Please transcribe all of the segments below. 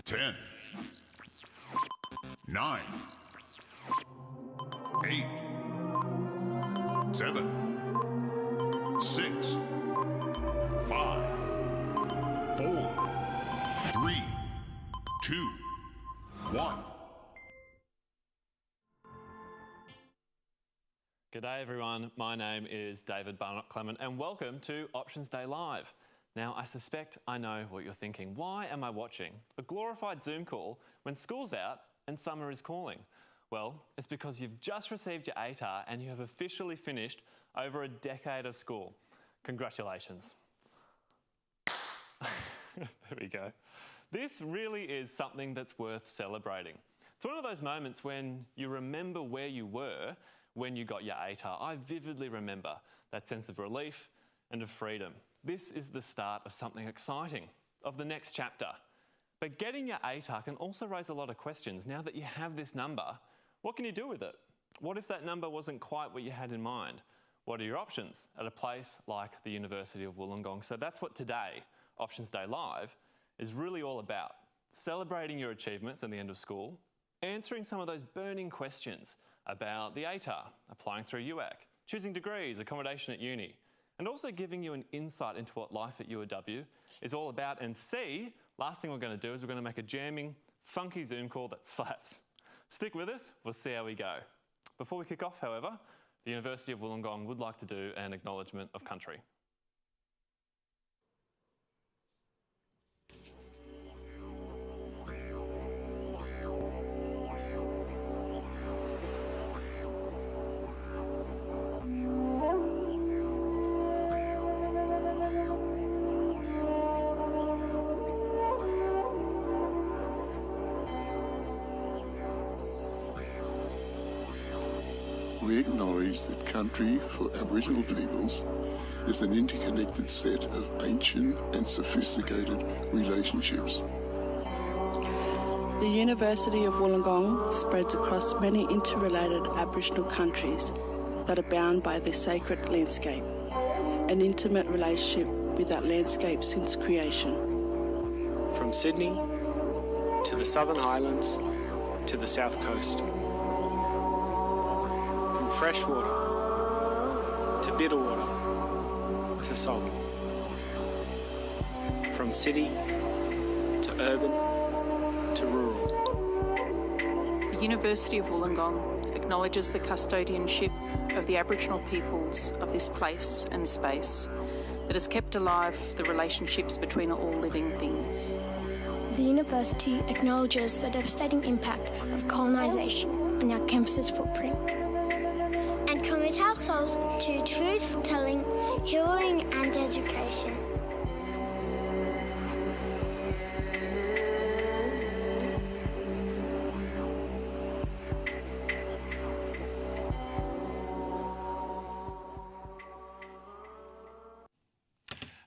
10, 9, 8, 7, 6, 5, 4, 3, 2, 1. G'day everyone, my name is David Barnett-Clement and welcome to Options Day Live. Now I suspect I know what you're thinking. Why am I watching a glorified Zoom call when school's out and summer is calling? Well, it's because you've just received your ATAR and you have officially finished over a decade of school. Congratulations. There we go. This really is something that's worth celebrating. It's one of those moments when you remember where you were when you got your ATAR. I vividly remember that sense of relief and of freedom. This is the start of something exciting, of the next chapter. But getting your ATAR can also raise a lot of questions. Now that you have this number, what can you do with it? What if that number wasn't quite what you had in mind? What are your options at a place like the University of Wollongong? So that's what today, Options Day Live, is really all about. Celebrating your achievements at the end of school, answering some of those burning questions about the ATAR, applying through UAC, choosing degrees, accommodation at uni, and also giving you an insight into what life at UOW is all about. And C, last thing we're going to do is we're going to make a jamming, funky Zoom call that slaps. Stick with us, we'll see how we go. Before we kick off, however, the University of Wollongong would like to do an acknowledgement of country. We acknowledge that country for Aboriginal peoples is an interconnected set of ancient and sophisticated relationships. The University of Wollongong spreads across many interrelated Aboriginal countries that are bound by their sacred landscape, an intimate relationship with that landscape since creation. From Sydney to the Southern Highlands to the South Coast. Freshwater to bitterwater to salt. From city to urban to rural. The University of Wollongong acknowledges the custodianship of the Aboriginal peoples of this place and space that has kept alive the relationships between all living things. The university acknowledges the devastating impact of colonisation on our campus's footprint. And commit ourselves to truth-telling, healing and education.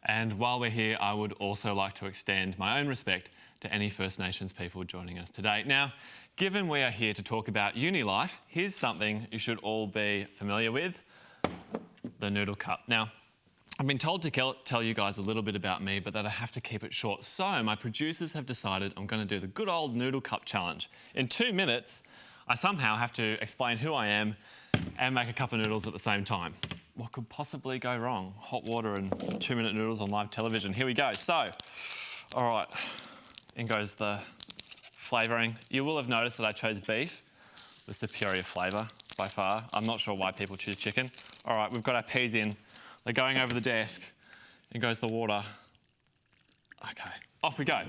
And while we're here, I would also like to extend my own respect to any First Nations people joining us today. Now, given we are here to talk about uni life, here's something you should all be familiar with, the noodle cup. Now, I've been told to tell you guys a little bit about me, but that I have to keep it short. So my producers have decided I'm going to do the good old noodle cup challenge. In 2 minutes, I somehow have to explain who I am and make a cup of noodles at the same time. What could possibly go wrong? Hot water and 2-minute noodles on live television. Here we go. So, all right, in goes the flavouring. You will have noticed that I chose beef, the superior flavour by far. I'm not sure why people choose chicken. All right, we've got our peas in. They're going over the desk. In goes the water. Okay, off we go.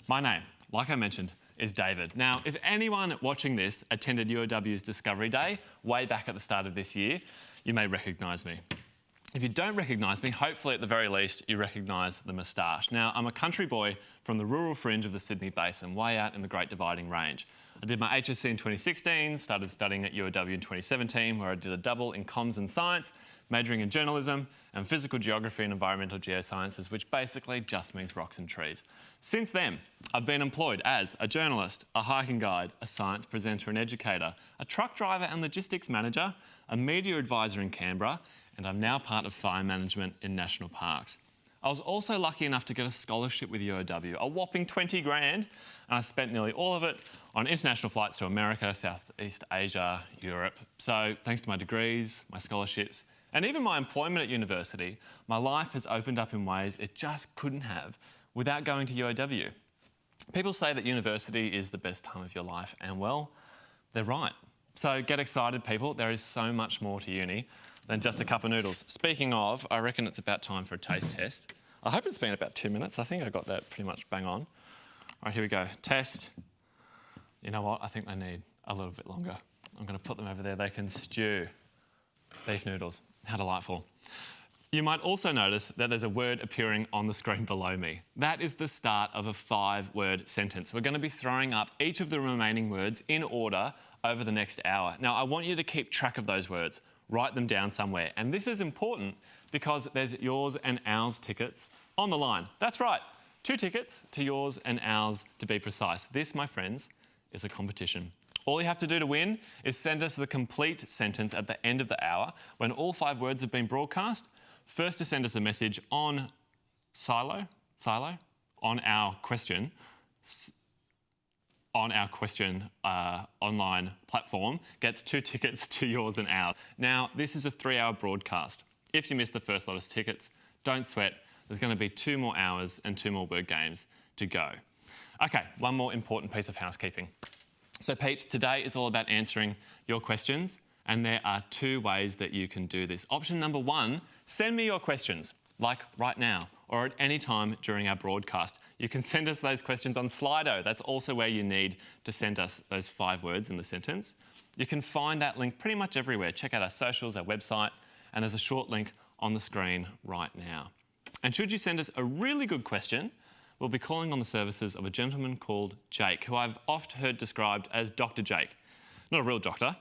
My name, like I mentioned, is David. Now, if anyone watching this attended UOW's Discovery Day way back at the start of this year, you may recognise me. If you don't recognise me, hopefully at the very least you recognise the moustache. Now, I'm a country boy from the rural fringe of the Sydney Basin, way out in the Great Dividing Range. I did my HSC in 2016, started studying at UOW in 2017, where I did a double in comms and science, majoring in journalism and physical geography and environmental geosciences, which basically just means rocks and trees. Since then, I've been employed as a journalist, a hiking guide, a science presenter and educator, a truck driver and logistics manager, a media advisor in Canberra, and I'm now part of fire management in national parks. I was also lucky enough to get a scholarship with UOW, a whopping 20 grand, and I spent nearly all of it on international flights to America, Southeast Asia, Europe. So thanks to my degrees, my scholarships, and even my employment at university, my life has opened up in ways it just couldn't have without going to UOW. People say that university is the best time of your life, and well, they're right. So get excited, people. There is so much more to uni than just a cup of noodles. Speaking of, I reckon it's about time for a taste test. I hope it's been about 2 minutes. I think I got that pretty much bang on. All right, here we go. Test. You know what? I think they need a little bit longer. I'm going to put them over there. They can stew. Beef noodles. How delightful. You might also notice that there's a word appearing on the screen below me. That is the start of a 5-word sentence. We're going to be throwing up each of the remaining words in order over the next hour. Now, I want you to keep track of those words. Write them down somewhere. And this is important because there's yours and ours tickets on the line. That's right, 2 tickets to yours and ours, to be precise. This, my friends, is a competition. All you have to do to win is send us the complete sentence at the end of the hour when all 5 words have been broadcast. First to send us a message on Silo, on our question online platform gets 2 tickets to yours and ours. Now, this is a 3-hour broadcast. If you miss the first lot of tickets, don't sweat. There's going to be 2 more hours and 2 more word games to go. Okay, one more important piece of housekeeping. So peeps, today is all about answering your questions, and there are 2 ways that you can do this. Option number 1, send me your questions, like right now, or at any time during our broadcast. You can send us those questions on Slido. That's also where you need to send us those 5 words in the sentence. You can find that link pretty much everywhere. Check out our socials, our website, and there's a short link on the screen right now. And should you send us a really good question, we'll be calling on the services of a gentleman called Jake, who I've oft heard described as Dr. Jake. Not a real doctor.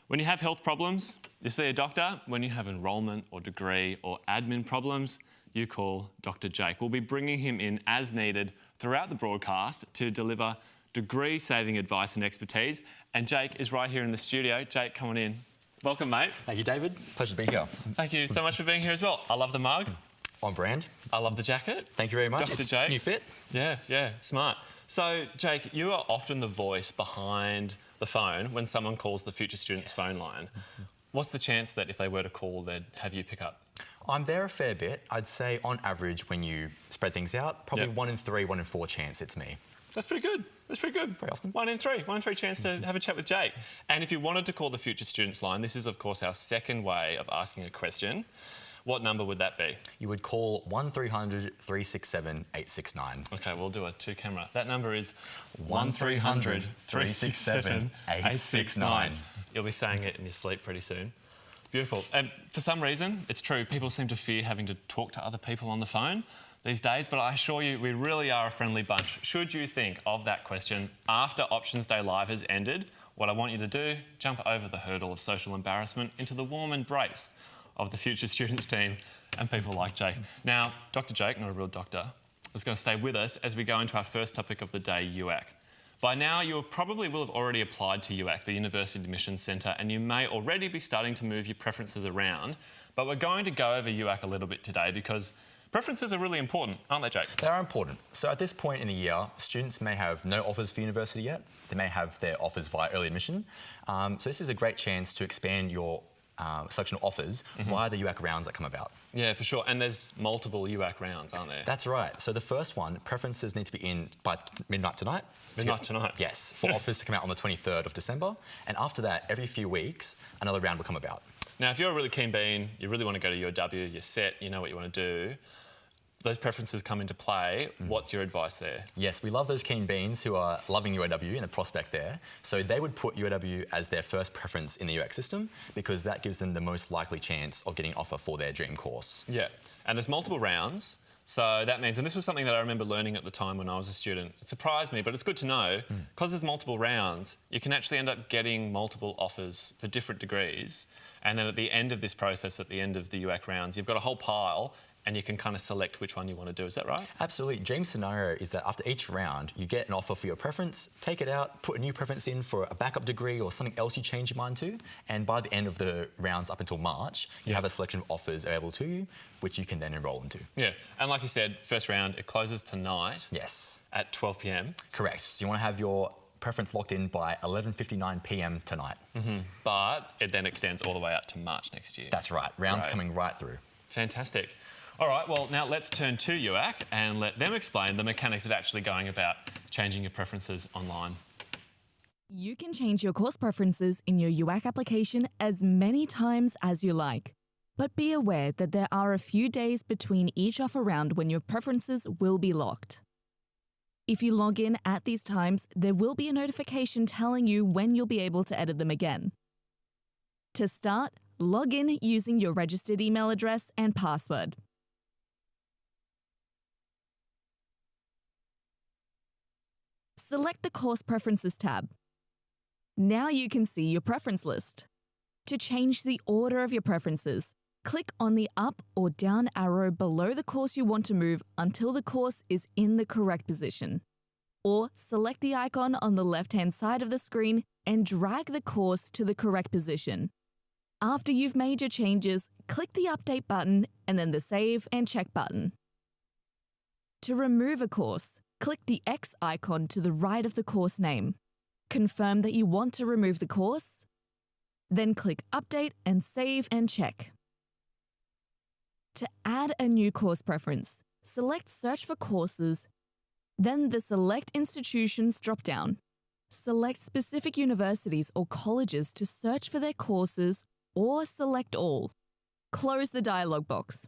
When you have health problems, you see a doctor. When you have enrolment or degree or admin problems, you call Dr. Jake. We'll be bringing him in as needed throughout the broadcast to deliver degree-saving advice and expertise. And Jake is right here in the studio. Jake, come on in. Welcome, mate. Thank you, David. Pleasure to be here. Thank you so much for being here as well. I love the mug. On brand. I love the jacket. Thank you very much. Dr. It's Jake. new fit. Yeah, smart. So, Jake, you are often the voice behind the phone when someone calls the Future Students phone line. What's the chance that if they were to call, they'd have you pick up? I'm there a fair bit. I'd say on average, when you spread things out, probably Yep. 1 in 3, 1 in 4 chance it's me. That's pretty good. That's pretty good. Very often. 1 in 3 chance to have a chat with Jake. And if you wanted to call the Future Students line, this is, of course, our second way of asking a question. What number would that be? You would call 1300 367 869. OK, we'll do a 2-camera. That number is 1300 367 869. You'll be saying it in your sleep pretty soon. Beautiful. And for some reason, it's true, people seem to fear having to talk to other people on the phone these days, but I assure you, we really are a friendly bunch. Should you think of that question after Options Day Live has ended, what I want you to do, jump over the hurdle of social embarrassment into the warm embrace of the Future Students team and people like Jake. Now, Dr. Jake, not a real doctor, is going to stay with us as we go into our first topic of the day, UAC. By now, you probably will have already applied to UAC, the University Admissions Centre, and you may already be starting to move your preferences around. But we're going to go over UAC a little bit today because preferences are really important, aren't they, Jake? They are important. So at this point in the year, students may have no offers for university yet. They may have their offers via early admission. So this is a great chance to expand your selection of offers via the UAC rounds that come about. Yeah, for sure. And there's multiple UAC rounds, aren't there? That's right. So the first one, preferences need to be in by midnight tonight. Midnight tonight? Yes, for offers to come out on the 23rd of December. And after that, every few weeks, another round will come about. Now, if you're a really keen bean, you really want to go to UOW, you're set, you know what you want to do, those preferences come into play. What's your advice there? Yes, we love those keen beans who are loving UOW and the prospect there. So they would put UOW as their first preference in the UX system because that gives them the most likely chance of getting an offer for their dream course. Yeah, and there's multiple rounds. So that means, and this was something that I remember learning at the time when I was a student. It surprised me, but it's good to know, because there's multiple rounds, you can actually end up getting multiple offers for different degrees. And then at the end of this process, at the end of the UAC rounds, you've got a whole pile, and you can kind of select which one you want to do. Is that right? Absolutely. Dream scenario is that after each round, you get an offer for your preference, take it out, put a new preference in for a backup degree or something else you change your mind to, and by the end of the rounds up until March, you have a selection of offers available to you, which you can then enrol into. Yeah, and like you said, first round, it closes tonight. Yes. At 12 p.m. Correct. So you want to have your preference locked in by 11:59 p.m. tonight. But it then extends all the way out to March next year. That's right. Rounds coming right through. Fantastic. All right, well, now let's turn to UAC and let them explain the mechanics of actually going about changing your preferences online. You can change your course preferences in your UAC application as many times as you like. But be aware that there are a few days between each offer round when your preferences will be locked. If you log in at these times, there will be a notification telling you when you'll be able to edit them again. To start, log in using your registered email address and password. Select the Course Preferences tab. Now you can see your preference list. To change the order of your preferences, click on the up or down arrow below the course you want to move until the course is in the correct position. Or select the icon on the left-hand side of the screen and drag the course to the correct position. After you've made your changes, click the Update button and then the Save and Check button. To remove a course, click the X icon to the right of the course name. Confirm that you want to remove the course, then click Update and Save and Check. To add a new course preference, select Search for Courses, then the Select Institutions drop-down. Select specific universities or colleges to search for their courses or select all. Close the dialog box.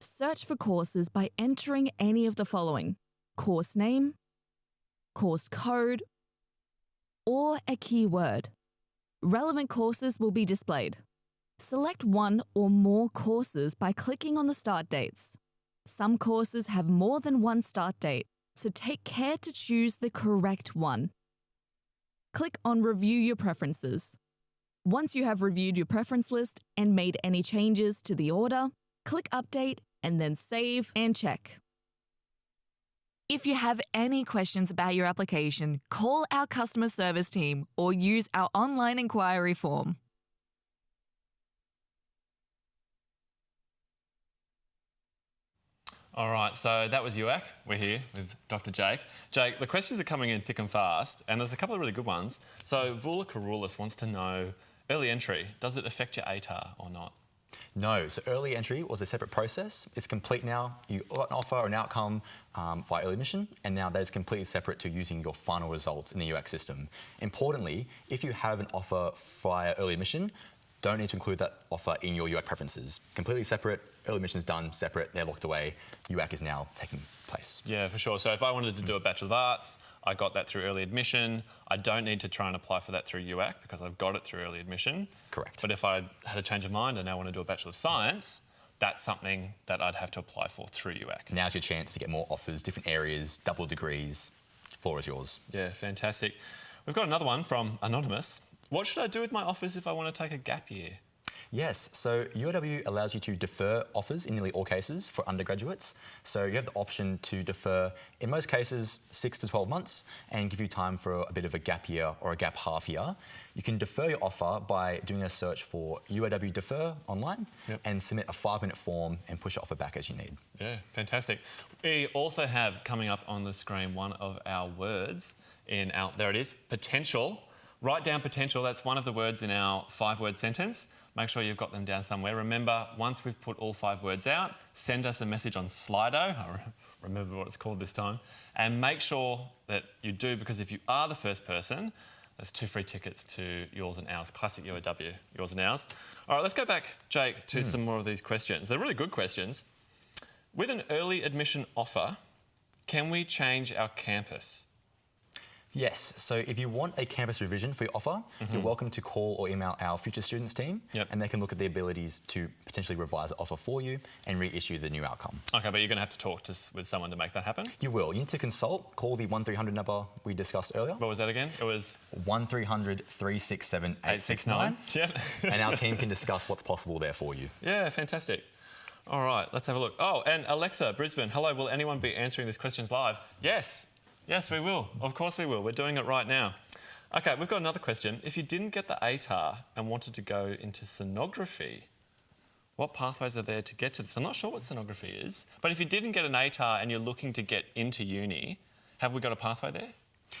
Search for courses by entering any of the following: course name, course code, or a keyword. Relevant courses will be displayed. Select one or more courses by clicking on the start dates. Some courses have more than one start date, so take care to choose the correct one. Click on Review Your Preferences. Once you have reviewed your preference list and made any changes to the order, click Update and then Save and Check. If you have any questions about your application, call our customer service team or use our online inquiry form. All right, so that was UAC. We're here with Dr. Jake. Jake, the questions are coming in thick and fast, and there's a couple of really good ones. So Vula Karoulis wants to know, early entry, does it affect your ATAR or not? No, so early entry was a separate process. It's complete now. You got an offer or an outcome via early admission, and now that is completely separate to using your final results in the UAC system. Importantly, if you have an offer via early admission, don't need to include that offer in your UAC preferences. Completely separate, early admission is done, separate, they're locked away. UAC is now taking place. Yeah, for sure. So if I wanted to do a Bachelor of Arts, I got that through early admission. I don't need to try and apply for that through UAC because I've got it through early admission. Correct. But if I had a change of mind and now want to do a Bachelor of Science, that's something that I'd have to apply for through UAC. Now's your chance to get more offers, different areas, double degrees. Floor is yours. Yeah, fantastic. We've got another one from Anonymous. What should I do with my offers if I want to take a gap year? Yes, so UOW allows you to defer offers in nearly all cases for undergraduates. So you have the option to defer, in most cases, 6 to 12 months and give you time for a bit of a gap year or a gap half year. You can defer your offer by doing a search for UOW Defer online and submit a 5-minute form and push your offer back as you need. Yeah, fantastic. We also have coming up on the screen one of our words in our, there it is, potential. Write down potential, that's one of the words in our 5-word sentence. Make sure you've got them down somewhere. Remember, once we've put all 5 words out, send us a message on Slido. I remember what it's called this time. And make sure that you do, because if you are the first person, there's 2 free tickets to Yours and Ours, Classic UOW, Yours and Ours. All right, let's go back, Jake, to some more of these questions. They're really good questions. With an early admission offer, can we change our campus? Yes, so if you want a campus revision for your offer, you're welcome to call or email our future students team and they can look at the abilities to potentially revise the offer for you and reissue the new outcome. Okay, but you're going to have to talk with someone to make that happen? You will. You need to consult, call the 1300 number we discussed earlier. What was that again? It was 1300 367 869. Yep. And our team can discuss what's possible there for you. Yeah, fantastic. All right, let's have a look. Oh, and Alexa, Brisbane, hello, will anyone be answering these questions live? Yes. Yes, we will. Of course we will. We're doing it right now. OK, we've got another question. If you didn't get the ATAR and wanted to go into sonography, what pathways are there to get to this? I'm not sure what sonography is, but if you didn't get an ATAR and you're looking to get into uni, have we got a pathway there?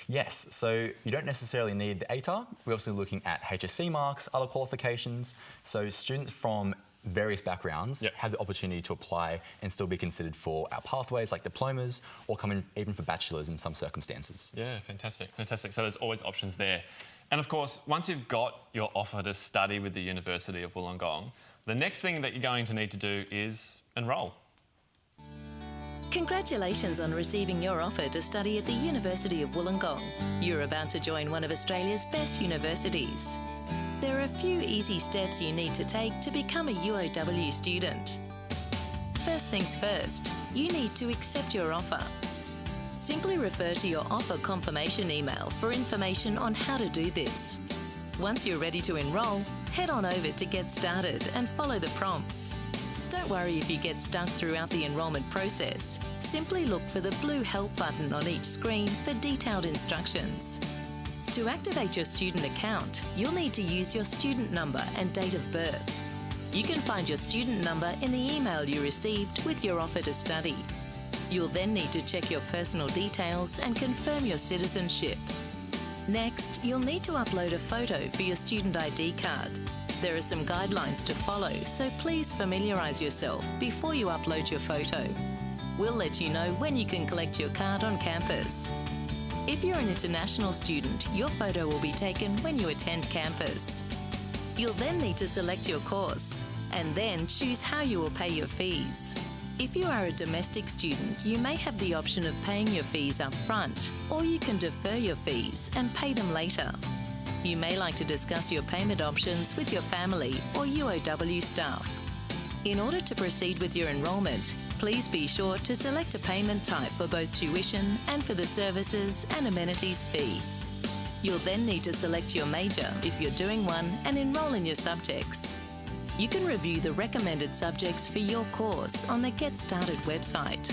Yes, so you don't necessarily need the ATAR. We're also looking at HSC marks, other qualifications. So students from various backgrounds have the opportunity to apply and still be considered for our pathways like diplomas or come in even for bachelors in some circumstances. Yeah, fantastic, fantastic. So there's always options there. And of course, once you've got your offer to study with the University of Wollongong, the next thing that you're going to need to do is enrol. Congratulations on receiving your offer to study at the University of Wollongong. You're about to join one of Australia's best universities. There are a few easy steps you need to take to become a UOW student. First things first, you need to accept your offer. Simply refer to your offer confirmation email for information on how to do this. Once you're ready to enrol, head on over to Get Started and follow the prompts. Don't worry if you get stuck throughout the enrolment process. Simply look for the blue Help button on each screen for detailed instructions. To activate your student account, you'll need to use your student number and date of birth. You can find your student number in the email you received with your offer to study. You'll then need to check your personal details and confirm your citizenship. Next, you'll need to upload a photo for your student ID card. There are some guidelines to follow, so please familiarise yourself before you upload your photo. We'll let you know when you can collect your card on campus. If you're an international student, your photo will be taken when you attend campus. You'll then need to select your course and then choose how you will pay your fees. If you are a domestic student, you may have the option of paying your fees up front, or you can defer your fees and pay them later. You may like to discuss your payment options with your family or UOW staff. In order to proceed with your enrolment, please be sure to select a payment type for both tuition and for the services and amenities fee. You'll then need to select your major if you're doing one and enrol in your subjects. You can review the recommended subjects for your course on the Get Started website.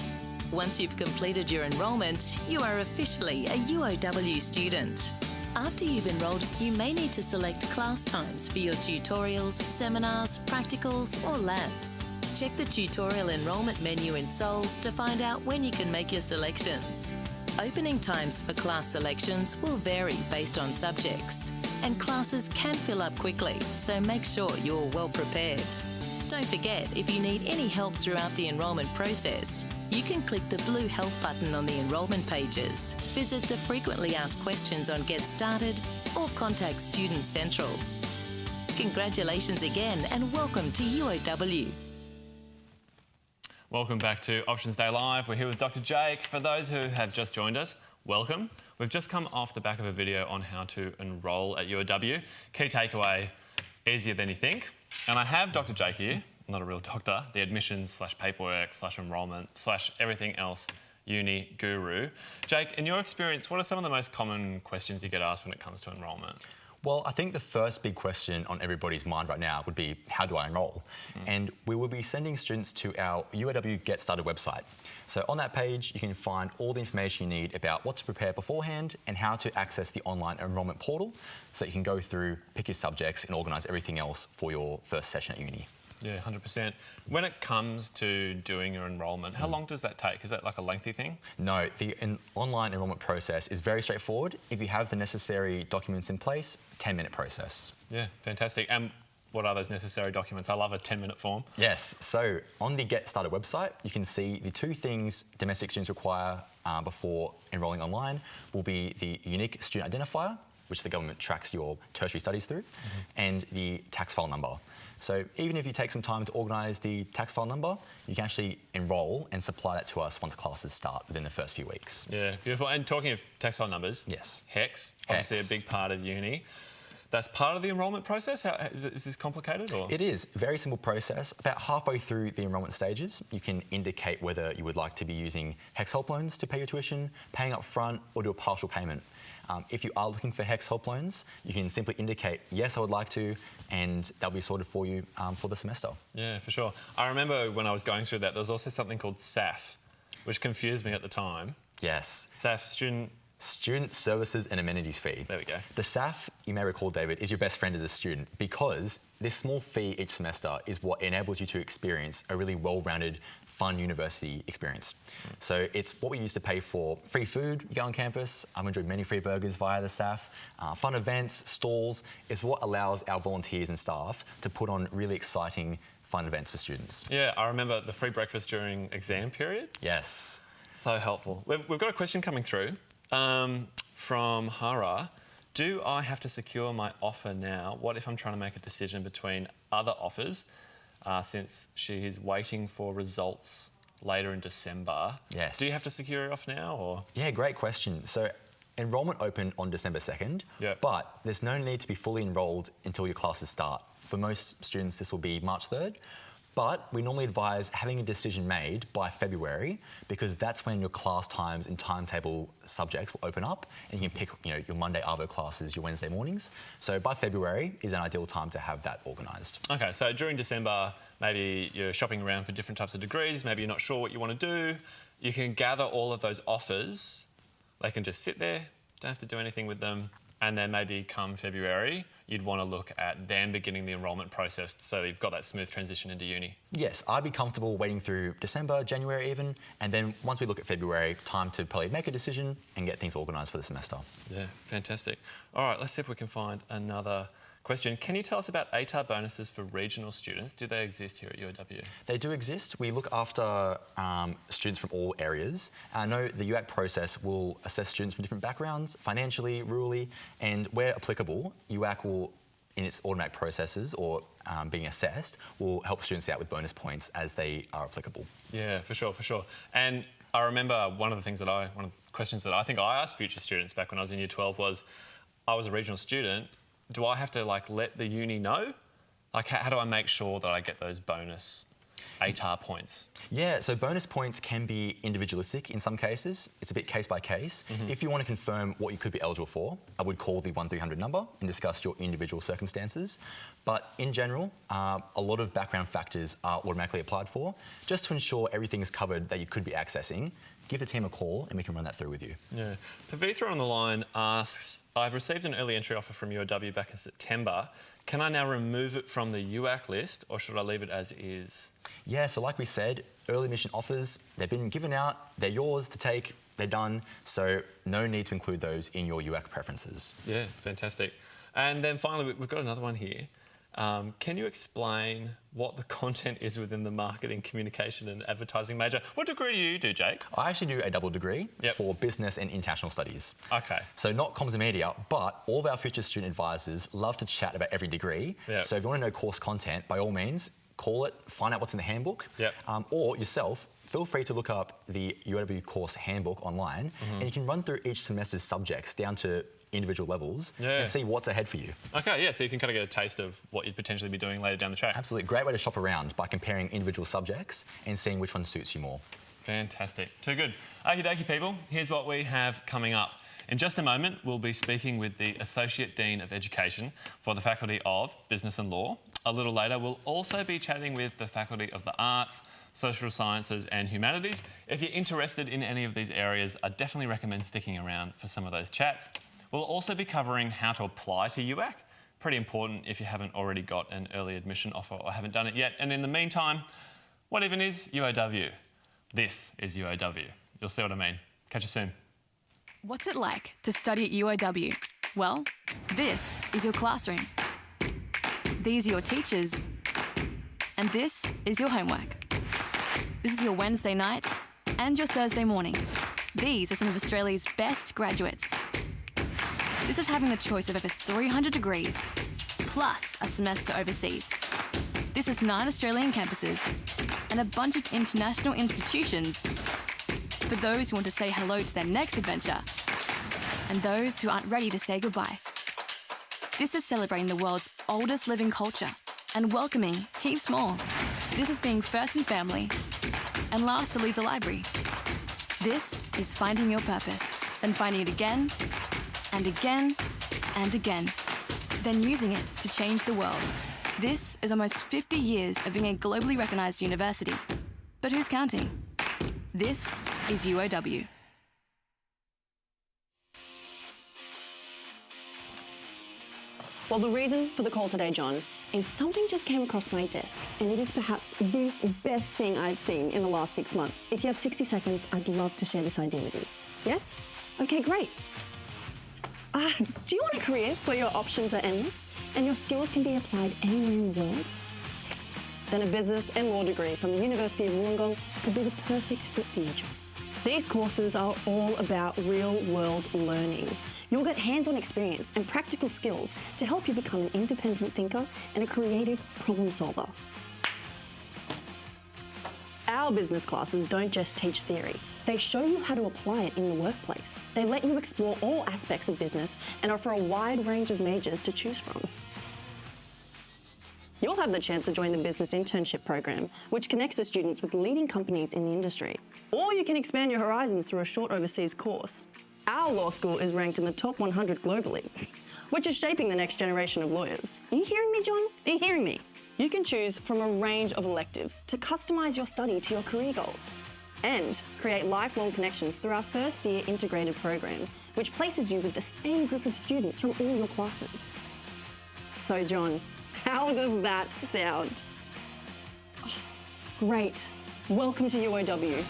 Once you've completed your enrolment, you are officially a UOW student. After you've enrolled, you may need to select class times for your tutorials, seminars, practicals or labs. Check the tutorial enrolment menu in SOLS to find out when you can make your selections. Opening times for class selections will vary based on subjects, and classes can fill up quickly, so make sure you're well prepared. Don't forget, if you need any help throughout the enrolment process, you can click the blue Help button on the enrolment pages, visit the frequently asked questions on Get Started, or contact Student Central. Congratulations again and welcome to UOW. Welcome back to Options Day Live. We're here with Dr. Jake. For those who have just joined us, welcome. We've just come off the back of a video on how to enrol at UOW. Key takeaway, easier than you think. And I have Dr. Jake here, not a real doctor, the admissions / paperwork / enrolment / everything else uni guru. Jake, in your experience, what are some of the most common questions you get asked when it comes to enrolment? Well, I think the first big question on everybody's mind right now would be, how do I enrol? And we will be sending students to our UOW Get Started website. So on that page, you can find all the information you need about what to prepare beforehand and how to access the online enrolment portal so that you can go through, pick your subjects and organise everything else for your first session at uni. Yeah, 100%. When it comes to doing your enrolment, how long does that take? Is that like a lengthy thing? No, the online enrolment process is very straightforward. If you have the necessary documents in place, 10-minute process. Yeah, fantastic. And what are those necessary documents? I love a 10-minute form. Yes, so on the Get Started website, you can see the two things domestic students require before enrolling online will be the unique student identifier, which the government tracks your tertiary studies through, and the tax file number. So even if you take some time to organise the tax file number, you can actually enrol and supply that to us once classes start within the first few weeks. Yeah, beautiful. And talking of tax file numbers, yes, HEX, obviously a big part of uni. that's part of the enrolment process? Is this complicated? Or? It is. Very simple process. About halfway through the enrolment stages, you can indicate whether you would like to be using HEX help loans to pay your tuition, paying up front, or do a partial payment. If you are looking for HEX help loans, you can simply indicate, yes, I would like to, and they'll be sorted for you for the semester. Yeah, for sure. I remember when I was going through that, there was also something called SAF, which confused me at the time. Yes. SAF, Student Services and Amenities Fee. There we go. The SAF, you may recall, David, is your best friend as a student because this small fee each semester is what enables you to experience a really well-rounded, fun university experience. So it's what we used to pay for free food, you go on campus, I've enjoyed many free burgers via the SAF, fun events, stalls. It's what allows our volunteers and staff to put on really exciting, fun events for students. Yeah, I remember the free breakfast during exam period. Yes. So helpful. We've got a question coming through from Hara. Do I have to secure my offer now? What if I'm trying to make a decision between other offers since she is waiting for results later in December? Yes. Do you have to secure it off now? Or? Yeah, great question. So enrolment opened on December 2nd, but there's no need to be fully enrolled until your classes start. For most students, this will be March 3rd. But we normally advise having a decision made by February because that's when your class times and timetable subjects will open up and you can pick your Monday Arvo classes, your Wednesday mornings. So by February is an ideal time to have that organised. Okay, so during December, maybe you're shopping around for different types of degrees, maybe you're not sure what you want to do. You can gather all of those offers. They can just sit there, don't have to do anything with them. And then maybe come February, you'd want to look at then beginning the enrolment process so you've got that smooth transition into uni. Yes, I'd be comfortable waiting through December, January even, and then once we look at February, time to probably make a decision and get things organised for the semester. Yeah, fantastic. All right, let's see if we can find another question. Can you tell us about ATAR bonuses for regional students? Do they exist here at UOW? They do exist. We look after students from all areas. I know the UAC process will assess students from different backgrounds, financially, rurally, and where applicable, UAC will, in its automatic processes or being assessed, will help students out with bonus points as they are applicable. Yeah, for sure, for sure. And I remember one of the questions that I think I asked future students back when I was in Year 12 was, I was a regional student, do I have to let the uni know? How do I make sure that I get those bonus ATAR points? Yeah, so bonus points can be individualistic in some cases. It's a bit case by case. If you want to confirm what you could be eligible for, I would call the 1300 number and discuss your individual circumstances. But in general, a lot of background factors are automatically applied for. Just to ensure everything is covered that you could be accessing, give the team a call and we can run that through with you. Yeah. Pavitra on the line asks, I've received an early entry offer from UOW back in September. Can I now remove it from the UAC list or should I leave it as is? Yeah, so like we said, early admission offers, they've been given out, they're yours to take, they're done, so no need to include those in your UAC preferences. Yeah, fantastic. And then finally, we've got another one here. Can you explain what the content is within the marketing, communication and advertising major? What degree do you do, Jake? I actually do a double degree for business and international studies. Okay. So not comms and media, but all of our future student advisors love to chat about every degree. Yep. So if you want to know course content, by all means, call it, find out what's in the handbook, or yourself, feel free to look up the UOW course handbook online and you can run through each semester's subjects down to individual levels and see what's ahead for you. Okay, yeah, so you can kind of get a taste of what you'd potentially be doing later down the track. Absolutely. Great way to shop around by comparing individual subjects and seeing which one suits you more. Fantastic. Too good. Okie dokie, people. Here's what we have coming up. In just a moment, we'll be speaking with the Associate Dean of Education for the Faculty of Business and Law. A little later, we'll also be chatting with the Faculty of the Arts, Social Sciences and Humanities. If you're interested in any of these areas, I definitely recommend sticking around for some of those chats. We'll also be covering how to apply to UAC. Pretty important if you haven't already got an early admission offer or haven't done it yet. And in the meantime, what even is UOW? This is UOW. You'll see what I mean. Catch you soon. What's it like to study at UOW? Well, this is your classroom. These are your teachers. And this is your homework. This is your Wednesday night and your Thursday morning. These are some of Australia's best graduates. This is having the choice of over 300 degrees, plus a semester overseas. This is 9 Australian campuses and a bunch of international institutions for those who want to say hello to their next adventure and those who aren't ready to say goodbye. This is celebrating the world's oldest living culture and welcoming heaps more. This is being first in family and last to leave the library. This is finding your purpose, then finding it again and again and again, then using it to change the world. This is almost 50 years of being a globally recognised university. But who's counting? This is UOW. Well, the reason for the call today, John, is something just came across my desk, and it is perhaps the best thing I've seen in the last 6 months. If you have 60 seconds, I'd love to share this idea with you. Yes? Okay, great. Do you want a career where your options are endless and your skills can be applied anywhere in the world? Then a business and law degree from the University of Wollongong could be the perfect fit for you, John. These courses are all about real-world learning. You'll get hands-on experience and practical skills to help you become an independent thinker and a creative problem solver. Our business classes don't just teach theory. They show you how to apply it in the workplace. They let you explore all aspects of business and offer a wide range of majors to choose from. You'll have the chance to join the Business Internship Program, which connects the students with leading companies in the industry. Or you can expand your horizons through a short overseas course. Our law school is ranked in the top 100 globally, which is shaping the next generation of lawyers. Are you hearing me, John? Are you hearing me? You can choose from a range of electives to customise your study to your career goals and create lifelong connections through our first-year integrated program, which places you with the same group of students from all your classes. So, John, how does that sound? Oh, great. Welcome to UOW.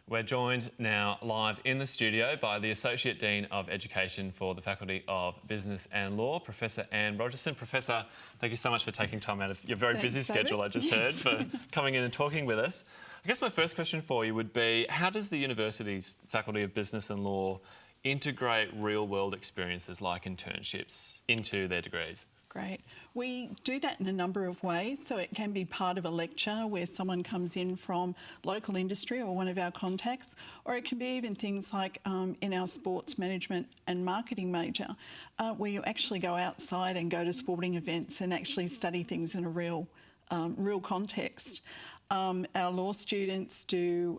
We're joined now live in the studio by the Associate Dean of Education for the Faculty of Business and Law, Professor Anne Rogerson. Professor, thank you so much for taking time out of your very busy schedule, I just heard, for coming in and talking with us. I guess my first question for you would be, how does the university's Faculty of Business and Law integrate real-world experiences like internships into their degrees? Great. We do that in a number of ways. So it can be part of a lecture where someone comes in from local industry or one of our contacts, or it can be even things like in our sports management and marketing major, where you actually go outside and go to sporting events and actually study things in a real context. Our law students do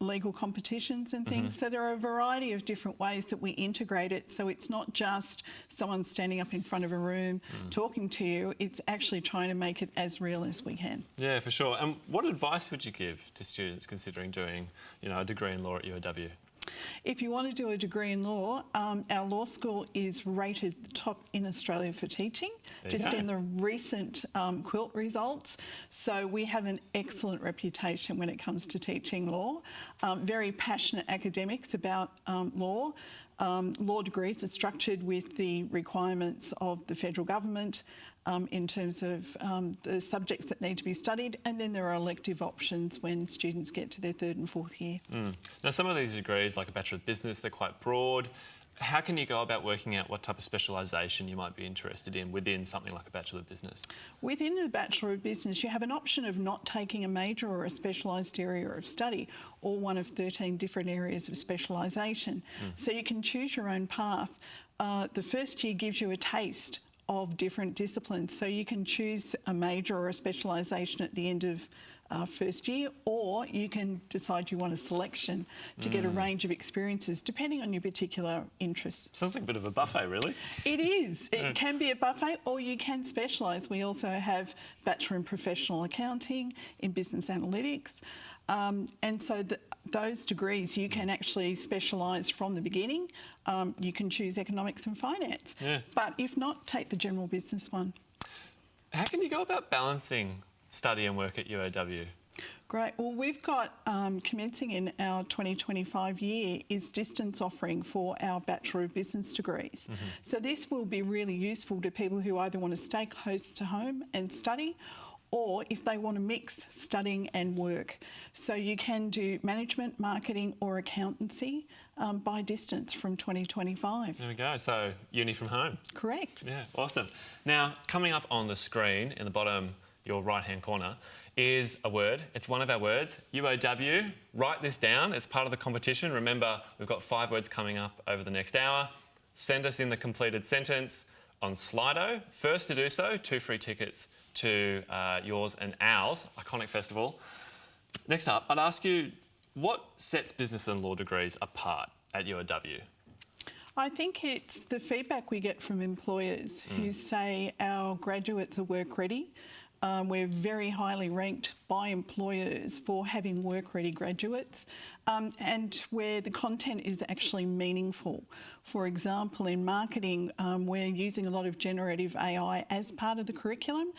legal competitions and things. So there are a variety of different ways that we integrate it. So it's not just someone standing up in front of a room talking to you, it's actually trying to make it as real as we can. Yeah, for sure. And what advice would you give to students considering doing, a degree in law at UOW? If you want to do a degree in law, our law school is rated the top in Australia for teaching, just in the recent quilt results. So we have an excellent reputation when it comes to teaching law. Very passionate academics about law. Law degrees are structured with the requirements of the federal government in terms of the subjects that need to be studied, and then there are elective options when students get to their third and fourth year. Now, some of these degrees, like a Bachelor of Business, they're quite broad. How can you go about working out what type of specialisation you might be interested in within something like a Bachelor of Business? Within the Bachelor of Business, you have an option of not taking a major or a specialised area of study, or one of 13 different areas of specialisation. So you can choose your own path. The first year gives you a taste of different disciplines, so you can choose a major or a specialisation at the end of first year, or you can decide you want a selection to get a range of experiences depending on your particular interests. Sounds like a bit of a buffet, really. It is. It can be a buffet, or you can specialise. We also have Bachelor in Professional Accounting, in Business Analytics, and so those degrees you can actually specialise from the beginning. You can choose Economics and Finance, but if not, take the General Business one. How can you go about balancing study and work at UOW? Great. Well, we've got, commencing in our 2025 year, is distance offering for our Bachelor of Business degrees. So this will be really useful to people who either want to stay close to home and study, or if they want to mix studying and work. So you can do management, marketing or accountancy by distance from 2025. There we go. So uni from home. Correct. Yeah, awesome. Now, coming up on the screen in the bottom, your right-hand corner, is a word. It's one of our words, UOW. Write this down. It's part of the competition. Remember, we've got 5 words coming up over the next hour. Send us in the completed sentence on Slido. First to do so, 2 free tickets to yours and ours, Iconic Festival. Next up, I'd ask you, what sets business and law degrees apart at UOW? I think it's the feedback we get from employers who say our graduates are work ready. We're very highly ranked by employers for having work-ready graduates, and where the content is actually meaningful. For example, in marketing, we're using a lot of generative AI as part of the curriculum,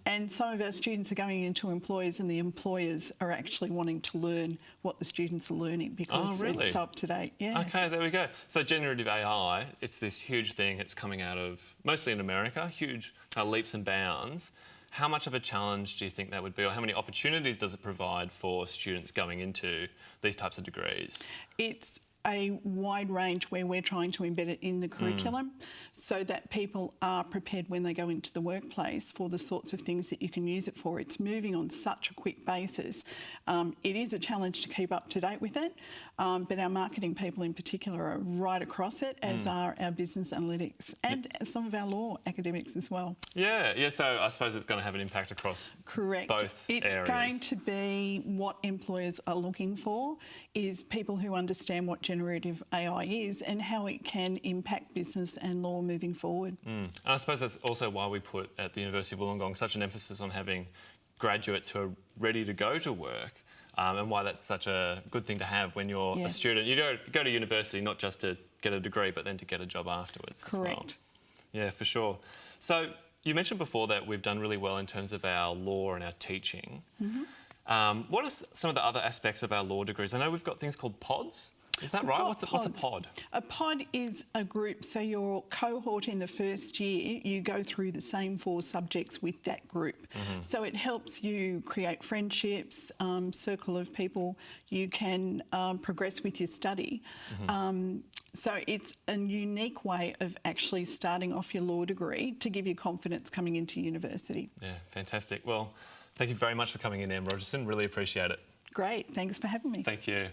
and some of our students are going into employers, and the employers are actually wanting to learn what the students are learning because it's up to date. Yes. Okay, there we go. So generative AI, it's this huge thing. It's coming out of, mostly in America, huge leaps and bounds. How much of a challenge do you think that would be, or how many opportunities does it provide for students going into these types of degrees? It's a wide range where we're trying to embed it in the curriculum so that people are prepared when they go into the workplace for the sorts of things that you can use it for. It's moving on such a quick basis. It is a challenge to keep up to date with it, but our marketing people in particular are right across it, as are our business analytics and some of our law academics as well. Yeah, so I suppose it's going to have an impact across both areas. It's going to be what employers are looking for, is people who understand what generative AI is and how it can impact business and law moving forward. And I suppose that's also why we put at the University of Wollongong such an emphasis on having graduates who are ready to go to work, and why that's such a good thing to have when you're a student. You go to university not just to get a degree, but then to get a job afterwards as well. Yeah, for sure. So you mentioned before that we've done really well in terms of our law and our teaching. What are some of the other aspects of our law degrees? I know we've got things called pods. Is that right? What's a pod? A pod is a group. So your cohort in the first year, you go through the same 4 subjects with that group. So it helps you create friendships, circle of people. You can progress with your study. So it's a unique way of actually starting off your law degree to give you confidence coming into university. Yeah, fantastic. Well, thank you very much for coming in, Em Rogerson. Really appreciate it. Great. Thanks for having me. Thank you.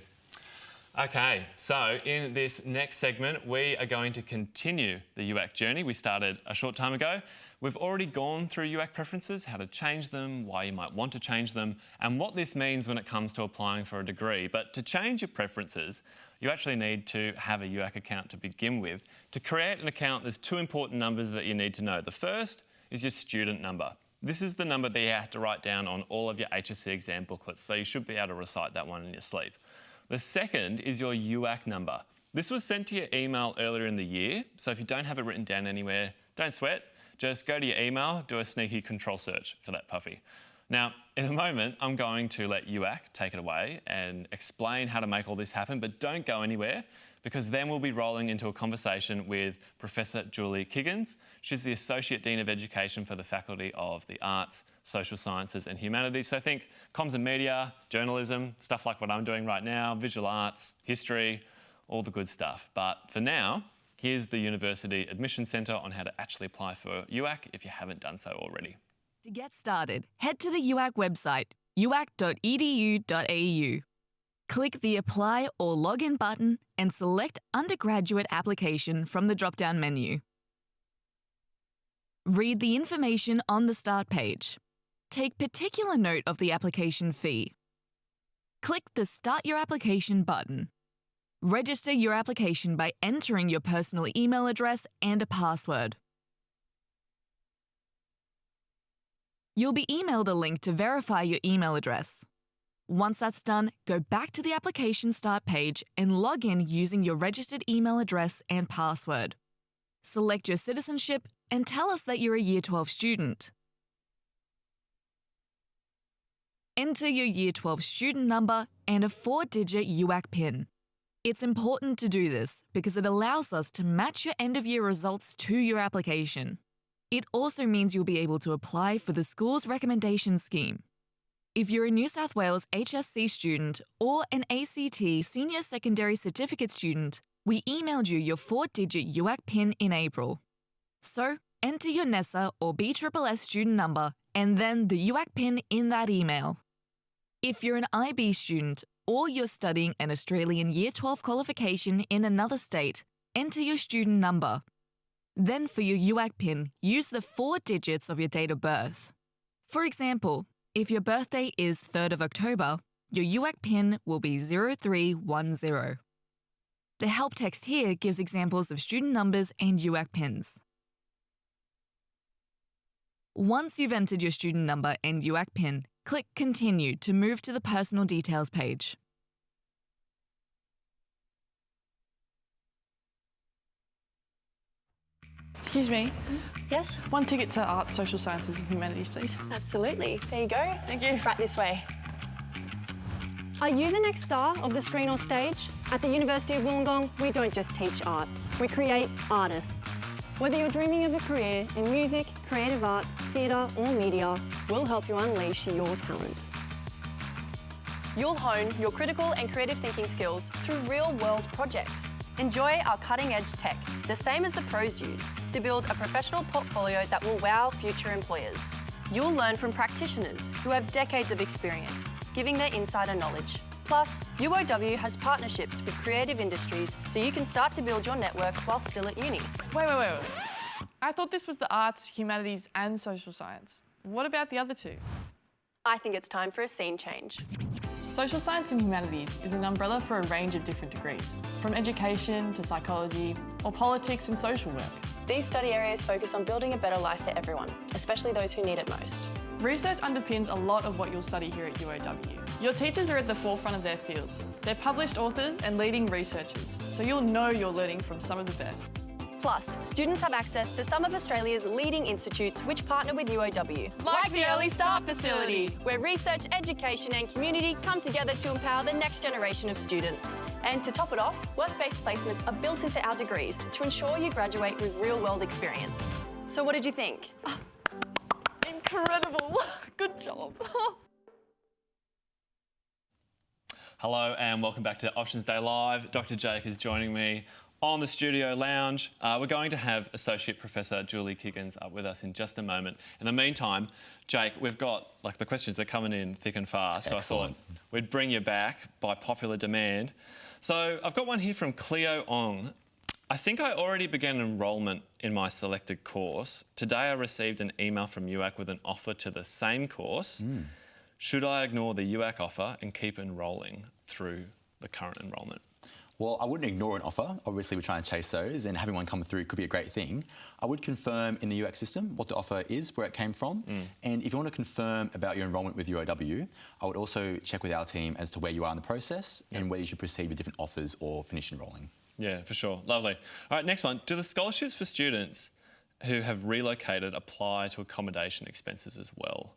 Okay, so in this next segment, we are going to continue the UAC journey we started a short time ago. We've already gone through UAC preferences, how to change them, why you might want to change them, and what this means when it comes to applying for a degree. But to change your preferences, you actually need to have a UAC account to begin with. To create an account, there's 2 important numbers that you need to know. The first is your student number. This is the number that you have to write down on all of your HSC exam booklets, so you should be able to recite that one in your sleep. The second is your UAC number. This was sent to your email earlier in the year, so if you don't have it written down anywhere, don't sweat. Just go to your email, do a sneaky control search for that puppy. Now, in a moment, I'm going to let UAC take it away and explain how to make all this happen, but don't go anywhere, because then we'll be rolling into a conversation with Professor Julie Kiggins. She's the Associate Dean of Education for the Faculty of the Arts, Social Sciences and Humanities. So think comms and media, journalism, stuff like what I'm doing right now, visual arts, history, all the good stuff. But for now, here's the University Admission Centre on how to actually apply for UAC if you haven't done so already. To get started, head to the UAC website, uac.edu.au. Click the Apply or Login button and select Undergraduate Application from the drop-down menu. Read the information on the Start page. Take particular note of the application fee. Click the Start Your Application button. Register your application by entering your personal email address and a password. You'll be emailed a link to verify your email address. Once that's done, go back to the application start page and log in using your registered email address and password. Select your citizenship and tell us that you're a Year 12 student. Enter your Year 12 student number and a 4-digit UAC PIN. It's important to do this because it allows us to match your end-of-year results to your application. It also means you'll be able to apply for the school's recommendation scheme. If you're a New South Wales HSC student or an ACT Senior Secondary Certificate student, we emailed you your 4-digit UAC PIN in April. So, enter your NESA or BSSS student number and then the UAC PIN in that email. If you're an IB student or you're studying an Australian Year 12 qualification in another state, enter your student number. Then for your UAC PIN, use the 4 digits of your date of birth. For example, if your birthday is 3rd of October, your UAC PIN will be 0310. The help text here gives examples of student numbers and UAC PINs. Once you've entered your student number and UAC PIN, click Continue to move to the Personal Details page. Excuse me. Yes? One ticket to Arts, Social Sciences and Humanities, please. Absolutely. There you go. Thank you. Right this way. Are you the next star of the screen or stage? At the University of Wollongong, we don't just teach art. We create artists. Whether you're dreaming of a career in music, creative arts, theatre or media, we'll help you unleash your talent. You'll hone your critical and creative thinking skills through real-world projects. Enjoy our cutting-edge tech, the same as the pros use, to build a professional portfolio that will wow future employers. You'll learn from practitioners who have decades of experience, giving their insider knowledge. Plus, UOW has partnerships with creative industries so you can start to build your network while still at uni. Wait. I thought this was the arts, humanities and social science. What about the other two? I think it's time for a scene change. Social science and humanities is an umbrella for a range of different degrees, from education to psychology or politics and social work. These study areas focus on building a better life for everyone, especially those who need it most. Research underpins a lot of what you'll study here at UOW. Your teachers are at the forefront of their fields. They're published authors and leading researchers, so you'll know you're learning from some of the best. Plus, students have access to some of Australia's leading institutes which partner with UOW. Like the Early Start Facility, where research, education and community come together to empower the next generation of students. And to top it off, work-based placements are built into our degrees to ensure you graduate with real-world experience. So what did you think? Incredible. Good job. Hello and welcome back to Options Day Live. Dr. Jake is joining me on the studio lounge. We're going to have Associate Professor Julie Kiggins up with us in just a moment. In the meantime, Jake, we've got the questions that are coming in thick and fast. Excellent. So I thought we'd bring you back by popular demand. So I've got one here from Cleo Ong. I think I already began enrolment in my selected course. Today I received an email from UAC with an offer to the same course. Should I ignore the UAC offer and keep enrolling through the current enrolment? Well, I wouldn't ignore an offer. Obviously, we're trying to chase those, and having one come through could be a great thing. I would confirm in the UX system what the offer is, where it came from, and if you want to confirm about your enrolment with UOW, I would also check with our team as to where you are in the process and whether you should proceed with different offers or finish enrolling. Yeah, for sure. Lovely. All right, next one. Do the scholarships for students who have relocated apply to accommodation expenses as well?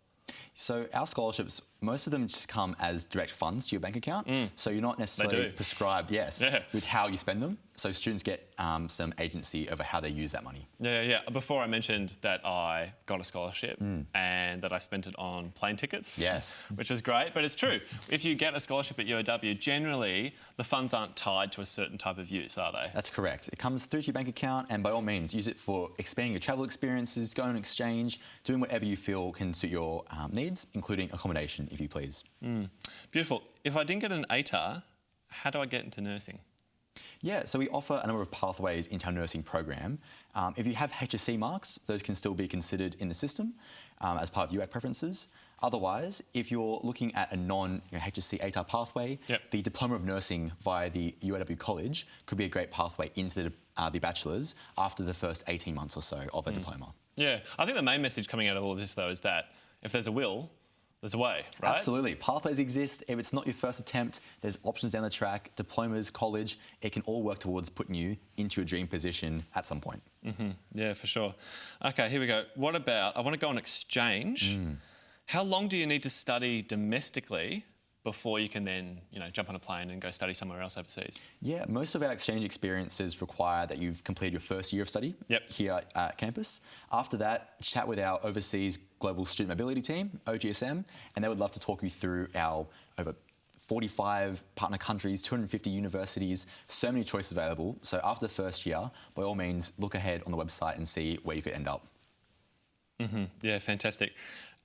So our scholarships, most of them just come as direct funds to your bank account. So you're not necessarily prescribed, with how you spend them. So students get some agency over how they use that money. Yeah. Before I mentioned that I got a scholarship and that I spent it on plane tickets. Yes. Which was great, but it's true. If you get a scholarship at UOW, generally the funds aren't tied to a certain type of use, are they? That's correct. It comes through to your bank account and by all means use it for expanding your travel experiences, going on exchange, doing whatever you feel can suit your needs, including accommodation, if you please. Beautiful. If I didn't get an ATAR, how do I get into nursing? Yeah, so we offer a number of pathways into our nursing program. If you have HSC marks, those can still be considered in the system as part of UAC preferences. Otherwise, if you're looking at a non-HSC ATAR pathway, the Diploma of Nursing via the UOW College could be a great pathway into the bachelor's after the first 18 months or so of a diploma. Yeah, I think the main message coming out of all of this, though, is that if there's a will, there's a way, right? Absolutely. Pathways exist. If it's not your first attempt, there's options down the track, diplomas, college. It can all work towards putting you into your dream position at some point. Yeah, for sure. OK, here we go. What about, I want to go on exchange. How long do you need to study domestically before you can then, jump on a plane and go study somewhere else overseas? Yeah, most of our exchange experiences require that you've completed your first year of study here at campus. After that, chat with our overseas global student mobility team, OGSM, and they would love to talk you through our over 45 partner countries, 250 universities, so many choices available. So after the first year, by all means, look ahead on the website and see where you could end up. Yeah, fantastic.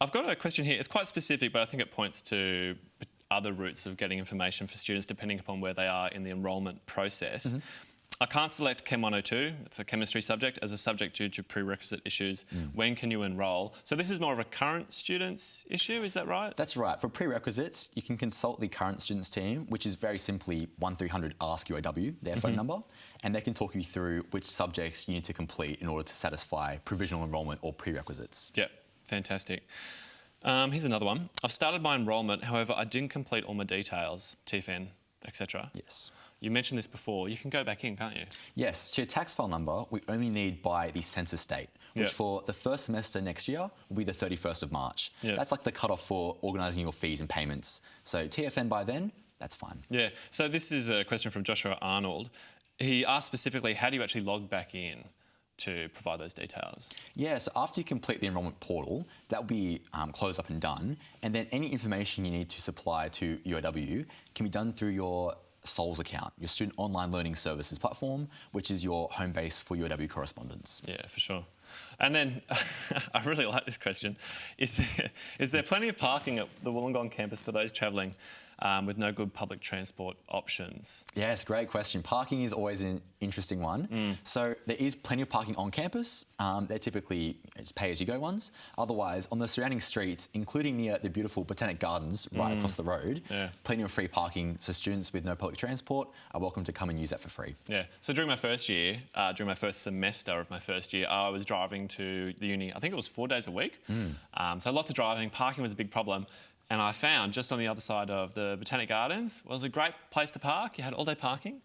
I've got a question here. It's quite specific, but I think it points to other routes of getting information for students depending upon where they are in the enrolment process. I can't select Chem 102, it's a chemistry subject, as a subject due to prerequisite issues. When can you enrol? So this is more of a current students issue, is that right? That's right. For prerequisites, you can consult the current students team, which is very simply 1300 Ask UOW, their phone number, and they can talk you through which subjects you need to complete in order to satisfy provisional enrolment or prerequisites. Yep, fantastic. Here's another one. I've started my enrolment, however, I didn't complete all my details, TFN, etc. Yes. You mentioned this before. You can go back in, can't you? Yes. So your tax file number, we only need by the census date, which for the first semester next year will be the 31st of March. That's like the cutoff for organising your fees and payments. So TFN by then, that's fine. Yeah. So this is a question from Joshua Arnold. He asked specifically, how do you actually log back in to provide those details? Yeah, so after you complete the enrolment portal, that will be closed up and done, and then any information you need to supply to UOW can be done through your SOLS account, your Student Online Learning Services platform, which is your home base for UOW correspondence. Yeah, for sure. And then, I really like this question. Is there plenty of parking at the Wollongong campus for those travelling with no good public transport options? Yes, great question. Parking is always an interesting one. So there is plenty of parking on campus. They're typically just pay-as-you-go ones. Otherwise, on the surrounding streets, including near the beautiful Botanic Gardens right across the road, plenty of free parking. So students with no public transport are welcome to come and use that for free. Yeah. So during my first year, during my first semester of my first year, I was driving to the uni, I think it was 4 days a week. So lots of driving. Parking was a big problem. And I found just on the other side of the Botanic Gardens was a great place to park. You had all-day parking.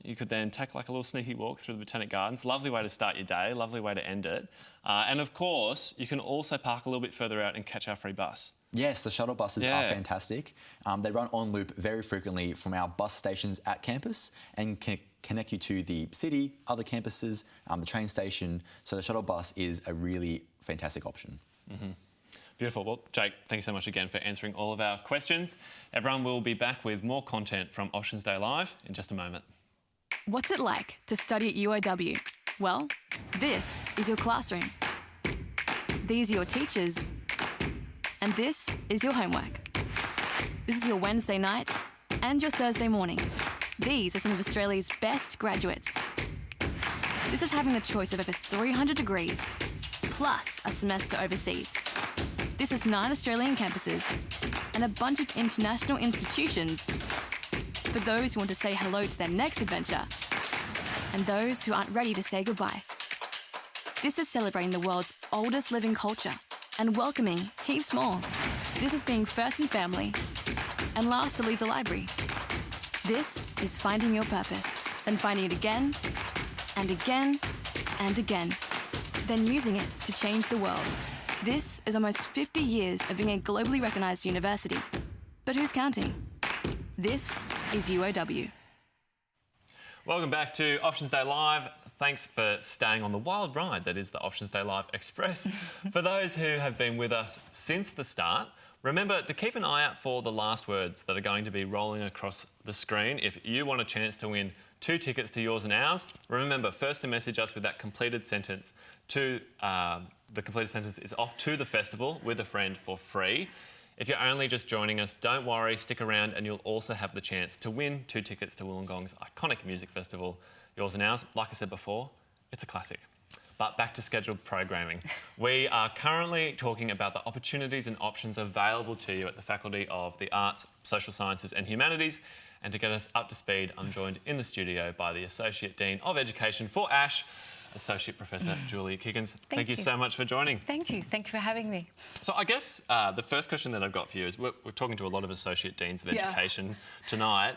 You could then take like a little sneaky walk through the Botanic Gardens. Lovely way to start your day, lovely way to end it. And of course, you can also park a little bit further out and catch our free bus. Yes, the shuttle buses are fantastic. They run on loop very frequently from our bus stations at campus and can connect you to the city, other campuses, the train station. So the shuttle bus is a really fantastic option. Beautiful. Well, Jake, thank you so much again for answering all of our questions. Everyone will be back with more content from Options Day Live in just a moment. What's it like to study at UOW? Well, this is your classroom. These are your teachers. And this is your homework. This is your Wednesday night and your Thursday morning. These are some of Australia's best graduates. This is having the choice of over 300 degrees, plus a semester overseas. This is 9 Australian campuses and a bunch of international institutions for those who want to say hello to their next adventure and those who aren't ready to say goodbye. This is celebrating the world's oldest living culture and welcoming heaps more. This is being first in family and last to leave the library. This is finding your purpose, then finding it again and again and again, then using it to change the world. This is almost 50 years of being a globally recognised university. But who's counting? This is UOW. Welcome back to Options Day Live. Thanks for staying on the wild ride that is the Options Day Live Express. For those who have been with us since the start, remember to keep an eye out for the last words that are going to be rolling across the screen. If you want a chance to win 2 tickets to yours and ours, remember first to message us with that completed sentence to the completed sentence is off to the festival with a friend for free. If you're only just joining us, don't worry, stick around and you'll also have the chance to win 2 tickets to Wollongong's iconic music festival, yours and ours. Like I said before, it's a classic. But back to scheduled programming. We are currently talking about the opportunities and options available to you at the Faculty of the Arts, Social Sciences and Humanities. And to get us up to speed, I'm joined in the studio by the Associate Dean of Education for ASH, Associate Professor Julia Kiggins. Thank you so much for joining. Thank you. Thank you for having me. So I guess the first question that I've got for you is we're talking to a lot of Associate Deans of Education tonight.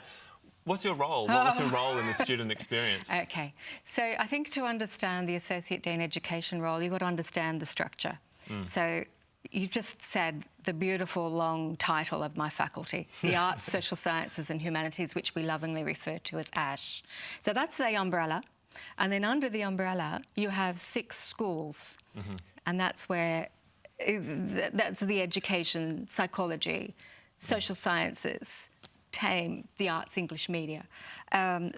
What's your role? What's your role in the student experience? Okay. So I think to understand the Associate Dean Education role, you've got to understand the structure. So you just said the beautiful long title of my faculty, the Arts, Social Sciences and Humanities, which we lovingly refer to as ASH. So that's the umbrella. And then under the umbrella, you have 6 schools. And that's where, that's the education, psychology, social sciences, TAME, the Arts English Media,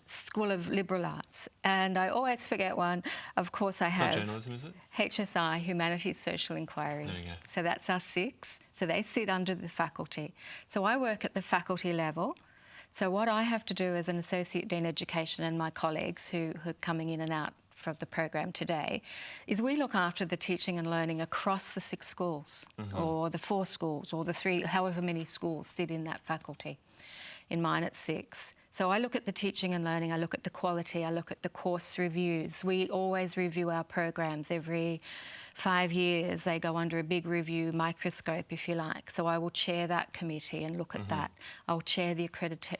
School of Liberal Arts, and I always forget one. Of course, I have. It's not journalism, is it? HSI, Humanities Social Inquiry. There you go. So that's our 6. So they sit under the faculty. So I work at the faculty level. So what I have to do as an Associate Dean Education and my colleagues who are coming in and out from the program today is we look after the teaching and learning across the 6 schools or the 4 schools or the 3, however many schools sit in that faculty. In mine it's 6. So I look at the teaching and learning, I look at the quality, I look at the course reviews. We always review our programs every 5 years. They go under a big review microscope, if you like. So I will chair that committee and look at that. I'll chair the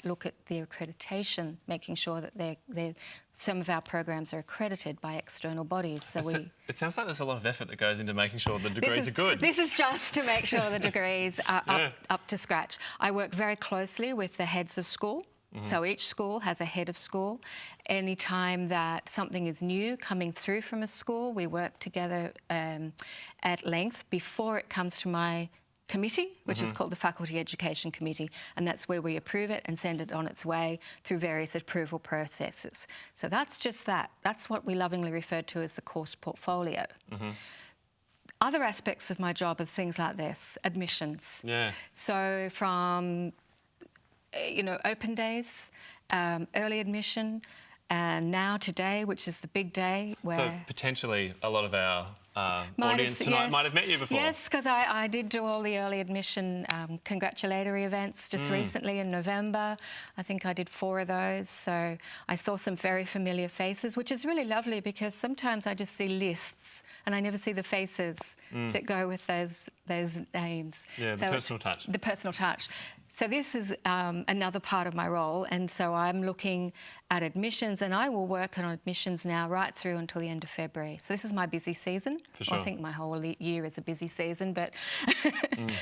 look at the accreditation, making sure that some of our programs are accredited by external bodies. So it sounds like there's a lot of effort that goes into making sure the degrees are good. This is just to make sure the degrees are up to scratch. I work very closely with the heads of school. So each school has a head of school. Any time that something is new coming through from a school, we work together at length before it comes to my committee, which is called the Faculty Education Committee, and that's where we approve it and send it on its way through various approval processes. So that's just that. That's what we lovingly refer to as the course portfolio. Other aspects of my job are things like this, admissions. So from open days, early admission, and now today, which is the big day where... So potentially a lot of our audience tonight might have met you before. Yes, because I did do all the early admission congratulatory events just recently in November. I think I did 4 of those. So I saw some very familiar faces, which is really lovely because sometimes I just see lists and I never see the faces that go with those names. Yeah, the personal touch. The personal touch. So this is another part of my role, and so I'm looking at admissions, and I will work on admissions now right through until the end of February. So this is my busy season. For sure. I think my whole year is a busy season, but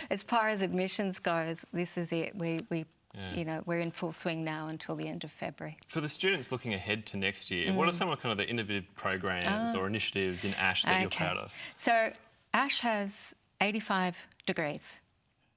as far as admissions goes, this is it. We're in full swing now until the end of February. For the students looking ahead to next year, what are some of kind of the innovative programs or initiatives in ASH that you're proud of? So ASH has 85 degrees.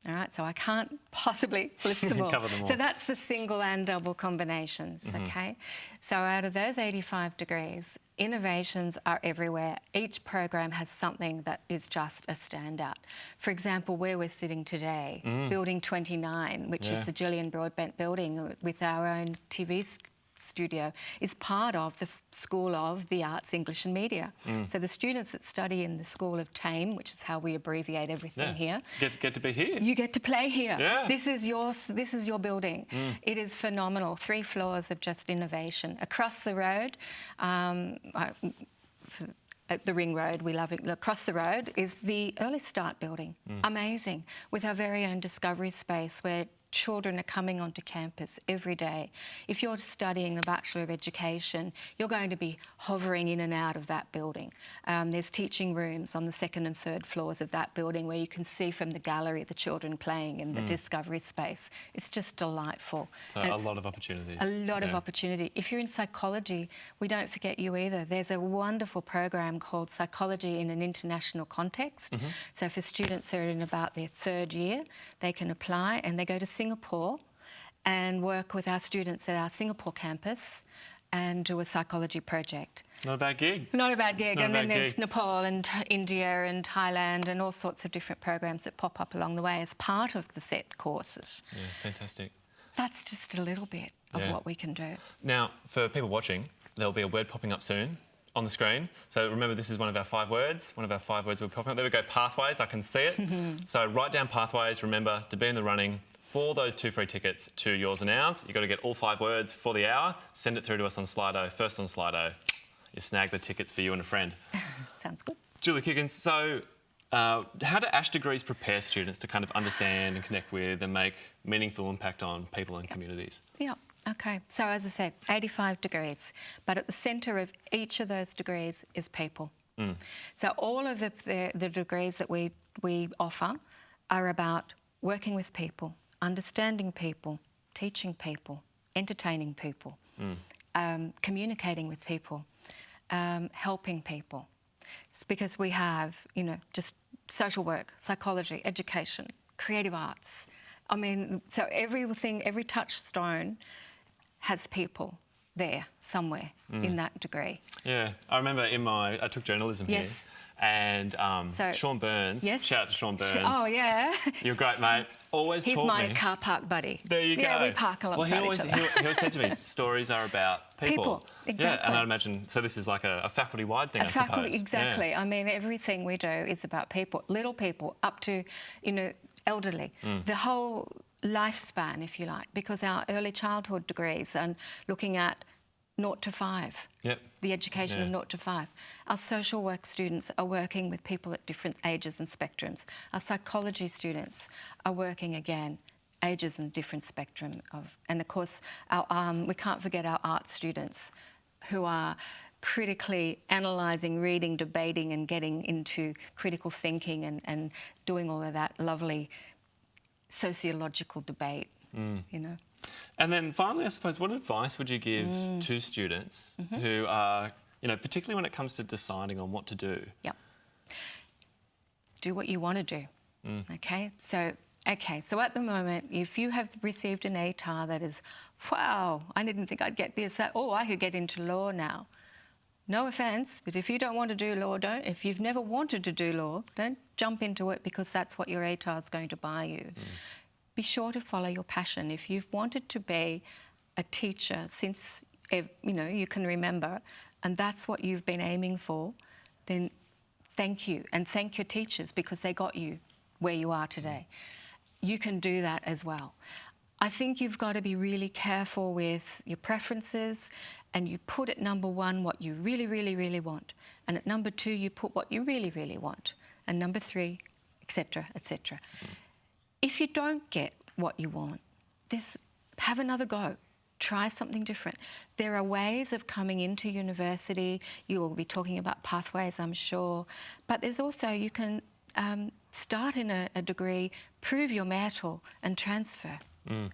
All right, so I can't possibly list them all. Cover them all. So that's the single and double combinations, okay? So out of those 85 degrees, innovations are everywhere. Each program has something that is just a standout. For example, where we're sitting today, Building 29, which is the Gillian Broadbent building with our own TV studio, is part of the School of the Arts, English and Media. So the students that study in the School of TAME, which is how we abbreviate everything here, get to be here. You get to play here. This is your building. It is phenomenal. 3 floors of just innovation. Across the road, at the Ring Road, we love it. Across the road is the Early Start building. Amazing. With our very own discovery space where children are coming onto campus every day. If you're studying a Bachelor of Education, you're going to be hovering in and out of that building. There's teaching rooms on the 2nd and 3rd floors of that building where you can see from the gallery the children playing in the discovery space. It's just delightful. So a lot of opportunities. A lot of opportunity. If you're in psychology, we don't forget you either. There's a wonderful program called Psychology in an International Context. So for students that are in about their 3rd year, they can apply and they go to Singapore and work with our students at our Singapore campus and do a psychology project. Not a bad gig. Not a bad gig. And then there's Nepal and India and Thailand and all sorts of different programs that pop up along the way as part of the set courses. Yeah, fantastic. That's just a little bit of what we can do. Now, for people watching, there'll be a word popping up soon on the screen. So remember, this is one of our 5 words. One of our 5 words will be popping up. There we go, pathways. I can see it. So write down pathways. Remember, to be in the running for those 2 free tickets to Yours and Ours, you've got to get all 5 words for the hour. Send it through to us on Slido. First on Slido, you snag the tickets for you and a friend. Sounds good. Julie Kiggins, so how do ASH degrees prepare students to kind of understand and connect with and make meaningful impact on people and communities? Yeah. Okay, so as I said, 85 degrees, but at the centre of each of those degrees is people. So all of the degrees that we offer are about working with people, understanding people, teaching people, entertaining people, communicating with people, helping people. It's because we have, just social work, psychology, education, creative arts, I mean, so everything, every touchstone has people there somewhere in that degree. Yeah, I remember I took journalism here. And Sean Burns, shout out to Sean Burns. Oh, yeah. You're a great mate. Always He's taught me. He's my car park buddy. There you go. Yeah, we park alongside each other. He always said to me, stories are about people. Exactly. Yeah, and I'd imagine, so this is like a faculty-wide thing, I suppose. Exactly. Yeah. I mean, everything we do is about people, little people, up to, elderly. The whole lifespan, if you like, because our early childhood degrees and looking at 0 to 5. Yep. The education of 0 to 5. Our social work students are working with people at different ages and spectrums. Our psychology students are working again, ages and different spectrum of, and of course, we can't forget our art students who are critically analysing, reading, debating and getting into critical thinking and doing all of that lovely sociological debate, And then finally, I suppose, what advice would you give to students who are, particularly when it comes to deciding on what to do? Yep. Do what you want to do, okay? So at the moment, if you have received an ATAR that is, wow, I didn't think I'd get this, I could get into law now. No offence, but if you don't want to do law, if you've never wanted to do law, don't jump into it because that's what your ATAR is going to buy you. Be sure to follow your passion. If you've wanted to be a teacher since, you can remember, and that's what you've been aiming for, then thank you. And thank your teachers because they got you where you are today. You can do that as well. I think you've got to be really careful with your preferences and you put at number 1 what you really, really, really want. And at number 2, you put what you really, really want. And number 3, etc., etc. If you don't get what you want, have another go. Try something different. There are ways of coming into university. You will be talking about pathways, I'm sure. But there's also, you can start in a degree, prove your mettle and transfer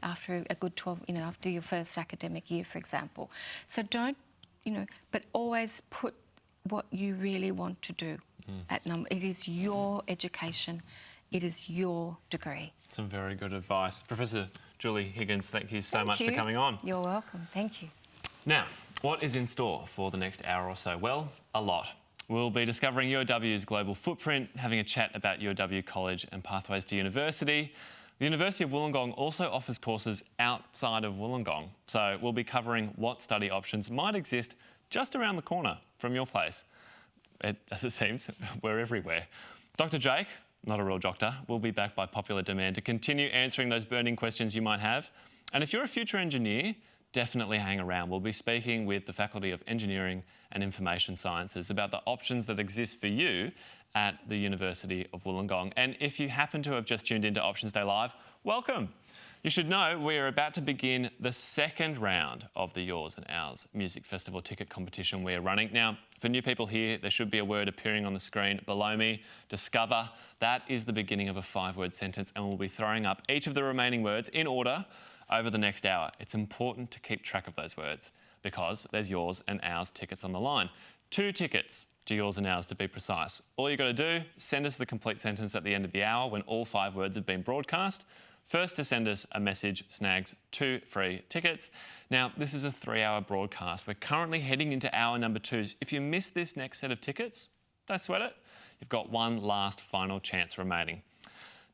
after a good 12, after your first academic year, for example. So don't, but always put what you really want to do at number. It is your education. It is your degree. Some very good advice. Professor Julie Higgins, thank you so much for coming on. You're welcome. Thank you. Now, what is in store for the next hour or so? Well, a lot. We'll be discovering UOW's global footprint, having a chat about UOW College and pathways to university. The University of Wollongong also offers courses outside of Wollongong, so we'll be covering what study options might exist just around the corner from your place. As it seems, we're everywhere. Dr. Jake, not a real doctor, will be back by popular demand to continue answering those burning questions you might have. And if you're a future engineer, definitely hang around. We'll be speaking with the Faculty of Engineering and Information Sciences about the options that exist for you at the University of Wollongong. And if you happen to have just tuned into Options Day Live, welcome. You should know we are about to begin the second round of the Yours and Ours Music Festival ticket competition we're running. Now, for new people here, there should be a word appearing on the screen below me. Discover. That is the beginning of a 5-word sentence, and we'll be throwing up each of the remaining words in order over the next hour. It's important to keep track of those words because there's Yours and Ours tickets on the line. 2 tickets to Yours and Ours to be precise. All you've got to do, send us the complete sentence at the end of the hour when all 5 words have been broadcast. First to send us a message snags 2 free tickets. Now, this is a 3-hour broadcast. We're currently heading into hour number 2. If you miss this next set of tickets, don't sweat it. You've got one last final chance remaining.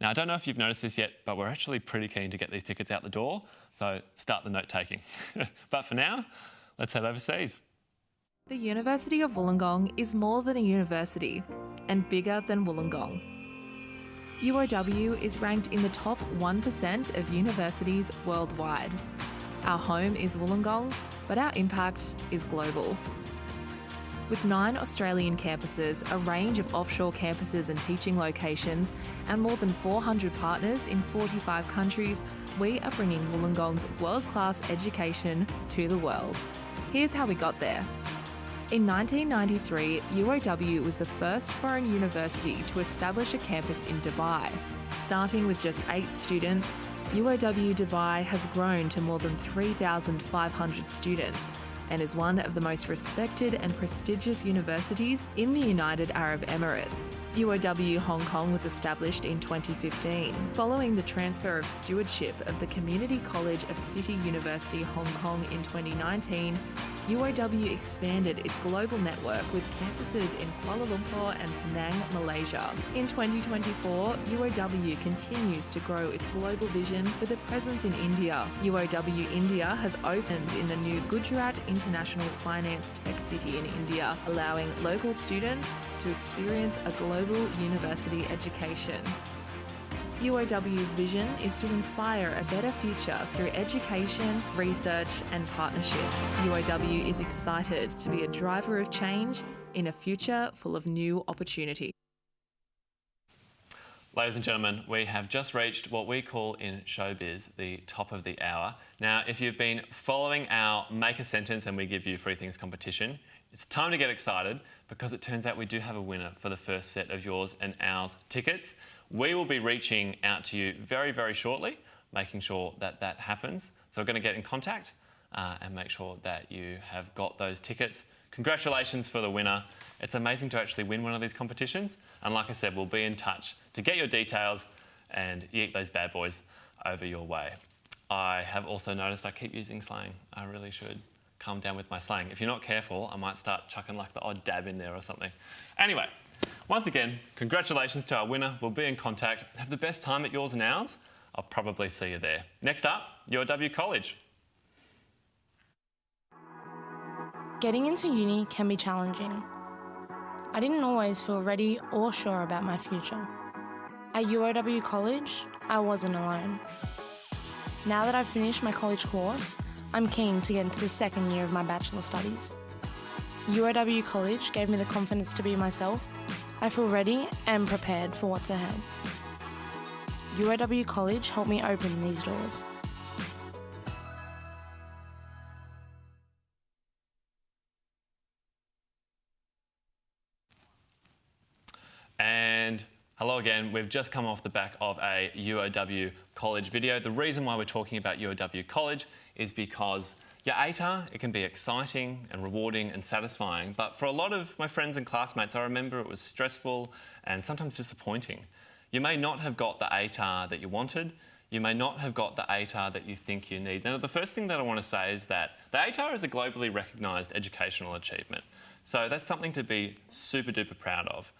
Now, I don't know if you've noticed this yet, but we're actually pretty keen to get these tickets out the door, so start the note-taking. But for now, let's head overseas. The University of Wollongong is more than a university and bigger than Wollongong. UOW is ranked in the top 1% of universities worldwide. Our home is Wollongong, but our impact is global. With 9 Australian campuses, a range of offshore campuses and teaching locations, and more than 400 partners in 45 countries, we are bringing Wollongong's world-class education to the world. Here's how we got there. In 1993, UOW was the first foreign university to establish a campus in Dubai. Starting with just 8 students, UOW Dubai has grown to more than 3,500 students and is one of the most respected and prestigious universities in the United Arab Emirates. UOW Hong Kong was established in 2015, following the transfer of stewardship of the Community College of City University Hong Kong in 2019. UOW expanded its global network with campuses in Kuala Lumpur and Penang, Malaysia. In 2024, UOW continues to grow its global vision with a presence in India. UOW India has opened in the new Gujarat International Finance Tech City in India, allowing local students to experience a global university education. UOW's vision is to inspire a better future through education, research and partnership. UOW is excited to be a driver of change in a future full of new opportunity. Ladies and gentlemen, we have just reached what we call in showbiz the top of the hour. Now, if you've been following our Make a Sentence and We Give You Free Things competition, it's time to get excited because it turns out we do have a winner for the first set of yours and ours tickets. We will be reaching out to you very, very shortly, making sure that that happens. So we're going to get in contact and make sure that you have got those tickets. Congratulations for the winner. It's amazing to actually win one of these competitions. And like I said, we'll be in touch to get your details and yeet those bad boys over your way. I have also noticed I keep using slang. I really should calm down with my slang. If you're not careful, I might start chucking like the odd dab in there or something. Anyway, once again, congratulations to our winner. We'll be in contact. Have the best time at yours and ours. I'll probably see you there. Next up, UOW College. Getting into uni can be challenging. I didn't always feel ready or sure about my future. At UOW College, I wasn't alone. Now that I've finished my college course, I'm keen to get into the second year of my bachelor studies. UOW College gave me the confidence to be myself. I feel ready and prepared for what's ahead. UOW College helped me open these doors. And hello again. We've just come off the back of a UOW College video. The reason why we're talking about UOW College is because your ATAR, it can be exciting and rewarding and satisfying, but for a lot of my friends and classmates, I remember it was stressful and sometimes disappointing. You may not have got the ATAR that you wanted. You may not have got the ATAR that you think you need. Now, the first thing that I want to say is that the ATAR is a globally recognised educational achievement. So that's something to be super duper proud of.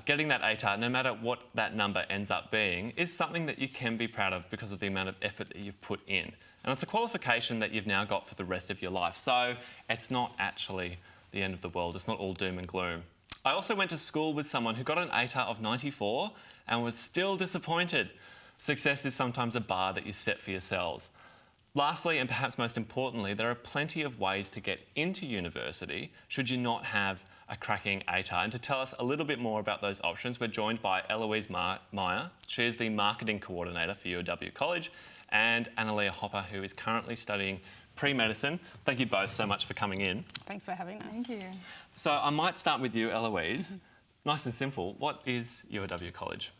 Getting that ATAR, no matter what that number ends up being, is something that you can be proud of because of the amount of effort that you've put in. And it's a qualification that you've now got for the rest of your life. So it's not actually the end of the world. It's not all doom and gloom. I also went to school with someone who got an ATAR of 94 and was still disappointed. Success is sometimes a bar that you set for yourselves. Lastly, and perhaps most importantly, there are plenty of ways to get into university should you not have a cracking ATAR. And to tell us a little bit more about those options, we're joined by Eloise Meyer. She is the Marketing Coordinator for UOW College, and Annalia Hopper, who is currently studying pre-medicine. Thank you both so much for coming in. Thanks for having us. Thank you. So I might start with you, Eloise. Nice and simple. What is UOW College?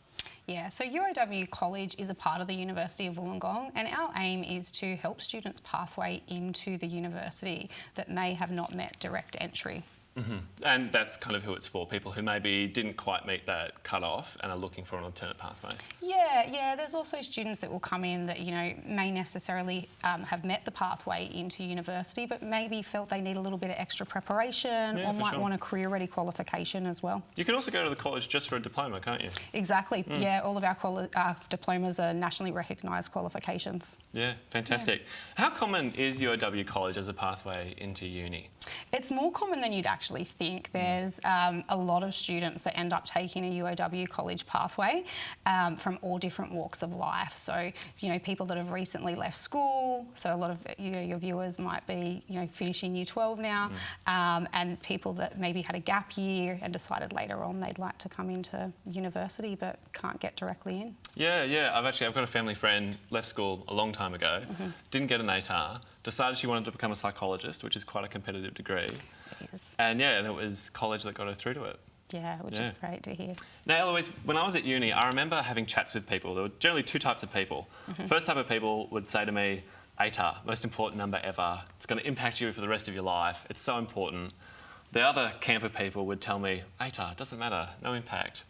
Yeah, so UOW College is a part of the University of Wollongong, and our aim is to help students pathway into the university that may have not met direct entry. Mm-hmm. And that's kind of who it's for, people who maybe didn't quite meet that cut-off and are looking for an alternate pathway. Yeah, there's also students that will come in that, you know, may necessarily have met the pathway into university, but maybe felt they need a little bit of extra preparation, or might want a career-ready qualification as well. You can also go to the college just for a diploma, can't you? Exactly, yeah, all of our diplomas are nationally recognised qualifications. Yeah, fantastic. Yeah. How common is UOW College as a pathway into uni? It's more common than you'd actually think. There's a lot of students that end up taking a UOW College pathway from all different walks of life. So, you know, people that have recently left school, so a lot of, you know, your viewers might be, you know, finishing Year 12 now, and people that maybe had a gap year and decided later on they'd like to come into university but can't get directly in. Yeah, I've got a family friend, left school a long time ago, didn't get an ATAR, decided she wanted to become a psychologist, which is quite a competitive degree. Yes. And it was college that got her through to it. Yeah, which is great to hear. Now, Eloise, when I was at uni, I remember having chats with people. There were generally two types of people. First type of people would say to me, ATAR, most important number ever. It's going to impact you for the rest of your life. It's so important. The other camp of people would tell me, ATAR, doesn't matter, no impact.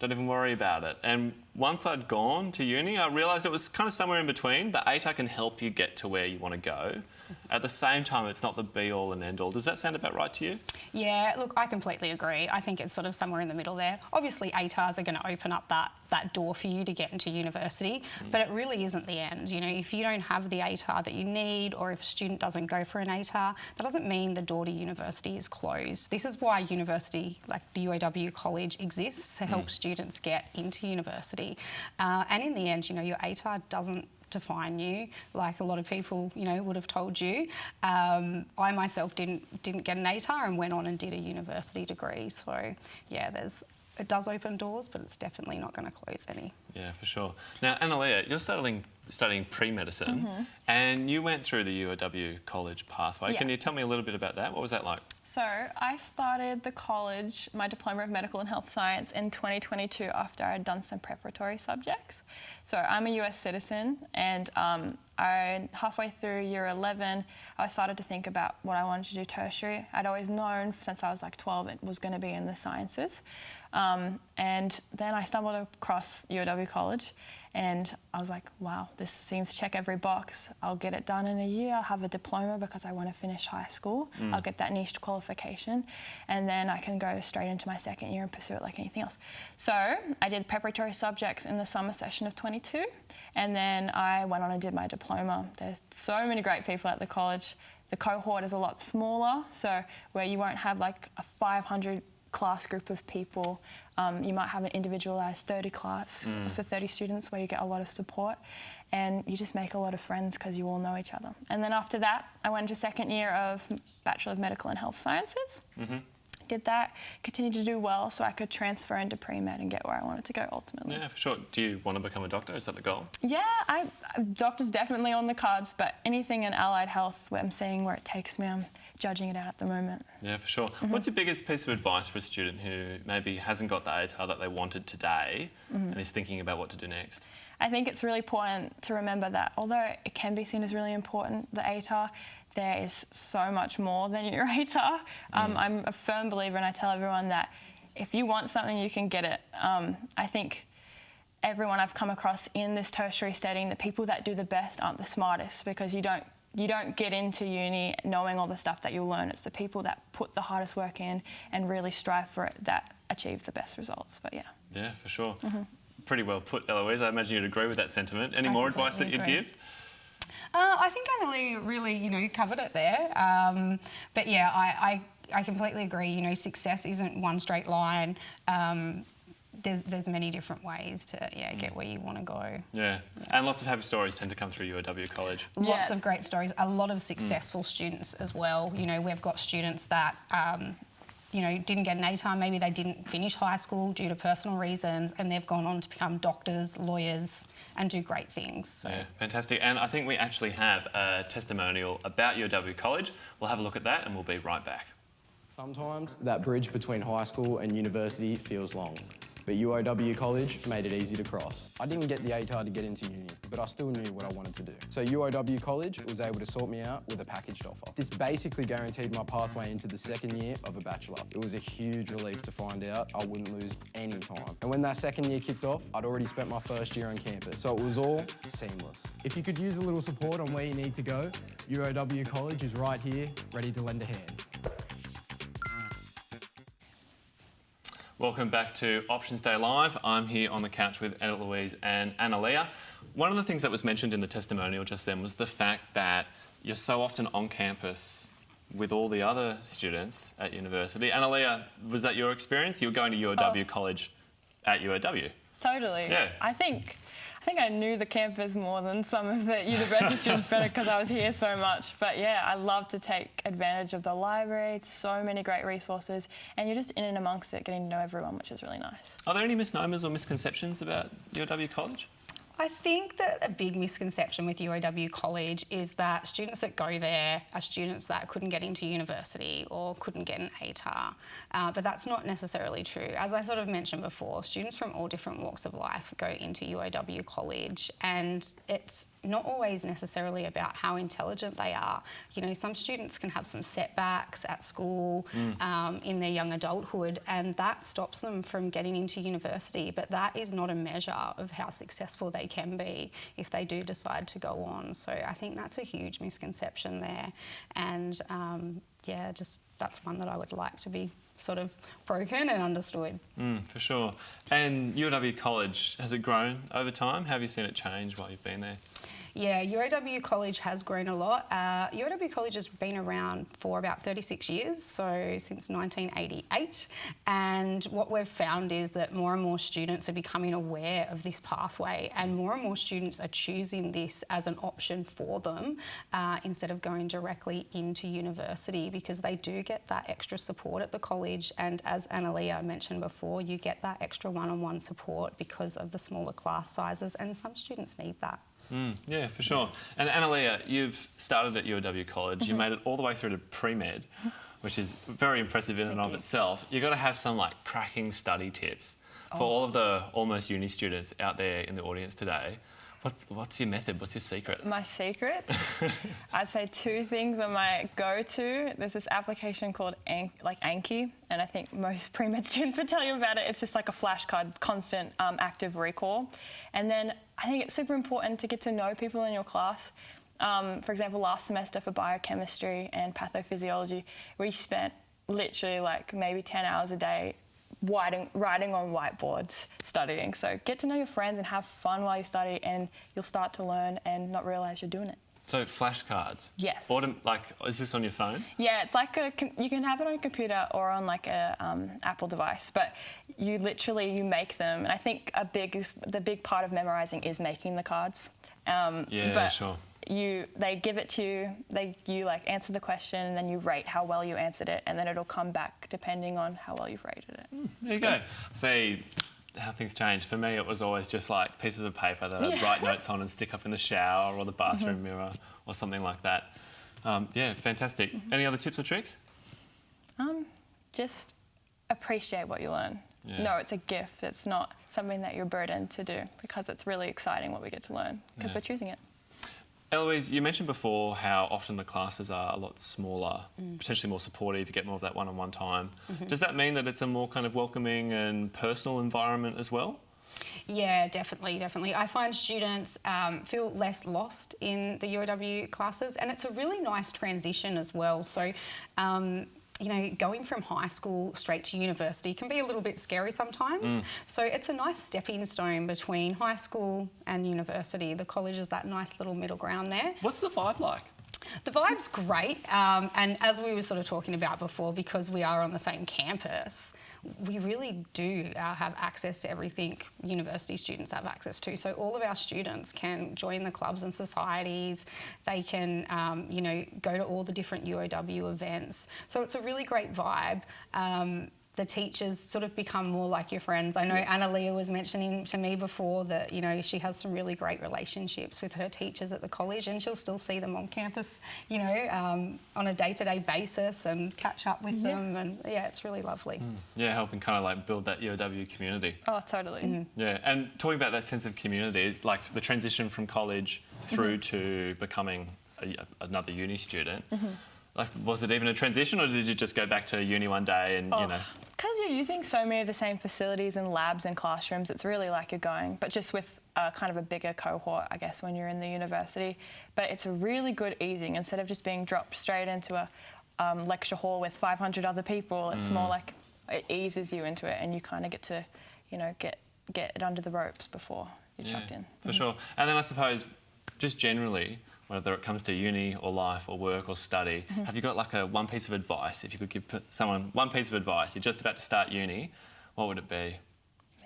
don't even worry about it. And once I'd gone to uni, I realised it was kind of somewhere in between. The ATAR can help you get to where you want to go. At the same time, it's not the be-all and end-all. Does that sound about right to you? Yeah, look, I completely agree. I think it's sort of somewhere in the middle there. Obviously, ATARs are going to open up that door for you to get into university, but it really isn't the end. You know, if you don't have the ATAR that you need, or if a student doesn't go for an ATAR, that doesn't mean the door to university is closed. This is why university, like the UOW College, exists to help students get into university. And in the end, you know, your ATAR doesn't define you, like a lot of people, you know, would have told you. I myself didn't get an ATAR and went on and did a university degree. So yeah, it does open doors, but it's definitely not going to close any. Yeah, for sure. Now, Analia, you're studying pre-medicine, and you went through the UOW College pathway. Yeah. Can you tell me a little bit about that? What was that like? So I started the college, my Diploma of Medical and Health Science, in 2022 after I had done some preparatory subjects. So I'm a US citizen, and halfway through year 11, I started to think about what I wanted to do tertiary. I'd always known since I was like 12 it was going to be in the sciences. And then I stumbled across UOW College, and I was like, wow, this seems to check every box. I'll get it done in a year. I'll have a diploma because I want to finish high school. I'll get that niche qualification, and then I can go straight into my second year and pursue it like anything else. So I did preparatory subjects in the summer session of 22, and then I went on and did my diploma. There's so many great people at the college. The cohort is a lot smaller, so where you won't have like a 500 class group of people, you might have an individualised 30 class for 30 students where you get a lot of support, and you just make a lot of friends because you all know each other. And then after that, I went to second year of Bachelor of Medical and Health Sciences. Did that, continued to do well so I could transfer into pre-med and get where I wanted to go ultimately. Yeah, for sure. Do you want to become a doctor? Is that the goal? Yeah, doctor's definitely on the cards, but anything in allied health, where I'm seeing where it takes me, I'm judging it out at the moment. Yeah, for sure. What's your biggest piece of advice for a student who maybe hasn't got the ATAR that they wanted today and is thinking about what to do next? I think it's really important to remember that although it can be seen as really important, the ATAR, there is so much more than your ATAR. I'm a firm believer, and I tell everyone that if you want something, you can get it. I think everyone I've come across in this tertiary setting, the people that do the best aren't the smartest, because you don't get into uni knowing all the stuff that you'll learn. It's the people that put the hardest work in and really strive for it that achieve the best results. But yeah. Yeah, for sure. Pretty well put, Eloise. I imagine you'd agree with that sentiment. Any more advice that you'd give? I think Annalie really, you know, covered it there. But yeah, I completely agree. You know, success isn't one straight line. There's many different ways to get where you want to go. Yeah, and lots of happy stories tend to come through UOW College. Lots of great stories. A lot of successful students as well. You know, we've got students that you know, didn't get an ATAR, maybe they didn't finish high school due to personal reasons, and they've gone on to become doctors, lawyers, and do great things. So. Yeah, fantastic. And I think we actually have a testimonial about UOW College. We'll have a look at that and we'll be right back. Sometimes that bridge between high school and university feels long, but UOW College made it easy to cross. I didn't get the ATAR to get into uni, but I still knew what I wanted to do. So UOW College was able to sort me out with a packaged offer. This basically guaranteed my pathway into the second year of a bachelor. It was a huge relief to find out I wouldn't lose any time. And when that second year kicked off, I'd already spent my first year on campus, so it was all seamless. If you could use a little support on where you need to go, UOW College is right here, ready to lend a hand. Welcome back to Options Day Live. I'm here on the couch with Eloise and Analia. One of the things that was mentioned in the testimonial just then was the fact that you're so often on campus with all the other students at university. Analia, was that your experience? You were going to UOW College at UOW? Totally. Yeah. I think I knew the campus more than some of the university students better because I was here so much. But yeah, I love to take advantage of the library. It's so many great resources, and you're just in and amongst it, getting to know everyone, which is really nice. Are there any misnomers or misconceptions about UOW College? I think that a big misconception with UOW College is that students that go there are students that couldn't get into university or couldn't get an ATAR, but that's not necessarily true. As I sort of mentioned before, students from all different walks of life go into UOW College, and it's not always necessarily about how intelligent they are. You know, some students can have some setbacks at school in their young adulthood, and that stops them from getting into university, but that is not a measure of how successful they can be if they do decide to go on. So I think that's a huge misconception there, and yeah, just that's one that I would like to be sort of broken and understood. For sure. And UOW College, has it grown over time? How have you seen it change while you've been there? Yeah, UOW College has grown a lot. UOW College has been around for about 36 years, so since 1988. And what we've found is that more and more students are becoming aware of this pathway, and more students are choosing this as an option for them instead of going directly into university, because they do get that extra support at the college. And as Annalia mentioned before, you get that extra one-on-one support because of the smaller class sizes, and some students need that. Yeah, for sure. And Annalia, you've started at UOW College. You made it all the way through to pre-med, which is very impressive in and of itself. You've got to have some like cracking study tips for all of the almost uni students out there in the audience today. What's your method? What's your secret? My secret? I'd say two things are my go-to. There's this application called Anki, and I think most pre-med students would tell you about it. It's just like a flashcard, constant active recall. And then I think it's super important to get to know people in your class. For example, last semester for biochemistry and pathophysiology, we spent literally like maybe 10 hours a day writing on whiteboards, studying. So get to know your friends and have fun while you study, and you'll start to learn and not realise you're doing it. So flashcards? Yes. Is this on your phone? Yeah, it's like you can have it on a computer or on like a Apple device, but you make them. And I think the big part of memorising is making the cards. Sure. They give it to you, you like answer the question, and then you rate how well you answered it, and then it'll come back depending on how well you've rated it. There you go. See how things change. For me, it was always just like pieces of paper that I'd write notes on and stick up in the shower or the bathroom mirror or something like that. Yeah, fantastic. Any other tips or tricks? Just appreciate what you learn. Yeah. No, it's a gift. It's not something that you're burdened to do, because it's really exciting what we get to learn because we're choosing it. Eloise, you mentioned before how often the classes are a lot smaller, potentially more supportive, you get more of that one-on-one time. Does that mean that it's a more kind of welcoming and personal environment as well? Yeah, definitely. I find students feel less lost in the UOW classes, and it's a really nice transition as well. So, you know, going from high school straight to university can be a little bit scary sometimes. So it's a nice stepping stone between high school and university. The college is that nice little middle ground there. What's the vibe like? The vibe's great, and as we were sort of talking about before, because we are on the same campus, we really do have access to everything university students have access to. So all of our students can join the clubs and societies. They can, you know, go to all the different UOW events. So it's a really great vibe. The teachers sort of become more like your friends. I know Annalia was mentioning to me before that, you know, she has some really great relationships with her teachers at the college, and she'll still see them on campus, you know, on a day-to-day basis and catch up with them. And yeah, it's really lovely. Yeah, helping kind of like build that UOW community. Oh, totally. Yeah, and talking about that sense of community, like the transition from college through to becoming another uni student, like, was it even a transition, or did you just go back to uni one day and, you know? Because you're using so many of the same facilities and labs and classrooms, it's really like you're going, but just with kind of a bigger cohort, I guess, when you're in the university. But it's a really good easing. Instead of just being dropped straight into a lecture hall with 500 other people, it's more like it eases you into it, and you kind of get to, you know, get it under the ropes before you're chucked in. For sure. And then I suppose, just generally, whether it comes to uni or life or work or study, have you got like one piece of advice? If you could give someone one piece of advice, you're just about to start uni, what would it be?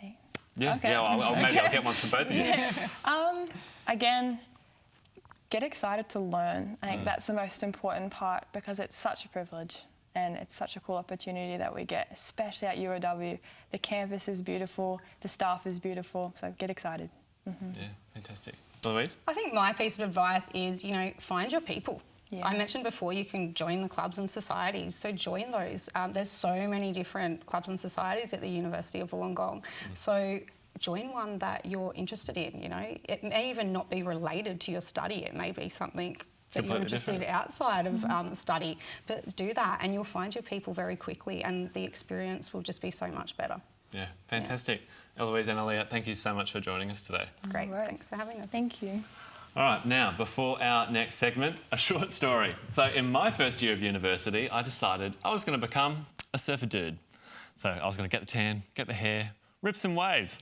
Me? Yeah, okay. Maybe I'll get one from both of you. Again, get excited to learn. I think that's the most important part, because it's such a privilege and it's such a cool opportunity that we get, especially at UOW. The campus is beautiful, the staff is beautiful, so get excited. Yeah, fantastic. Louise? I think my piece of advice is, find your people. Yeah. I mentioned before you can join the clubs and societies, so join those. There's so many different clubs and societies at the University of Wollongong. So join one that you're interested in, It may even not be related to your study. It may be something that you're interested outside of study, but do that and you'll find your people very quickly and the experience will just be so much better. Yeah, fantastic. Eloise and Elliot, thank you so much for joining us today. Great, thanks for having us. Thank you. All right, now, before our next segment, a short story. So in my first year of university, I decided I was going to become a surfer dude. So I was going to get the tan, get the hair, rip some waves.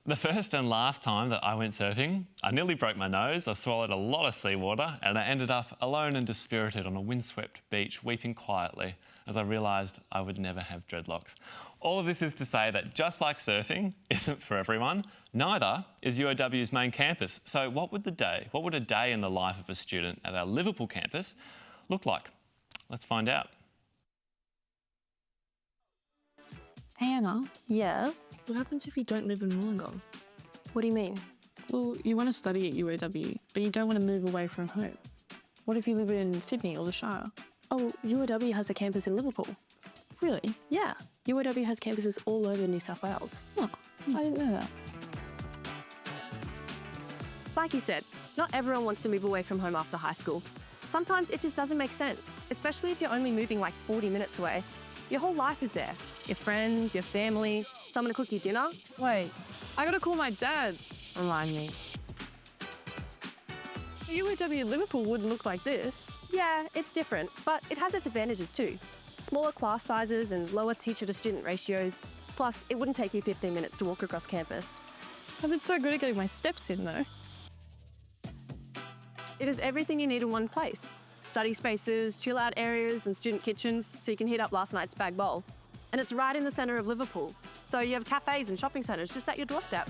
The first and last time that I went surfing, I nearly broke my nose, I swallowed a lot of seawater, and I ended up alone and dispirited on a windswept beach, weeping quietly as I realised I would never have dreadlocks. All of this is to say that just like surfing isn't for everyone, neither is UOW's main campus. So what would a day in the life of a student at our Liverpool campus look like? Let's find out. Hey Anna, Yeah? what happens if you don't live in Wollongong? What do you mean? Well, you want to study at UOW, but you don't want to move away from home. What if you live in Sydney or the Shire? Oh, UOW has a campus in Liverpool. Really? Yeah, UOW has campuses all over New South Wales. Oh, I didn't know that. Like you said, not everyone wants to move away from home after high school. Sometimes it just doesn't make sense, especially if you're only moving like 40 minutes away. Your whole life is there. Your friends, your family, someone to cook your dinner. Wait, I gotta call my dad. Remind me. UOW Liverpool wouldn't look like this. Yeah, it's different, but it has its advantages too. Smaller class sizes and lower teacher-to-student ratios. Plus, it wouldn't take you 15 minutes to walk across campus. I've been so good at getting my steps in though. It has everything you need in one place. Study spaces, chill-out areas and student kitchens so you can heat up last night's bag bowl. And it's right in the centre of Liverpool, so you have cafes and shopping centres just at your doorstep.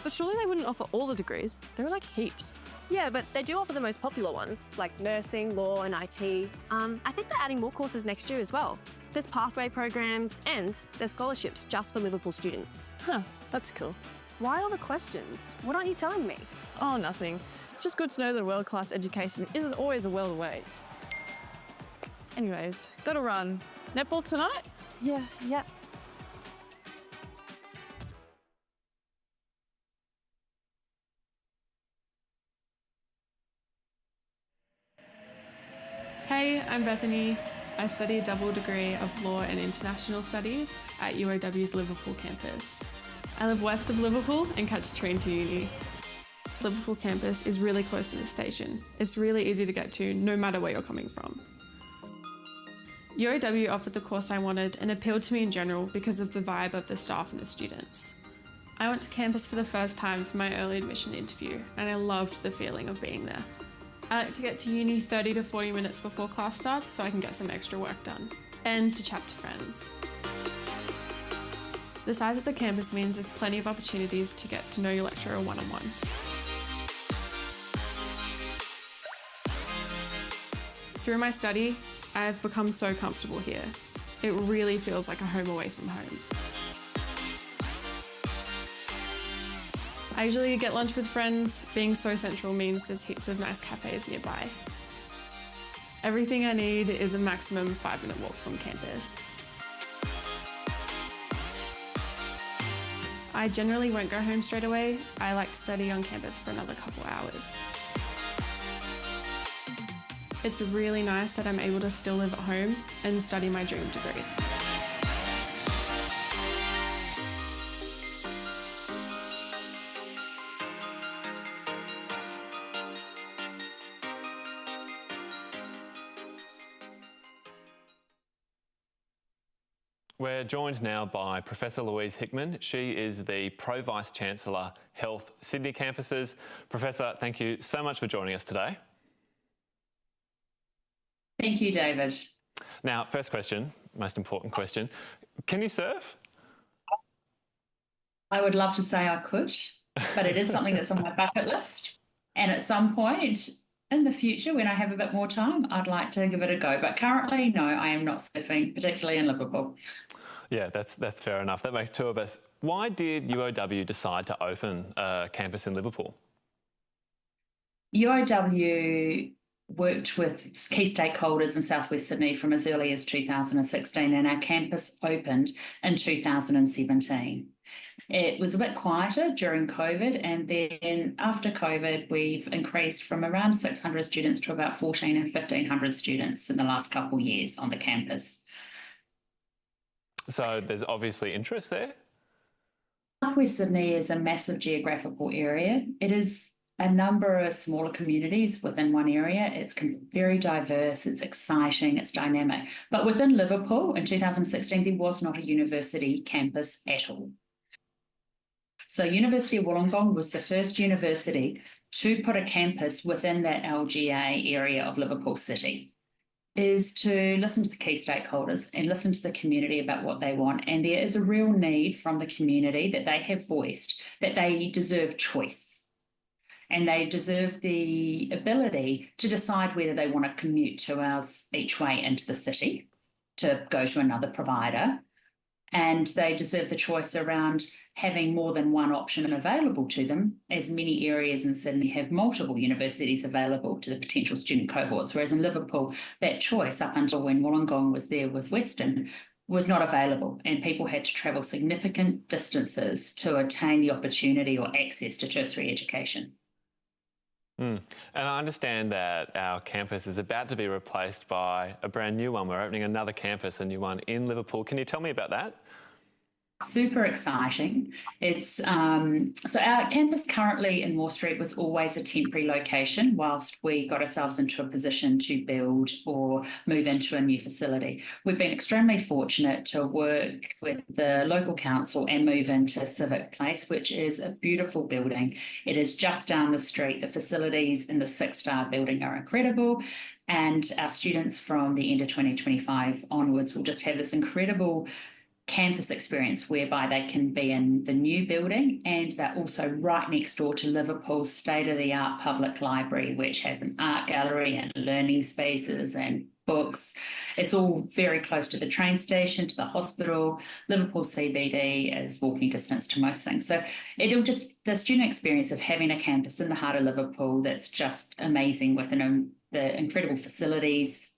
But surely they wouldn't offer all the degrees. There are like heaps. Yeah, but they do offer the most popular ones, like nursing, law and IT. I think they're adding more courses next year as well. There's pathway programs and there's scholarships just for Liverpool students. Huh, that's cool. Why all the questions? What aren't you telling me? Oh, nothing. It's just good to know that a world-class education isn't always a world away. Anyways, gotta run. Netball tonight? Yeah. Hey, I'm Bethany. I study a double degree of Law and International Studies at UOW's Liverpool campus. I live west of Liverpool and catch the train to uni. Liverpool campus is really close to the station. It's really easy to get to no matter where you're coming from. UOW offered the course I wanted and appealed to me in general because of the vibe of the staff and the students. I went to campus for the first time for my early admission interview and I loved the feeling of being there. I like to get to uni 30 to 40 minutes before class starts so I can get some extra work done and to chat to friends. The size of the campus means there's plenty of opportunities to get to know your lecturer one-on-one. Through my study, I've become so comfortable here. It really feels like a home away from home. I usually get lunch with friends. Being so central means there's heaps of nice cafes nearby. Everything I need is a maximum 5-minute walk from campus. I generally won't go home straight away. I like to study on campus for another couple hours. It's really nice that I'm able to still live at home and study my dream degree. We're joined now by Professor Louise Hickman. She is the Pro-Vice-Chancellor, Health, Sydney campuses. Professor, thank you so much for joining us today. Thank you, David. Now, first question, most important question. Can you surf? I would love to say I could, but it is something that's on my bucket list. And at some point in the future, when I have a bit more time, I'd like to give it a go. But currently, no, I am not surfing, particularly in Liverpool. Yeah, that's fair enough. That makes two of us. Why did UOW decide to open a campus in Liverpool? UOW worked with key stakeholders in Southwest Sydney from as early as 2016, and our campus opened in 2017. It was a bit quieter during COVID, and then after COVID, we've increased from around 600 students to about 1,400 and 1,500 students in the last couple of years on the campus. So there's obviously interest there? Southwest Sydney is a massive geographical area. It is a number of smaller communities within one area. It's very diverse, it's exciting, it's dynamic. But within Liverpool in 2016, there was not a university campus at all. So University of Wollongong was the first university to put a campus within that LGA area of Liverpool City, is to listen to the key stakeholders and listen to the community about what they want. And there is a real need from the community that they have voiced that they deserve choice. And they deserve the ability to decide whether they want to commute 2 hours each way into the city to go to another provider. And they deserve the choice around having more than one option available to them, as many areas in Sydney have multiple universities available to the potential student cohorts, whereas in Liverpool, that choice up until when Wollongong was there with Western was not available, and people had to travel significant distances to attain the opportunity or access to tertiary education. And I understand that our campus is about to be replaced by a brand new one. We're opening another campus, a new one in Liverpool. Can you tell me about that? Super exciting. It's so our campus currently in Moore Street was always a temporary location whilst we got ourselves into a position to build or move into a new facility. We've been extremely fortunate to work with the local council and move into Civic Place, which is a beautiful building. It is just down the street. The facilities in the 6-star building are incredible. And our students from the end of 2025 onwards will just have this incredible campus experience whereby they can be in the new building, and they're also right next door to Liverpool's state-of-the-art public library, which has an art gallery and learning spaces and books. It's all very close to the train station, to the hospital. Liverpool CBD is walking distance to most things. So it'll just, the student experience of having a campus in the heart of Liverpool that's just amazing with the incredible facilities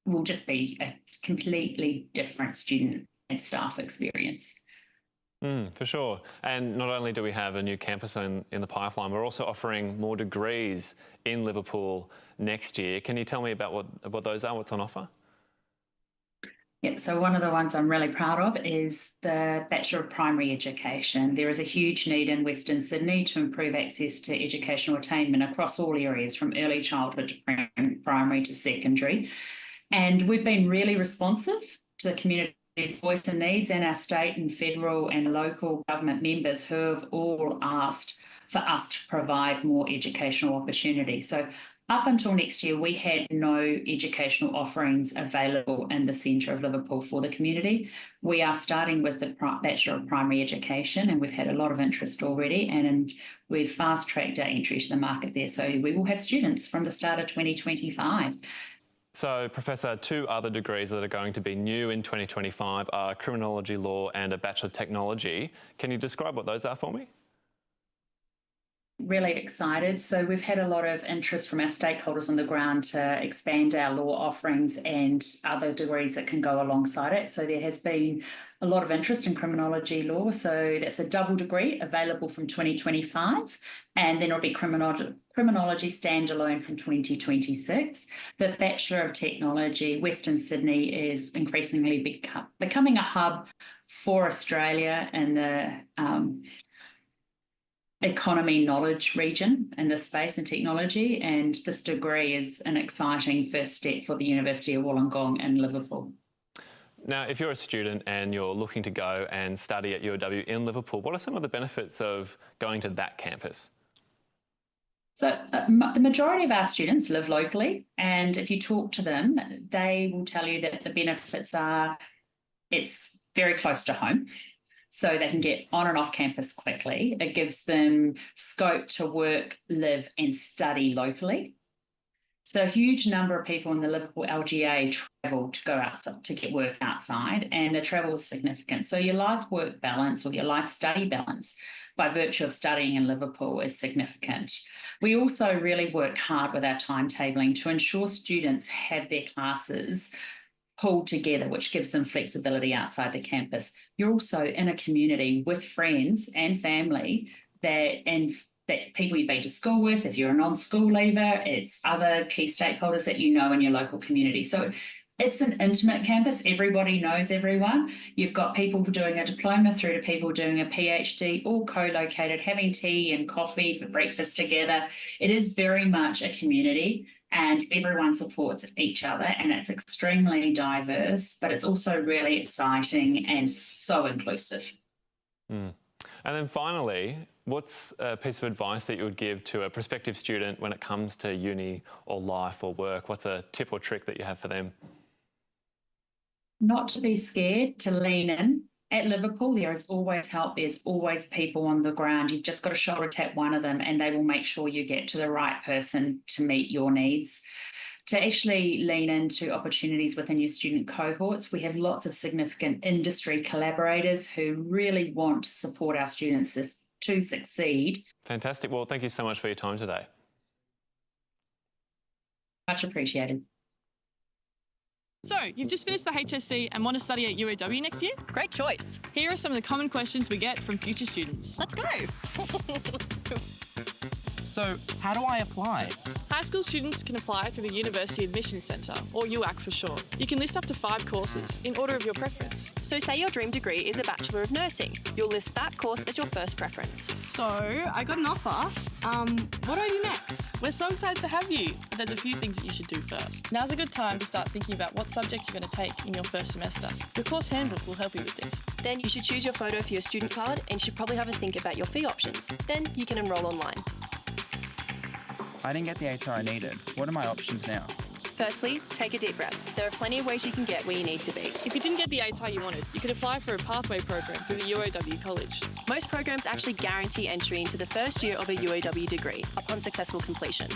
will just be a completely different student and staff experience. For sure. And not only do we have a new campus in the pipeline, we're also offering more degrees in Liverpool next year. Can you tell me about what those are, what's on offer? Yeah, so one of the ones I'm really proud of is the Bachelor of Primary Education. There is a huge need in Western Sydney to improve access to educational attainment across all areas, from early childhood to primary to secondary. And we've been really responsive to the community's voice and needs, and our state and federal and local government members who have all asked for us to provide more educational opportunities. So up until next year, we had no educational offerings available in the centre of Liverpool for the community. We are starting with the Bachelor of Primary Education, and we've had a lot of interest already, and we've fast-tracked our entry to the market there. So we will have students from the start of 2025. So, Professor, 2 other degrees that are going to be new in 2025 are Criminology Law and a Bachelor of Technology. Can you describe what those are for me? Really excited. So we've had a lot of interest from our stakeholders on the ground to expand our law offerings and other degrees that can go alongside it. So there has been a lot of interest in criminology law. So that's a double degree available from 2025, and then it'll be criminology standalone from 2026. The Bachelor of Technology, Western Sydney is increasingly becoming a hub for Australia in the economy knowledge region in this space and technology, and this degree is an exciting first step for the University of Wollongong in Liverpool. Now, if you're a student and you're looking to go and study at UOW in Liverpool, what are some of the benefits of going to that campus? So the majority of our students live locally, and if you talk to them, they will tell you that the benefits are it's very close to home. So they can get on and off campus quickly. It gives them scope to work, live and study locally. So a huge number of people in the Liverpool LGA travel to go outside to get work outside, and the travel is significant. So your life-work balance or your life-study balance by virtue of studying in Liverpool is significant. We also really work hard with our timetabling to ensure students have their classes pulled together, which gives them flexibility outside the campus. You're also in a community with friends and family that people you've been to school with. If you're a non-school leaver, it's other key stakeholders that you know in your local community. So it's an intimate campus. Everybody knows everyone. You've got people doing a diploma through to people doing a PhD, all co-located, having tea and coffee for breakfast together. It is very much a community and everyone supports each other, and it's extremely diverse, but it's also really exciting and so inclusive. And then finally, what's a piece of advice that you would give to a prospective student when it comes to uni or life or work? What's a tip or trick that you have for them? Not to be scared, to lean in. At Liverpool, there is always help. There's always people on the ground. You've just got to shoulder tap one of them and they will make sure you get to the right person to meet your needs. To actually lean into opportunities within your student cohorts, we have lots of significant industry collaborators who really want to support our students to succeed. Fantastic. Well, thank you so much for your time today. Much appreciated. So, you've just finished the HSC and want to study at UOW next year? Great choice. Here are some of the common questions we get from future students. Let's go. So, how do I apply? High school students can apply through the University Admissions Centre, or UAC for short. You can list up to 5 courses in order of your preference. So say your dream degree is a Bachelor of Nursing. You'll list that course as your first preference. So, I got an offer. What do I do next? We're so excited to have you, but there's a few things that you should do first. Now's a good time to start thinking about what subjects you're going to take in your first semester. Your course handbook will help you with this. Then you should choose your photo for your student card and should probably have a think about your fee options. Then you can enrol online. I didn't get the ATAR I needed. What are my options now? Firstly, take a deep breath. There are plenty of ways you can get where you need to be. If you didn't get the ATAR you wanted, you could apply for a pathway program through the UOW College. Most programs actually guarantee entry into the first year of a UOW degree upon successful completion.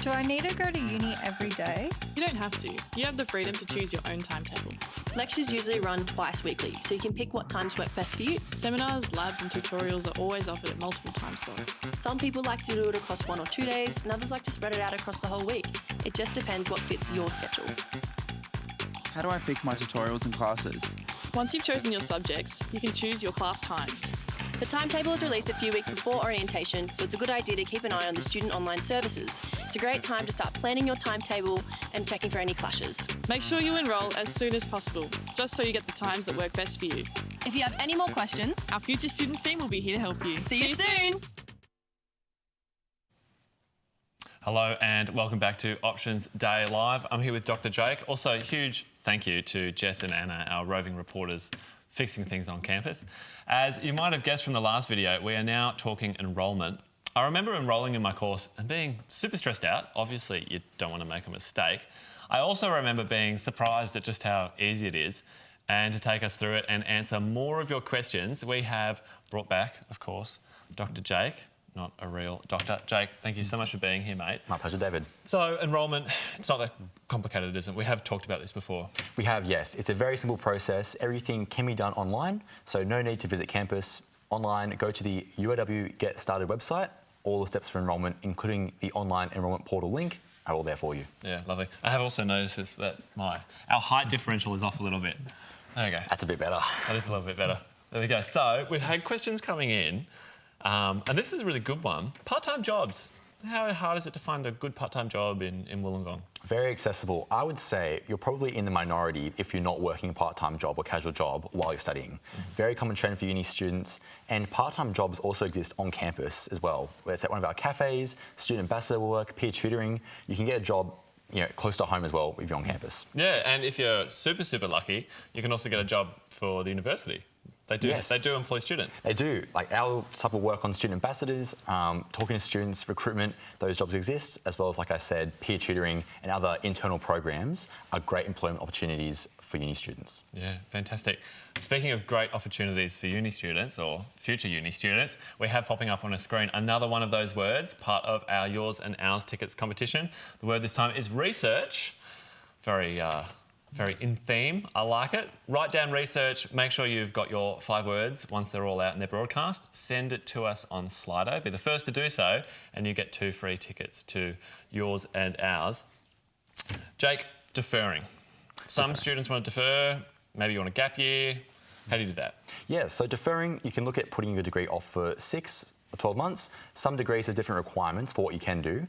Do I need to go to uni every day? You don't have to. You have the freedom to choose your own timetable. Lectures usually run twice weekly, so you can pick what times work best for you. Seminars, labs and tutorials are always offered at multiple time slots. Some people like to do it across 1 or 2 days, and others like to spread it out across the whole week. It just depends what fits your schedule. How do I pick my tutorials and classes? Once you've chosen your subjects, you can choose your class times. The timetable is released a few weeks before orientation, so it's a good idea to keep an eye on the student online services. It's a great time to start planning your timetable and checking for any clashes. Make sure you enrol as soon as possible, just so you get the times that work best for you. If you have any more questions, our Future Students team will be here to help you. See you soon! Hello and welcome back to Options Day Live. I'm here with Dr. Jake. Also, a huge thank you to Jess and Anna, our roving reporters, fixing things on campus. As you might have guessed from the last video, we are now talking enrolment. I remember enrolling in my course and being super stressed out. Obviously, you don't want to make a mistake. I also remember being surprised at just how easy it is. And to take us through it and answer more of your questions, we have brought back, of course, Dr. Jake. Not a real doctor. Jake, thank you so much for being here, mate. My pleasure, David. So, enrolment, it's not that complicated, is it? We have talked about this before. We have, yes. It's a very simple process. Everything can be done online, so no need to visit campus. Online, go to the UOW Get Started website. All the steps for enrolment, including the online enrolment portal link, are all there for you. Yeah, lovely. I have also noticed that our height differential is off a little bit. There we go. That's a bit better. That is a little bit better. There we go. So, we've had questions coming in. And this is a really good one. Part-time jobs. How hard is it to find a good part-time job in Wollongong? Very accessible. I would say you're probably in the minority if you're not working a part-time job or casual job while you're studying. Very common trend for uni students. And part-time jobs also exist on campus as well. Whether it's at one of our cafes, student ambassador work, peer tutoring. You can get a job close to home as well if you're on campus. Yeah, and if you're super, super lucky, you can also get a job for the university. They do. Yes. They do employ students. They do. Like our type of work on student ambassadors, talking to students, recruitment, those jobs exist, as well as, like I said, peer tutoring and other internal programs are great employment opportunities for uni students. Yeah, fantastic. Speaking of great opportunities for uni students or future uni students, we have popping up on a screen another one of those words, part of our Yours and Ours tickets competition. The word this time is research. Very in theme. I like it. Write down research. Make sure you've got your 5 words once they're all out in their broadcast. Send it to us on Slido. Be the first to do so, and you get 2 free tickets to Yours and Ours. Jake, deferring. Some students want to defer. Maybe you want a gap year. How do you do that? Yeah, so deferring, you can look at putting your degree off for 6 or 12 months. Some degrees have different requirements for what you can do,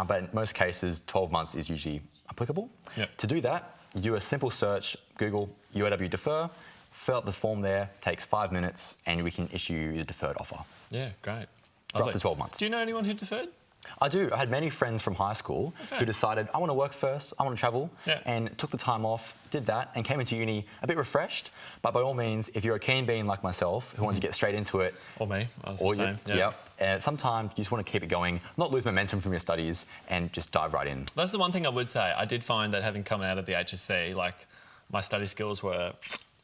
but in most cases, 12 months is usually applicable. Yep. To do that, you do a simple search, Google UOW defer, fill out the form there, takes 5 minutes, and we can issue you the deferred offer. Yeah, great. For up to 12 months. Do you know anyone who deferred? I do. I had many friends from high school who decided, I want to work first, I want to travel, and took the time off, did that, and came into uni a bit refreshed. But by all means, if you're a keen being like myself, who want to get straight into it... Or me, I was the same. Sometimes you just want to keep it going, not lose momentum from your studies, and just dive right in. That's the one thing I would say. I did find that having come out of the HSC, like, my study skills were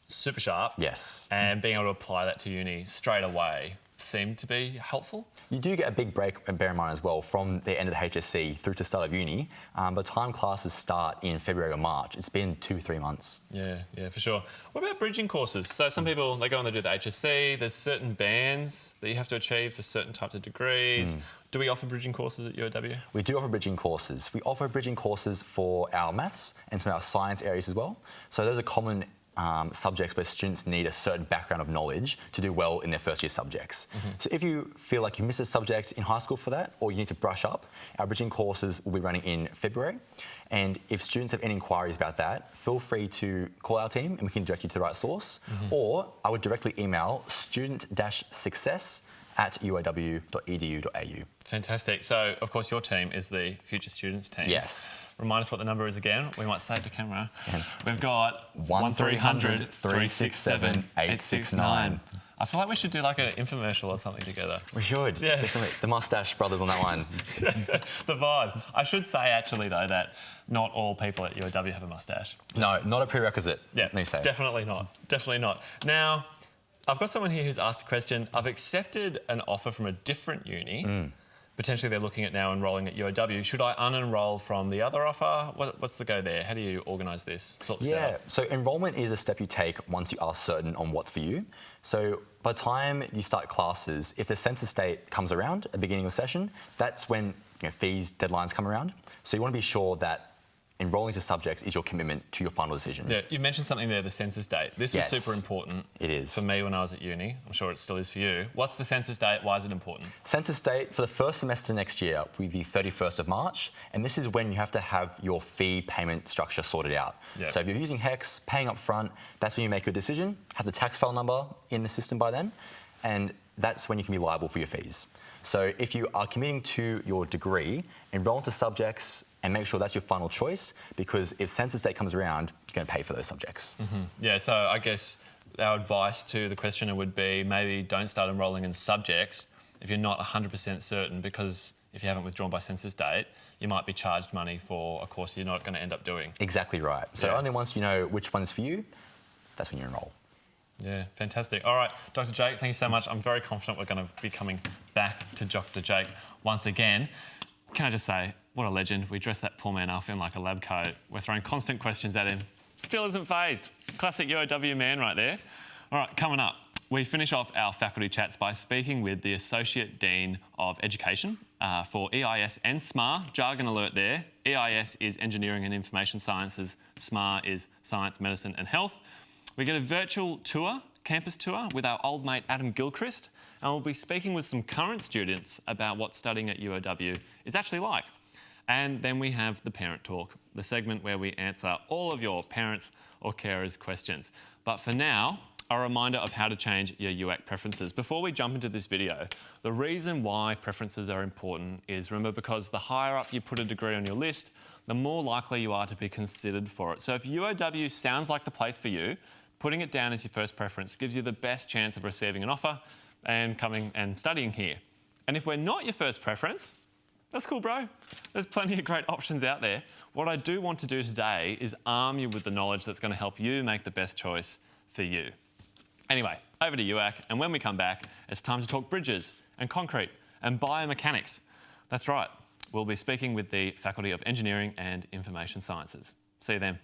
super sharp. Yes. And being able to apply that to uni straight away seemed to be helpful. You do get a big break, and bear in mind as well, from the end of the HSC through to start of uni. By the time classes start in February or March, it's been 2-3 months. Yeah, for sure. What about bridging courses? So some people, they go and they do the HSC, there's certain bands that you have to achieve for certain types of degrees. Do we offer bridging courses at UOW? We do offer bridging courses. We offer bridging courses for our maths and some of our science areas as well. So those are common subjects where students need a certain background of knowledge to do well in their first year subjects. So if you feel like you missed a subject in high school for that, or you need to brush up, our bridging courses will be running in February. And if students have any inquiries about that, feel free to call our team and we can direct you to the right source. Or I would directly email student-success@uow.edu.au. Fantastic. So, of course, your team is the Future Students team. Yes. Remind us what the number is again. We might say it to camera. We've got 1300 367 869. I feel like we should do like an infomercial or something together. We should. Yeah. The Mustache Brothers on that one. The vibe. I should say, actually, though, that not all people at UOW have a mustache. No, not a prerequisite. Yeah, let me say. Definitely not. Definitely not. Now, I've got someone here who's asked a question. I've accepted an offer from a different uni. Potentially they're looking at now enrolling at UOW. Should I unenroll from the other offer? What's the go there? How do you organise this, sort this out? Yeah, so enrolment is a step you take once you are certain on what's for you. So by the time you start classes, if the census date comes around at the beginning of a session, that's when fees, deadlines come around. So you want to be sure that enrolling to subjects is your commitment to your final decision. Yeah, you mentioned something there, the census date. This is super important. It is. For me when I was at uni. I'm sure it still is for you. What's the census date? Why is it important? Census date for the first semester next year will be the 31st of March, and this is when you have to have your fee payment structure sorted out. So if you're using HEX, paying up front, that's when you make your decision, have the tax file number in the system by then, and that's when you can be liable for your fees. So if you are committing to your degree, enroll into subjects and make sure that's your final choice, because if census date comes around, you're going to pay for those subjects. Yeah, so I guess our advice to the questioner would be maybe don't start enrolling in subjects if you're not 100% certain, because if you haven't withdrawn by census date, you might be charged money for a course you're not going to end up doing. Exactly right. So only once you know which one's for you, that's when you enrol. Yeah, fantastic. All right, Dr. Jake, thank you so much. I'm very confident we're going to be coming back to Dr. Jake once again. Can I just say, what a legend. We dressed that poor man up in like a lab coat. We're throwing constant questions at him. Still isn't fazed. Classic UOW man right there. All right, coming up, we finish off our faculty chats by speaking with the Associate Dean of Education for EIS and SMAR. Jargon alert there. EIS is Engineering and Information Sciences. SMAR is Science, Medicine and Health. We get a virtual tour, campus tour, with our old mate Adam Gilchrist, and we'll be speaking with some current students about what studying at UOW is actually like. And then we have the Parent Talk, the segment where we answer all of your parents or carers' questions. But for now, a reminder of how to change your UAC preferences. Before we jump into this video, the reason why preferences are important is, remember, because the higher up you put a degree on your list, the more likely you are to be considered for it. So if UOW sounds like the place for you, putting it down as your first preference gives you the best chance of receiving an offer and coming and studying here. And if we're not your first preference, that's cool, bro. There's plenty of great options out there. What I do want to do today is arm you with the knowledge that's going to help you make the best choice for you. Anyway, over to UAC, and when we come back, it's time to talk bridges and concrete and biomechanics. That's right, we'll be speaking with the Faculty of Engineering and Information Sciences. See you then.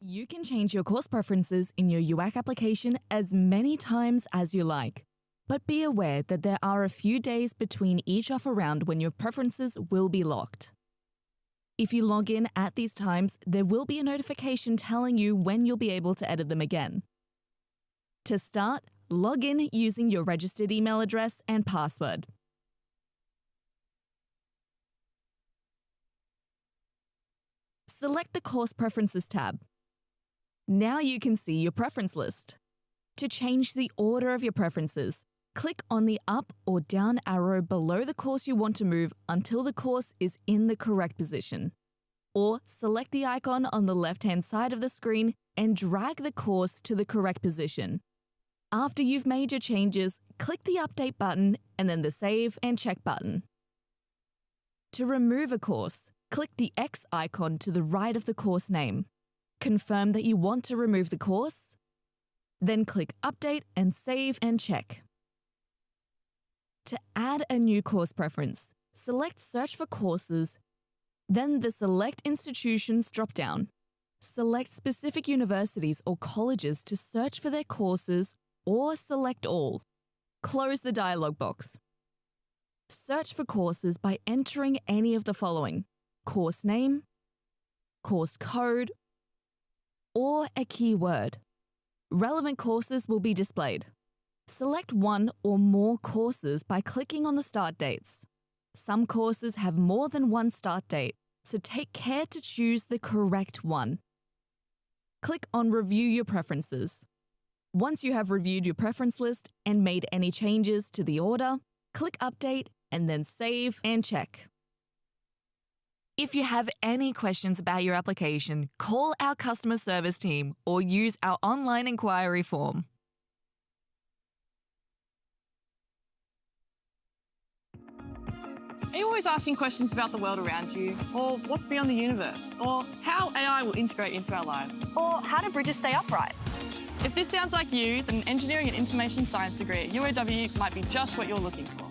You can change your course preferences in your UAC application as many times as you like. But be aware that there are a few days between each offer round when your preferences will be locked. If you log in at these times, there will be a notification telling you when you'll be able to edit them again. To start, log in using your registered email address and password. Select the Course Preferences tab. Now you can see your preference list. To change the order of your preferences, click on the up or down arrow below the course you want to move until the course is in the correct position. Or select the icon on the left-hand side of the screen and drag the course to the correct position. After you've made your changes, click the Update button and then the Save and Check button. To remove a course, click the X icon to the right of the course name. Confirm that you want to remove the course, then click Update and Save and Check. To add a new course preference, select Search for Courses, then the Select Institutions drop-down. Select specific universities or colleges to search for their courses or select all. Close the dialog box. Search for courses by entering any of the following: course name, course code, or a keyword. Relevant courses will be displayed. Select one or more courses by clicking on the start dates. Some courses have more than one start date, so take care to choose the correct one. Click on Review Your Preferences. Once you have reviewed your preference list and made any changes to the order, click Update and then Save and Check. If you have any questions about your application, call our customer service team or use our online inquiry form. Are you always asking questions about the world around you, or what's beyond the universe, or how AI will integrate into our lives? Or how do bridges stay upright? If this sounds like you, then an engineering and information science degree at UOW might be just what you're looking for.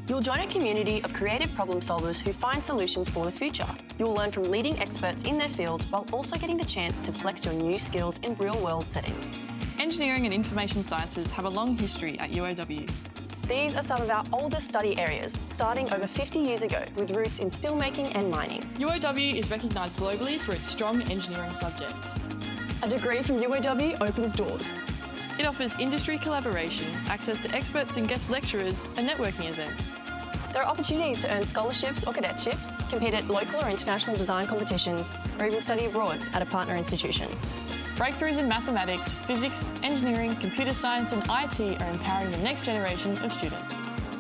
You'll join a community of creative problem solvers who find solutions for the future. You'll learn from leading experts in their field while also getting the chance to flex your new skills in real-world settings. Engineering and information sciences have a long history at UOW. These are some of our oldest study areas, starting over 50 years ago with roots in steelmaking and mining. UOW is recognised globally for its strong engineering subject. A degree from UOW opens doors. It offers industry collaboration, access to experts and guest lecturers, and networking events. There are opportunities to earn scholarships or cadetships, compete at local or international design competitions, or even study abroad at a partner institution. Breakthroughs in mathematics, physics, engineering, computer science and IT are empowering the next generation of students.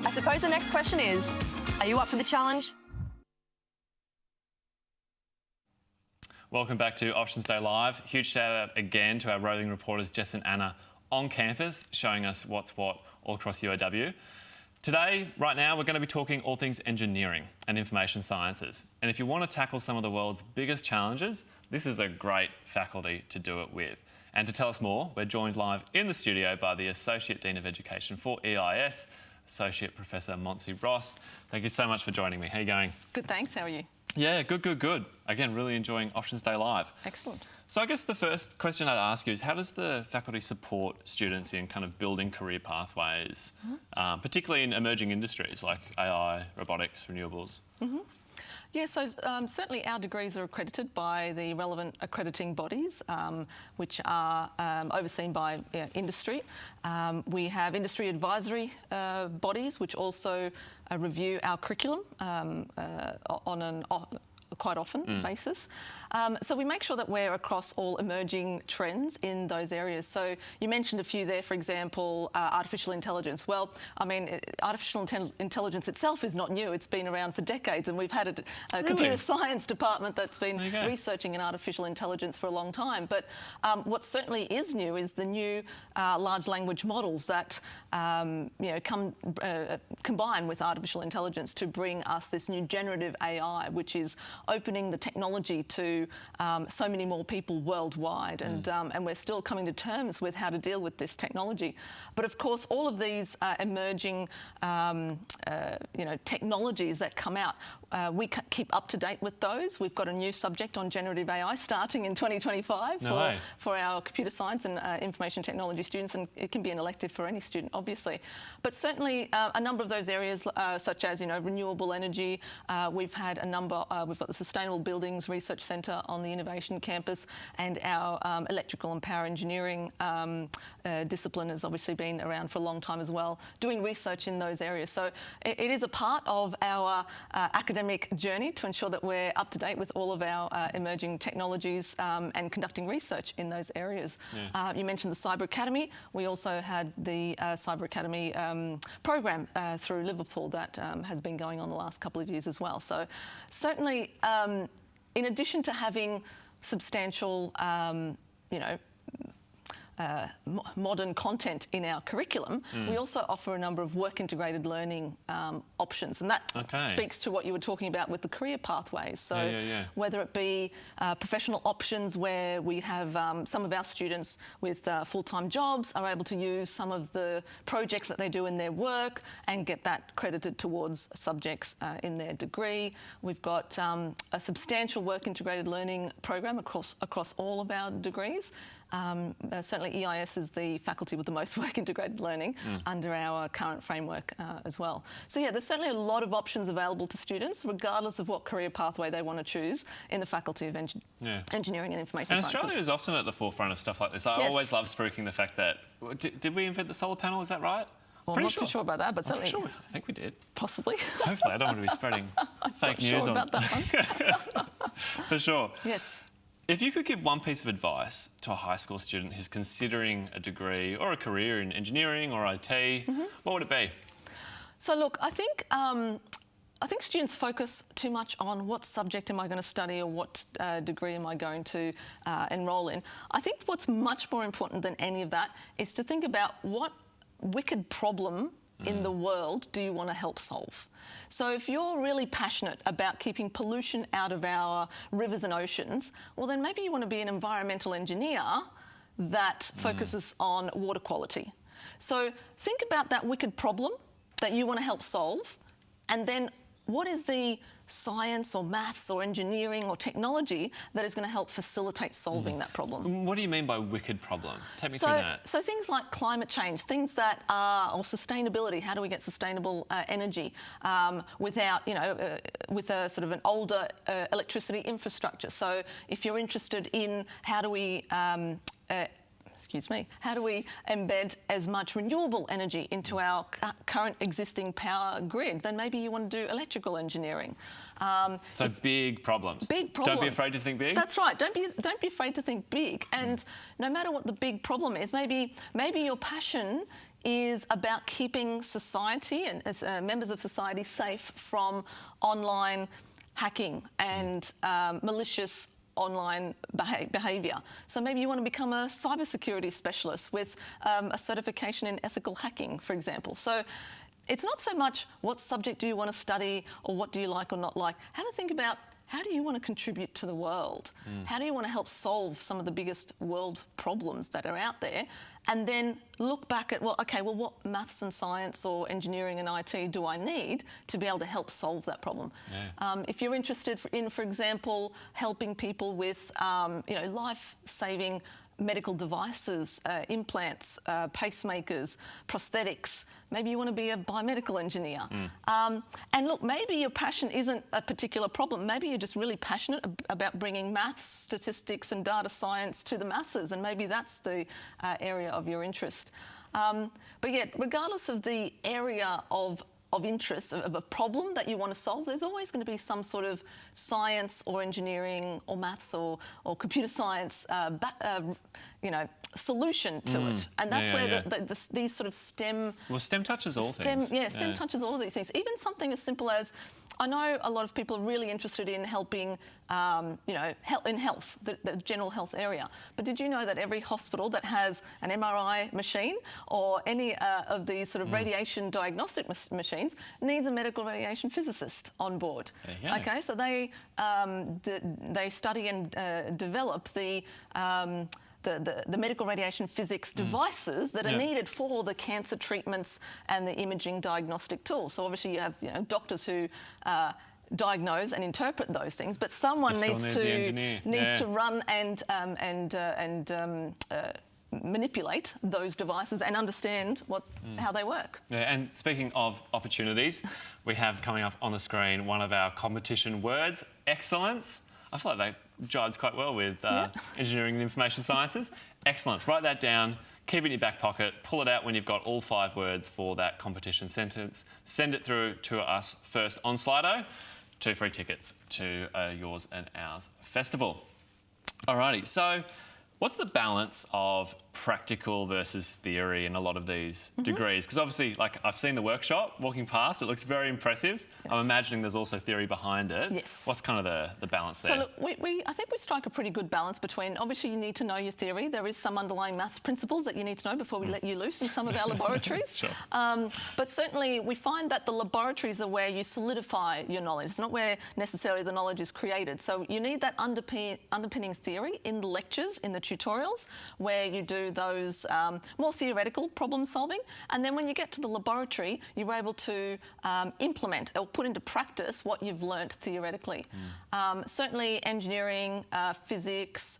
I suppose the next question is, are you up for the challenge? Welcome back to Options Day Live. Huge shout out again to our roving reporters Jess and Anna on campus, showing us what's what all across UOW. Today, right now, we're going to be talking all things engineering and information sciences. And if you want to tackle some of the world's biggest challenges, this is a great faculty to do it with. And to tell us more, we're joined live in the studio by the Associate Dean of Education for EIS, Associate Professor Monty Ross. Thank you so much for joining me. How are you going? Good, thanks. How are you? Yeah, good. Again, really enjoying Options Day Live. Excellent. So I guess the first question I'd ask you is, how does the faculty support students in kind of building career pathways, particularly in emerging industries like AI, robotics, renewables? Yeah, so certainly our degrees are accredited by the relevant accrediting bodies, which are overseen by industry. We have industry advisory bodies, which also review our curriculum on an quite often basis. So we make sure that we're across all emerging trends in those areas. So you mentioned a few there, for example, artificial intelligence. Well, I mean, artificial intelligence itself is not new. It's been around for decades, and we've had a computer science department that's been researching in artificial intelligence for a long time. But what certainly is new is the new large language models that combine with artificial intelligence to bring us this new generative AI, which is opening the technology to so many more people worldwide, and we're still coming to terms with how to deal with this technology. But of course, all of these emerging technologies that come out, we keep up to date with those. We've got a new subject on generative AI starting in 2025 for our computer science and information technology students, and it can be an elective for any student, obviously. But certainly a number of those areas, such as renewable energy, we've had a number. We've got the Sustainable Buildings Research Centre on the Innovation Campus, and our electrical and power engineering discipline has obviously been around for a long time as well, doing research in those areas. So it is a part of our academic journey to ensure that we're up to date with all of our emerging technologies and conducting research in those areas. You mentioned the Cyber Academy. We also had the Cyber Academy program through Liverpool that has been going on the last couple of years as well. So certainly, in addition to having substantial, modern content in our curriculum, we also offer a number of work-integrated learning options, and that speaks to what you were talking about with the career pathways. So whether it be professional options, where we have some of our students with full-time jobs are able to use some of the projects that they do in their work and get that credited towards subjects in their degree. We've got a substantial work-integrated learning program across all of our degrees. Certainly EIS is the faculty with the most work-integrated learning under our current framework as well. So yeah, there's certainly a lot of options available to students, regardless of what career pathway they want to choose in the Faculty of Engineering and Information Sciences. Australia is often at the forefront of stuff like this. I always love spruiking the fact that... Did we invent the solar panel, is that right? Well, I'm not too sure about that, but certainly... I think we did. Possibly. Hopefully, I don't want to be spreading fake news about that one. For sure. Yes. If you could give one piece of advice to a high school student who's considering a degree or a career in engineering or IT, what would it be? So look, I think students focus too much on what subject am I going to study or what degree am I going to enrol in. I think what's much more important than any of that is to think about what wicked problem in the world do you want to help solve. So if you're really passionate about keeping pollution out of our rivers and oceans, well then maybe you want to be an environmental engineer that focuses on water quality. So think about that wicked problem that you want to help solve, and then what is the science or maths or engineering or technology that is going to help facilitate solving that problem. What do you mean by wicked problem? Take me through that. So things like climate change, things that are, or sustainability, how do we get sustainable energy without, with a sort of an older electricity infrastructure. So if you're interested in how do we how do we embed as much renewable energy into our current existing power grid, then maybe you want to do electrical engineering. So big problems. Big problems. Don't be afraid to think big. That's right. Don't be afraid to think big. And no matter what the big problem is, maybe your passion is about keeping society and as members of society safe from online hacking and malicious online behaviour. So maybe you want to become a cybersecurity specialist with a certification in ethical hacking, for example. So it's not so much what subject do you want to study or what do you like or not like. Have a think about how do you want to contribute to the world? How do you want to help solve some of the biggest world problems that are out there? And then look back at, what maths and science or engineering and IT do I need to be able to help solve that problem? If you're interested in, for example, helping people with, life-saving medical devices, implants, pacemakers, prosthetics. Maybe you want to be a biomedical engineer. And look, maybe your passion isn't a particular problem. Maybe you're just really passionate about bringing maths, statistics and data science to the masses, and maybe that's the area of your interest. But yet, regardless of the area of interest, of a problem that you want to solve, there's always going to be some sort of science or engineering or maths or computer science solution to it. And that's where these sort of STEM... Well, STEM touches all things. STEM touches all of these things. Even something as simple as I know a lot of people are really interested in helping, in health, the general health area. But did you know that every hospital that has an MRI machine or any of these sort of radiation diagnostic machines needs a medical radiation physicist on board? There you go. Okay, so they study and develop the medical radiation physics devices that are needed for the cancer treatments and the imaging diagnostic tools. So obviously you have doctors who diagnose and interpret those things, but someone needs to run and manipulate those devices and understand how they work. Yeah, and speaking of opportunities, we have coming up on the screen one of our competition words, excellence. I feel like that jives quite well with engineering and information sciences. Excellence. Write that down, keep it in your back pocket, pull it out when you've got all 5 words for that competition sentence. Send it through to us first on Slido. 2 free tickets to Yours and Ours Festival. Alrighty, so what's the balance of practical versus theory in a lot of these degrees? Because obviously, like, I've seen the workshop walking past, it looks very impressive. Yes. I'm imagining there's also theory behind it. Yes. What's kind of the balance there? So look, I think we strike a pretty good balance between, obviously you need to know your theory. There is some underlying maths principles that you need to know before we let you loose in some of our laboratories. Sure. But certainly we find that the laboratories are where you solidify your knowledge. It's not where necessarily the knowledge is created. So you need that underpinning theory in the lectures, in the tutorials, where you do those more theoretical problem solving. And then when you get to the laboratory, you're able to implement or put into practice what you've learnt theoretically. Certainly engineering, physics,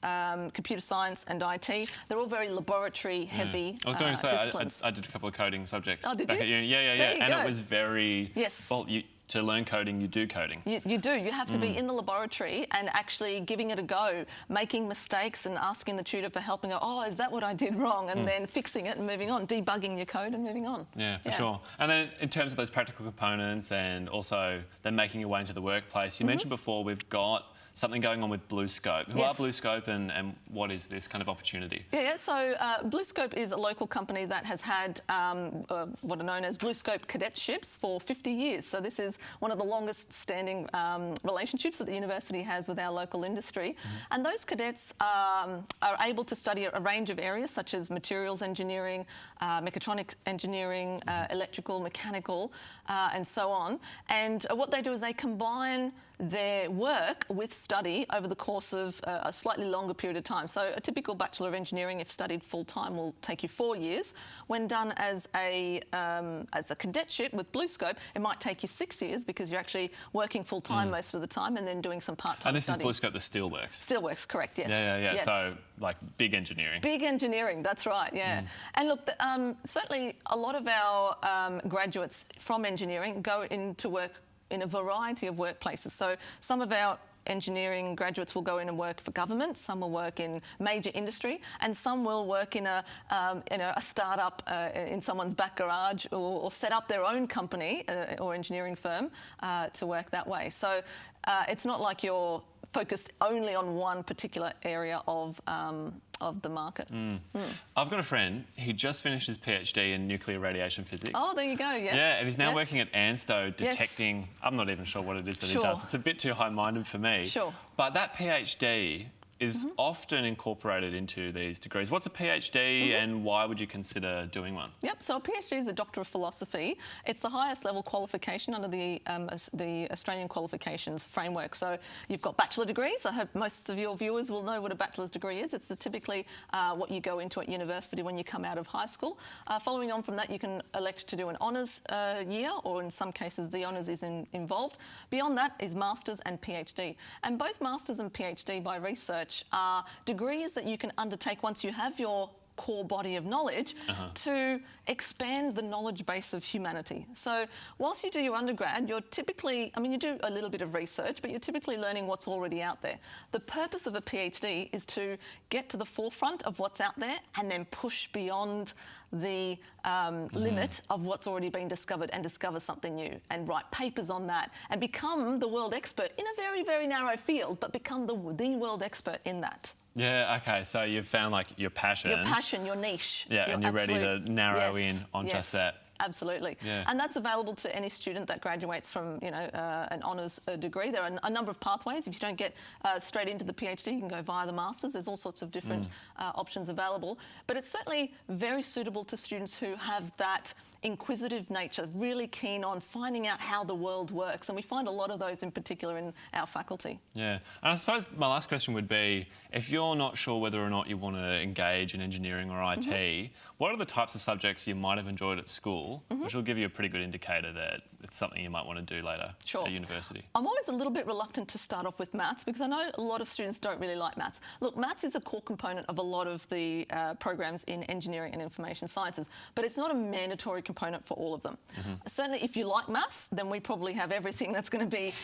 computer science and IT, they're all very laboratory heavy I was going to say, disciplines. I did a couple of coding subjects back at uni. Yeah. And go. it was very... Yes. Well, to learn coding, you do coding. You do. You have to be in the laboratory and actually giving it a go, making mistakes and asking the tutor for help and go, oh, is that what I did wrong? And then fixing it and moving on, debugging your code and moving on. Yeah, for sure. And then in terms of those practical components and also then making your way into the workplace, you mentioned before we've got something going on with BlueScope. Who are BlueScope and what is this kind of opportunity? Yeah, so BlueScope is a local company that has had what are known as BlueScope cadetships for 50 years. So this is one of the longest standing relationships that the university has with our local industry. And those cadets are able to study a range of areas such as materials engineering, mechatronics engineering, electrical, mechanical, and so on. And what they do is they combine their work with study over the course of a slightly longer period of time. So a typical Bachelor of Engineering, if studied full-time, will take you 4 years. When done as a cadetship with BlueScope, it might take you 6 years because you're actually working full-time most of the time and then doing some part-time And this study. is BlueScope, the Steelworks? Steelworks, correct, yes. Yeah. Yes. So, like, big engineering. Big engineering, that's right, yeah. And look, certainly a lot of our graduates from engineering go into work in a variety of workplaces. So some of our engineering graduates will go in and work for government, some will work in major industry, and some will work in a startup in someone's back garage or set up their own company or engineering firm to work that way. So it's not like you're focused only on one particular area of the market. I've got a friend, he just finished his PhD in nuclear radiation physics. Oh, there you go, yes. Yeah, and he's now working at ANSTO detecting, I'm not even sure what it is that he does. It's a bit too high-minded for me. But that PhD is often incorporated into these degrees. What's a PhD and why would you consider doing one? Yep, so a PhD is a Doctor of Philosophy. It's the highest level qualification under the Australian qualifications framework. So you've got bachelor degrees. I hope most of your viewers will know what a bachelor's degree is. It's typically what you go into at university when you come out of high school. Following on from that, you can elect to do an honours year, or in some cases the honours is involved. Beyond that is Masters and PhD. And both Masters and PhD by research are degrees that you can undertake once you have your core body of knowledge to expand the knowledge base of humanity. So whilst you do your undergrad, you're typically, you do a little bit of research, but you're typically learning what's already out there. The purpose of a PhD is to get to the forefront of what's out there and then push beyond the limit of what's already been discovered and discover something new and write papers on that and become the world expert in a very, very narrow field, but become the world expert in that. Yeah, okay, so you've found like your passion. Your passion, your niche. Yeah, and you're ready to narrow in on just that. Absolutely. Yeah. And that's available to any student that graduates from, an honours degree. There are a number of pathways. If you don't get straight into the PhD, you can go via the Masters. There's all sorts of different options available. But it's certainly very suitable to students who have that inquisitive nature, really keen on finding out how the world works. And we find a lot of those in particular in our faculty. Yeah. And I suppose my last question would be, if you're not sure whether or not you want to engage in engineering or IT, what are the types of subjects you might have enjoyed at school, which will give you a pretty good indicator that it's something you might want to do later at university? I'm always a little bit reluctant to start off with maths because I know a lot of students don't really like maths. Look, maths is a core component of a lot of the programs in engineering and information sciences, but it's not a mandatory component for all of them. Certainly, if you like maths, then we probably have everything that's going to be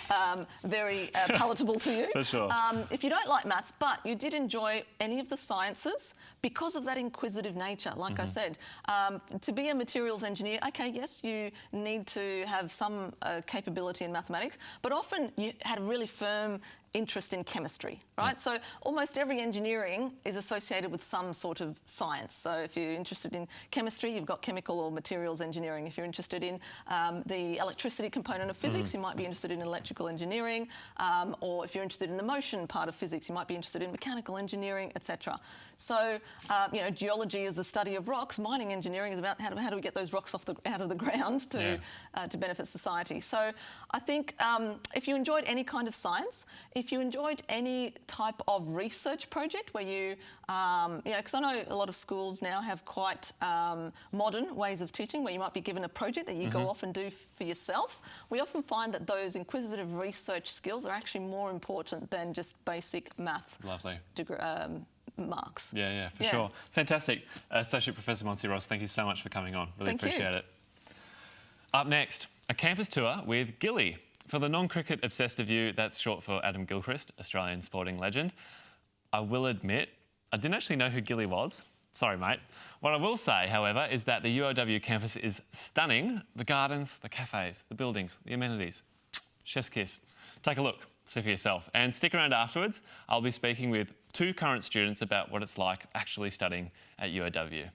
very palatable to you. For sure. If you don't like maths, but you did enjoy any of the sciences, because of that inquisitive nature, like I said, to be a materials engineer, okay, yes, you need to have some capability in mathematics, but often you had a really firm interest in chemistry, right? So almost every engineering is associated with some sort of science. So if you're interested in chemistry, you've got chemical or materials engineering. If you're interested in the electricity component of physics, you might be interested in electrical engineering. Or if you're interested in the motion part of physics, you might be interested in mechanical engineering, etc. So, geology is the study of rocks. Mining engineering is about how do we get those rocks out of the ground to benefit society. So I think if you enjoyed any kind of science, if you enjoyed any type of research project where you, because I know a lot of schools now have quite modern ways of teaching where you might be given a project that you go off and do for yourself. We often find that those inquisitive research skills are actually more important than just basic math. Lovely. Marks. Yeah, for sure. Fantastic. Associate Professor Monty Ross, thank you so much for coming on. Really appreciate it. Up next, a campus tour with Gilly. For the non-cricket obsessed of you, that's short for Adam Gilchrist, Australian sporting legend. I will admit, I didn't actually know who Gilly was. Sorry, mate. What I will say, however, is that the UOW campus is stunning. The gardens, the cafes, the buildings, the amenities. Chef's kiss. Take a look, see for yourself. And stick around afterwards. I'll be speaking with 2 current students about what it's like actually studying at UOW.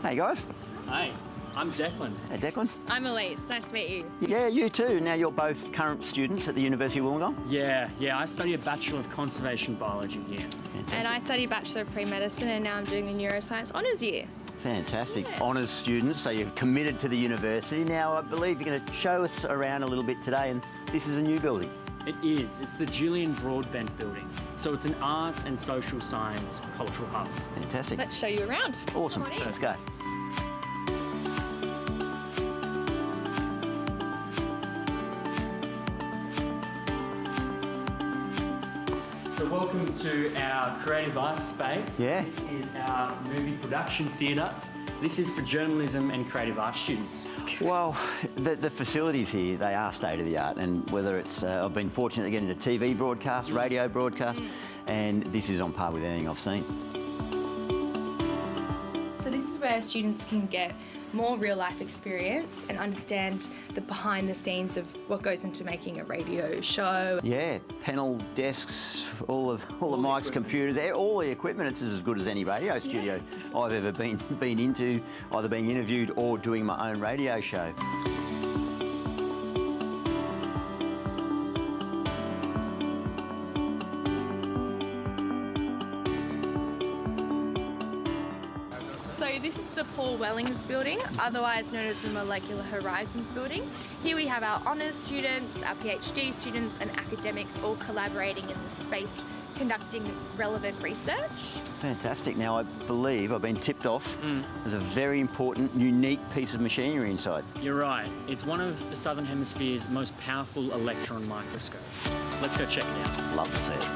Hey guys. Hey, I'm Declan. Hey Declan. I'm Elise. Nice to meet you. Yeah, you too. Now you're both current students at the University of Wollongong? Yeah, I study a Bachelor of Conservation Biology here. Fantastic. And I study Bachelor of Pre-Medicine and now I'm doing a Neuroscience Honours year. Fantastic. Honours students, so you're committed to the university. Now I believe you're going to show us around a little bit today, and this is a new building. It is. It's the Julian Broadbent building. So it's an arts and social science cultural hub. Fantastic. Let's show you around. Awesome. Let's go. So welcome to our creative arts space. Yeah. This is our movie production theatre. This is for journalism and creative arts students. Well, the facilities here, they are state-of-the-art, and whether it's, I've been fortunate to get into TV broadcast, radio broadcast, and this is on par with anything I've seen. So this is where students can get more real-life experience and understand the behind the scenes of what goes into making a radio show. Yeah, panel desks, all the mics, computers, all the equipment. It's as good as any radio studio I've ever been into, either being interviewed or doing my own radio show. This is the Paul Wellings building, otherwise known as the Molecular Horizons building. Here we have our honours students, our PhD students and academics all collaborating in the space, conducting relevant research. Fantastic. Now I believe I've been tipped off there's a very important, unique piece of machinery inside. You're right. It's one of the Southern Hemisphere's most powerful electron microscopes. Let's go check it out. Love to see it.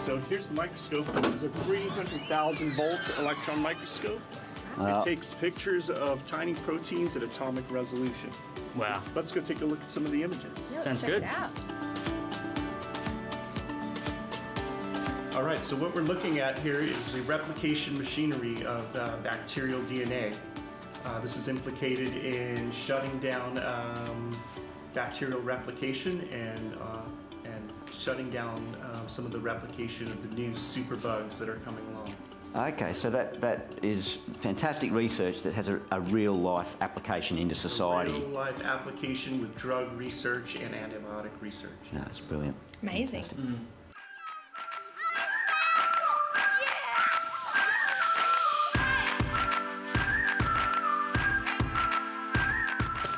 So here's the microscope. This is a 300,000 volt electron microscope. It takes pictures of tiny proteins at atomic resolution. Wow. Let's go take a look at some of the images. Sounds good. All right, so what we're looking at here is the replication machinery of bacterial DNA. This is implicated in shutting down bacterial replication and shutting down some of the replication of the new superbugs that are coming along. Okay, so that is fantastic research that has a real-life application into society. Real-life application with drug research and antibiotic research. No, it's brilliant. Amazing.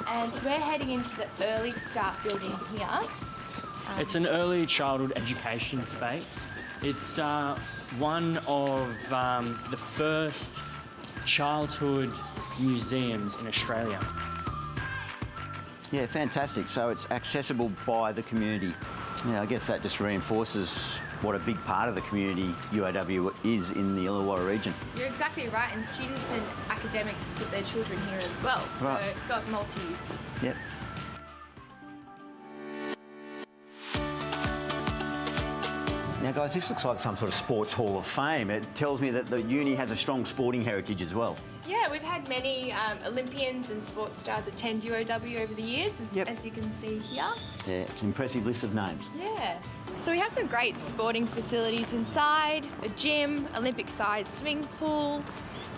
And we're heading into the early start building here. It's an early childhood education space. It's one of the first childhood museums in Australia. Yeah, fantastic. So it's accessible by the community. Yeah, I guess that just reinforces what a big part of the community UOW is in the Illawarra region. You're exactly right, and students and academics put their children here as well, so Right. it's got multi-uses. Yep. Now guys, this looks like some sort of sports hall of fame. It tells me that the uni has a strong sporting heritage as well. Yeah, we've had many Olympians and sports stars attend UOW over the years, as you can see here. Yeah, it's an impressive list of names. Yeah. So we have some great sporting facilities inside, a gym, Olympic-sized swimming pool,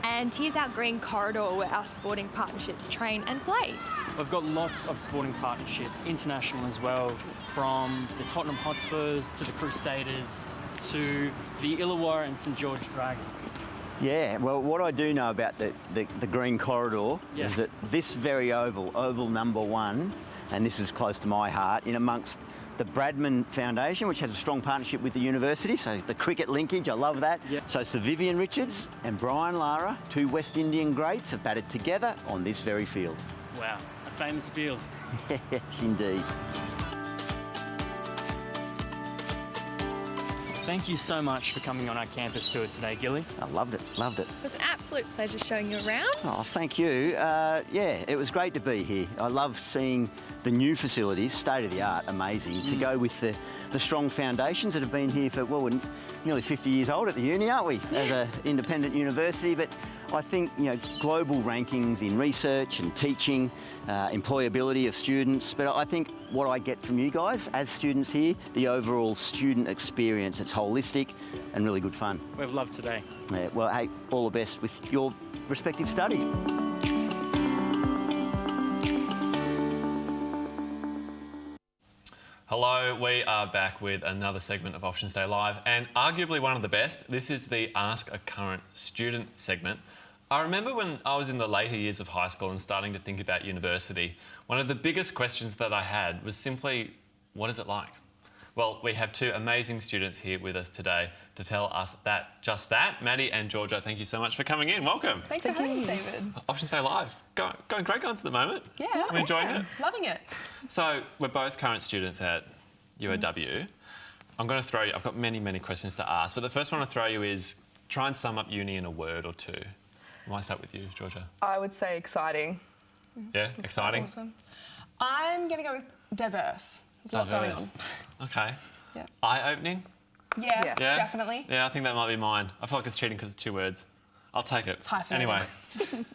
and here's our green corridor where our sporting partnerships train and play. We've got lots of sporting partnerships, international as well, from the Tottenham Hotspurs to the Crusaders to the Illawarra and St George Dragons. Yeah, well, what I do know about the green corridor is that this very oval number 1, and this is close to my heart, in amongst the Bradman Foundation, which has a strong partnership with the university, so the cricket linkage, I love that. So Sir Vivian Richards and Brian Lara, 2 West Indian greats, have batted together on this very field. Wow, a famous field. Yes, indeed. Thank you so much for coming on our campus tour today, Gilly. I loved it, loved it. It was an absolute pleasure showing you around. Oh, thank you. Yeah, it was great to be here. I love seeing the new facilities, state-of-the-art, amazing, to go with the strong foundations that have been here for, well, we're nearly 50 years old at the uni, aren't we, as an independent university? But I think, you know, global rankings in research and teaching, employability of students, but I think what I get from you guys as students here, the overall student experience, it's holistic and really good fun. We've loved today. Yeah, well, hey, all the best with your respective studies. Hello, we are back with another segment of Options Day Live, and arguably one of the best. This is the Ask a Current Student segment. I remember when I was in the later years of high school and starting to think about university, one of the biggest questions that I had was simply, what is it like? Well, we have 2 amazing students here with us today to tell us just that. Maddie and Georgia, thank you so much for coming in. Welcome. Thanks for having us, David. Options Day Live's going great guns at the moment. Yeah, I'm enjoying it. Loving it. So we're both current students at UOW. I'm going to throw you, I've got many, many questions to ask, but the first one I throw you is try and sum up uni in a word or 2. I might start with you, Georgia. I would say exciting. Yeah, exciting? Awesome. I'm going to go with diverse. There's a lot going on. Okay. Yeah. Eye-opening? Yeah, definitely. Yeah, I think that might be mine. I feel like it's cheating because it's 2 words. I'll take it. It's hyphenated. Anyway,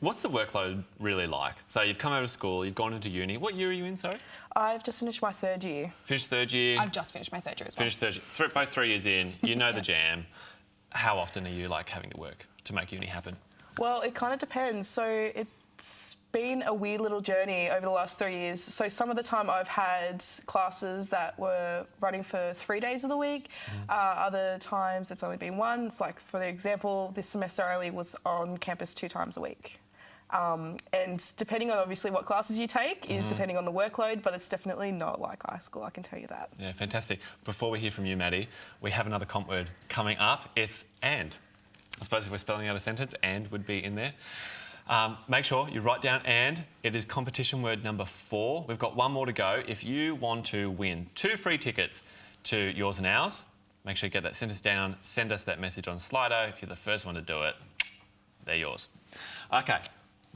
what's the workload really like? So you've come out of school, you've gone into uni. What year are you in, sorry? I've just finished my 3rd year. Finished 3rd year? I've just finished my 3rd year as well. Finished 3rd year. Both 3 years in, you know the jam. How often are you like having to work to make uni happen? Well, it kind of depends. So it's been a weird little journey over the last 3 years. So some of the time I've had classes that were running for 3 days of the week. Other times it's only been once. Like for the example, this semester I only was on campus 2 times a week. And depending on obviously what classes you take is depending on the workload, but it's definitely not like high school, I can tell you that. Yeah, fantastic. Before we hear from you, Maddie, we have another comp word coming up. It's and. I suppose if we're spelling out a sentence, and would be in there. Make sure you write down and. It is competition word number 4. We've got 1 more to go. If you want to win 2 free tickets to Yours and Ours, make sure you get that sentence down, send us that message on Slido. If you're the first one to do it, they're yours. Okay,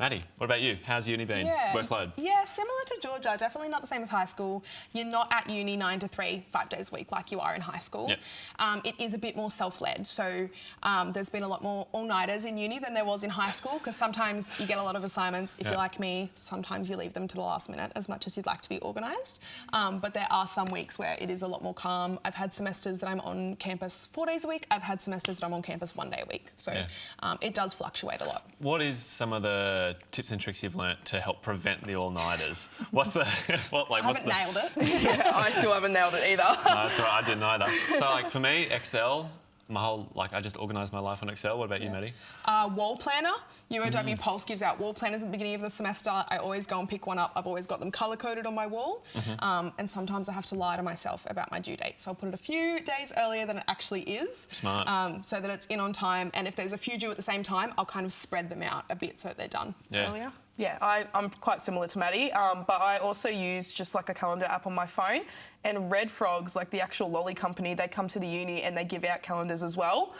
Maddie, what about you? How's uni been? Workload? Yeah, similar to Georgia. Definitely not the same as high school. You're not at uni 9 to 3, 5 days a week like you are in high school. Yep. It is a bit more self-led. So there's been a lot more all-nighters in uni than there was in high school, because sometimes you get a lot of assignments. If you're like me, sometimes you leave them to the last minute as much as you'd like to be organised. But there are some weeks where it is a lot more calm. I've had semesters that I'm on campus 4 days a week. I've had semesters that I'm on campus 1 day a week. So it does fluctuate a lot. What is some of the tips and tricks you've learnt to help prevent the all-nighters? What's the... I haven't nailed it. I still haven't nailed it either. No, that's all right, I didn't either. So, like, for me, Excel, I just organise my life on Excel. What about you, Maddie? Wall planner. UOW Pulse gives out wall planners at the beginning of the semester. I always go and pick one up. I've always got them colour-coded on my wall. And sometimes I have to lie to myself about my due date. So I'll put it a few days earlier than it actually is. Smart. So that it's in on time. And if there's a few due at the same time, I'll kind of spread them out a bit so that they're done earlier. Yeah, I'm quite similar to Maddie, but I also use just like a calendar app on my phone. And Red Frogs, like the actual lolly company, they come to the uni and they give out calendars as well.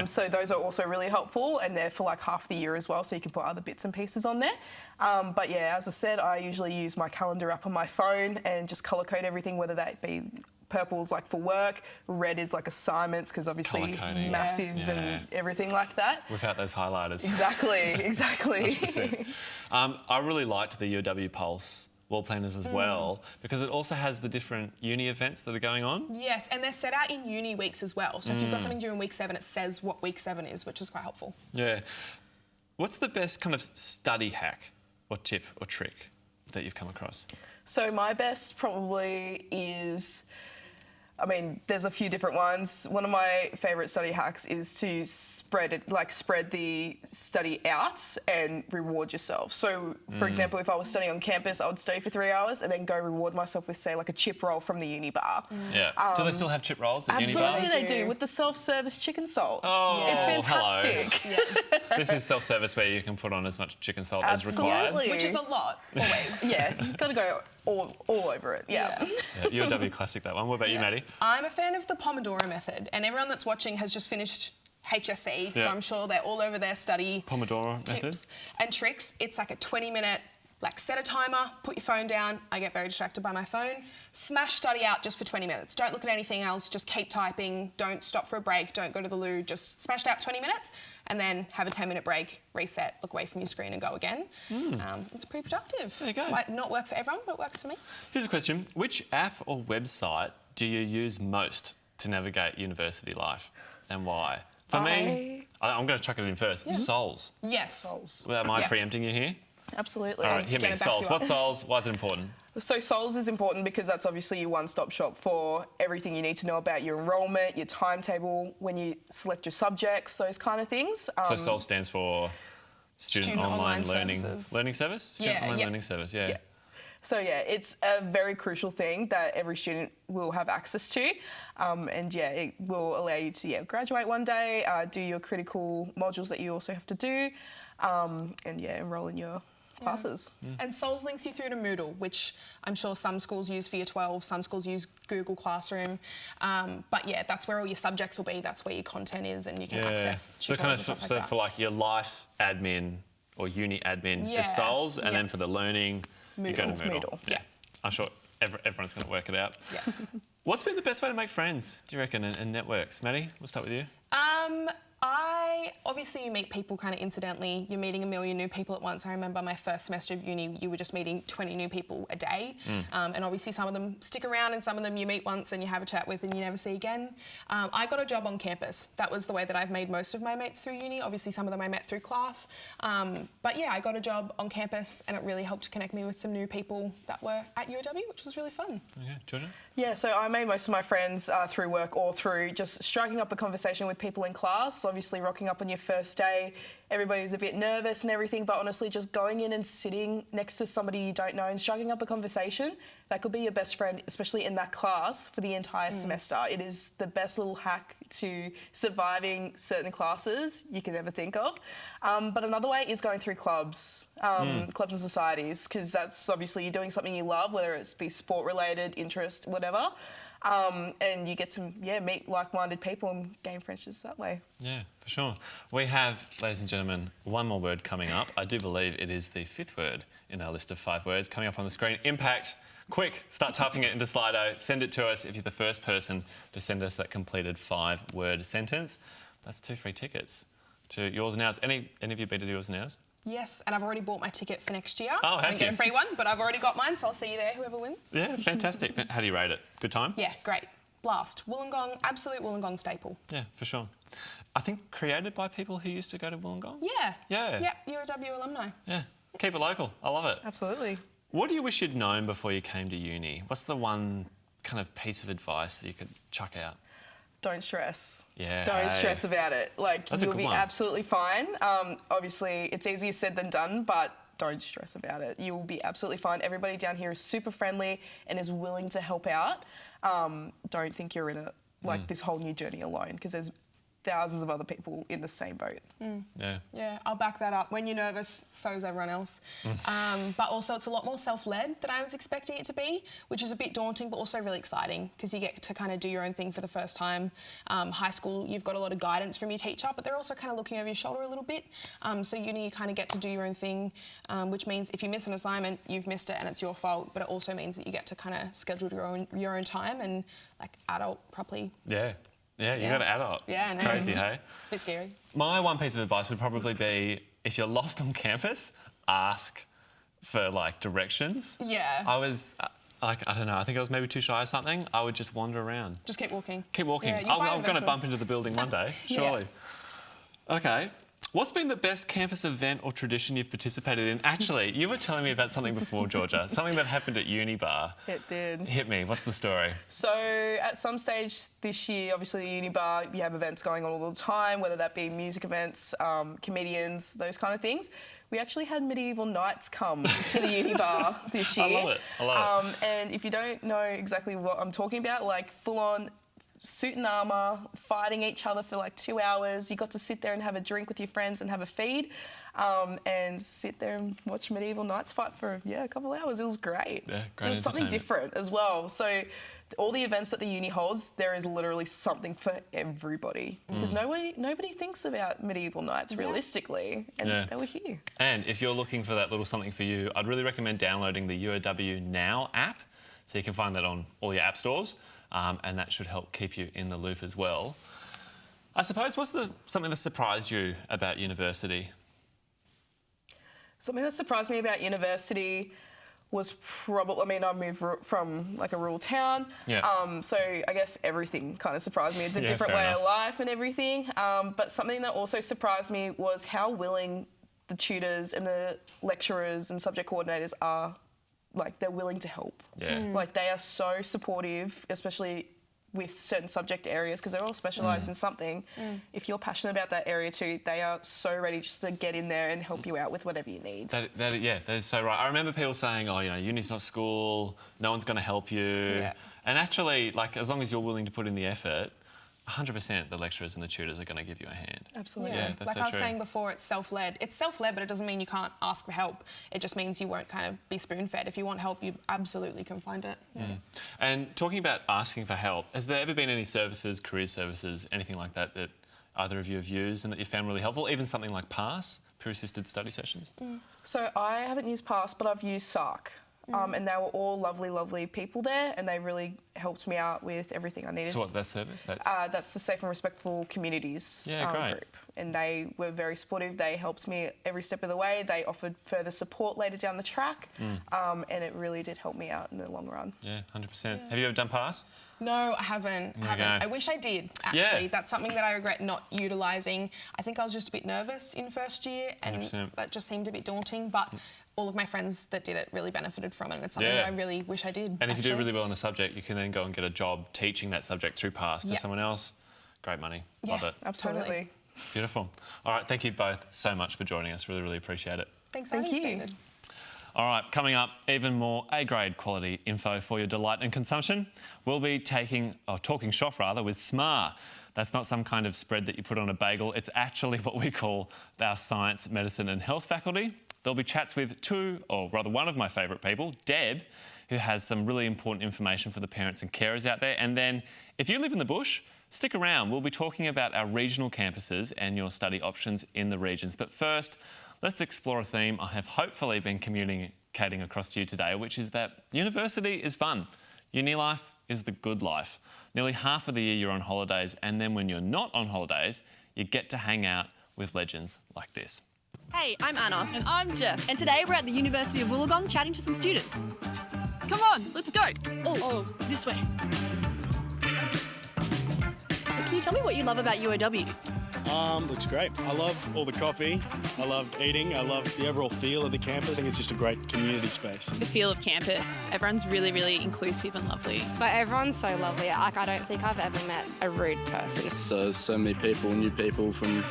So those are also really helpful, and they're for like half the year as well, so you can put other bits and pieces on there. But yeah, as I said, I usually use my calendar app on my phone and just colour code everything, whether that be purple's like for work, red is like assignments, because obviously massive and everything like that. Without those highlighters. Exactly. I really liked the UOW Pulse wall planners as well, because it also has the different uni events that are going on. Yes, and they're set out in uni weeks as well. So if you've got something during week 7, it says what week 7 is, which is quite helpful. Yeah. What's the best kind of study hack or tip or trick that you've come across? So my best probably is... I mean, there's a few different ones. One of my favourite study hacks is to spread the study out and reward yourself. So, for example, if I was studying on campus, I would study for 3 hours and then go reward myself with, say, like a chip roll from the uni bar. Do they still have chip rolls at uni bar? Absolutely they do, with the self-service chicken salt. Oh, it's fantastic. This is self-service where you can put on as much chicken salt as required. Which is a lot, always. You've got to go all over it, UOW classic, that one. What about you, Maddie? I'm a fan of the Pomodoro method, and everyone that's watching has just finished HSC, so I'm sure they're all over their study Pomodoro tips method and tricks. It's like a 20-minute, set a timer, put your phone down. I get very distracted by my phone. Smash study out just for 20 minutes. Don't look at anything else, just keep typing. Don't stop for a break, don't go to the loo. Just smash it out for 20 minutes and then have a 10-minute break, reset, look away from your screen and go again. It's pretty productive. There you go. Might not work for everyone, but it works for me. Here's a question. Which app or website do you use most to navigate university life, and why? For me, I'm going to chuck it in first. Sols. Yes. Sols. Am I preempting you here? Absolutely. All right, hit me. Sols. What's Sols? Why is it important? So Sols is important because that's obviously your one-stop shop for everything you need to know about your enrolment, your timetable, when you select your subjects, those kind of things. So Sols stands for Student Online Learning Services. Learning Service? Student Online Learning Service, So it's a very crucial thing that every student will have access to, and it will allow you to graduate one day, do your critical modules that you also have to do, and enrol in your classes. And Sols links you through to Moodle, which I'm sure some schools use for year 12, some schools use Google Classroom, but that's where all your subjects will be, that's where your content is, and you can access So kind of for like your life admin or uni admin is Sols, and then for the learning, you go to Moodle. I'm sure everyone's going to work it out. What's been the best way to make friends, do you reckon, and networks? Maddie, we'll start with you. Obviously you meet people kind of incidentally. You're meeting a million new people at once. I remember my first semester of uni, you were just meeting 20 new people a day. And obviously some of them stick around and some of them you meet once and you have a chat with and you never see again. I got a job on campus. That was the way that I've made most of my mates through uni. Obviously some of them I met through class. But I got a job on campus and it really helped connect me with some new people that were at UOW, which was really fun. Okay, Georgia? Yeah, so I made most of my friends through work or through just striking up a conversation with people in class, obviously rocking up on your first day. Everybody's a bit nervous and everything, but honestly just going in and sitting next to somebody you don't know and striking up a conversation, that could be your best friend, especially in that class for the entire semester. It is the best little hack to surviving certain classes you can ever think of. But another way is going through clubs, clubs and societies, because that's obviously you're doing something you love, whether it's be sport related, interest, whatever. and you get to meet like-minded people and gain friendships that way. Yeah, for sure. We have, ladies and gentlemen, one more word coming up. I do believe it is the 5th word in our list of 5 words coming up on the screen. Impact. Quick, start typing it into Slido. Send it to us if you're the first person to send us that completed 5-word sentence. That's 2 free tickets to Yours and Ours. Any of you been to Yours and Ours? Yes, and I've already bought my ticket for next year. Oh, have I didn't get a you? free one, but I've already got mine, so I'll see you there, whoever wins. Yeah, fantastic. How do you rate it? Good time? Yeah, great. Blast. Wollongong, absolute Wollongong staple. Yeah, for sure. I think created by people who used to go to Wollongong? Yeah. Yeah. Yep, UOW alumni. Yeah. Keep it local. I love it. Absolutely. What do you wish you'd known before you came to uni? What's the one kind of piece of advice that you could chuck out? Don't stress. Yeah. Don't stress about it. Like, That's a you'll good be one. absolutely fine. Obviously, it's easier said than done, but don't stress about it. You will be absolutely fine. Everybody down here is super friendly and is willing to help out. Don't think you're in it this whole new journey alone, because there's thousands of other people in the same boat. Yeah. Yeah, I'll back that up. When you're nervous, so is everyone else. But also it's a lot more self-led than I was expecting it to be, which is a bit daunting but also really exciting because you get to kind of do your own thing for the first time. High school, you've got a lot of guidance from your teacher, but they're also kind of looking over your shoulder a little bit. So uni, you kind of get to do your own thing, which means if you miss an assignment, you've missed it and it's your fault, but it also means that you get to kind of schedule your own time and like adult properly. Yeah. Yeah, you got to adult. Yeah, I know. Crazy, hey? Bit scary. My one piece of advice would probably be, if you're lost on campus, ask for, like, directions. Yeah. I was, I don't know, I think I was maybe too shy or something. I would just wander around. Just keep walking. Keep walking. Yeah, you'll find I'm going to eventually. bump into the building one day, surely. Okay. What's been the best campus event or tradition you've participated in? Actually, you were telling me about something before, Georgia, something that happened at Uni Bar. It did. Hit me. What's the story? So at some stage this year, obviously, Uni Bar, you have events going on all the time, whether that be music events, comedians, those kind of things. We actually had medieval knights come to the Uni Bar this year. I love it. I love it. And if you don't know exactly what I'm talking about, like full-on suit and armour, fighting each other for like 2 hours. You got to sit there and have a drink with your friends and have a feed, and sit there and watch medieval knights fight for a couple of hours. It was great. Yeah, great. It was something entertainment. different as well. So all the events that the uni holds, there is literally something for everybody, because nobody thinks about medieval knights realistically, and they were here. And if you're looking for that little something for you, I'd really recommend downloading the UOW Now app. So you can find that on all your app stores. And that should help keep you in the loop as well. I suppose, what's something that surprised you about university? Something that surprised me about university was probably, I moved from like a rural town, so I guess everything kind of surprised me, the different way of life and everything. But something that also surprised me was how willing the tutors and the lecturers and subject coordinators are. Like, they're willing to help. Yeah. Like, they are so supportive, especially with certain subject areas, because they're all specialised in something. If you're passionate about that area too, they are so ready just to get in there and help you out with whatever you need. That is so right. I remember people saying, oh, uni's not school, no one's going to help you. Yeah. And actually, like, as long as you're willing to put in the effort, 100% the lecturers and the tutors are going to give you a hand. Absolutely. Yeah, that's like so I was true. saying before, it's self-led. It's self-led, but it doesn't mean you can't ask for help. It just means you won't kind of be spoon-fed. If you want help, you absolutely can find it. And talking about asking for help, has there ever been any services, career services, anything like that that either of you have used and that you found really helpful? Even something like PASS, peer-assisted study sessions? So I haven't used PASS, but I've used SARC. And they were all lovely, lovely people there, and they really helped me out with everything I needed. So what, that service? That's the Safe and Respectful Communities group. And they were very supportive. They helped me every step of the way. They offered further support later down the track, and it really did help me out in the long run. Yeah, 100%. Have you ever done PASS? No, I haven't. I wish I did, actually. That's something that I regret not utilising. I think I was just a bit nervous in first year, and 100%. that just seemed a bit daunting, but all of my friends that did it really benefited from it, and it's something that I really wish I did. And if you do really well in a subject, you can then go and get a job teaching that subject through PASS to someone else. Great money. Love it. Absolutely. Beautiful. All right, thank you both so much for joining us. Really, really appreciate it. Thanks for having us, David. All right, coming up, even more A-grade quality info for your delight and consumption. We'll be talking shop with SMAR. That's not some kind of spread that you put on a bagel. It's actually what we call our science, medicine and health faculty. There'll be chats with one of my favourite people, Deb. who has some really important information for the parents and carers out there. And then, if you live in the bush, stick around. We'll be talking about our regional campuses and your study options in the regions. But first, let's explore a theme I have hopefully been communicating across to you today, which is that university is fun. Uni life is the good life. Nearly half of the year you're on holidays, and then when you're not on holidays, you get to hang out with legends like this. Hey, I'm Anna. And I'm Jess. And today we're at the University of Wollongong chatting to some students. Come on, let's go. Oh, this way. Can you tell me what you love about UOW? Looks great. I love all the coffee. I love eating. I love the overall feel of the campus. I think it's just a great community space. The feel of campus. Everyone's really, really inclusive and lovely. But everyone's so lovely. Like, I don't think I've ever met a rude person. So many people, new people from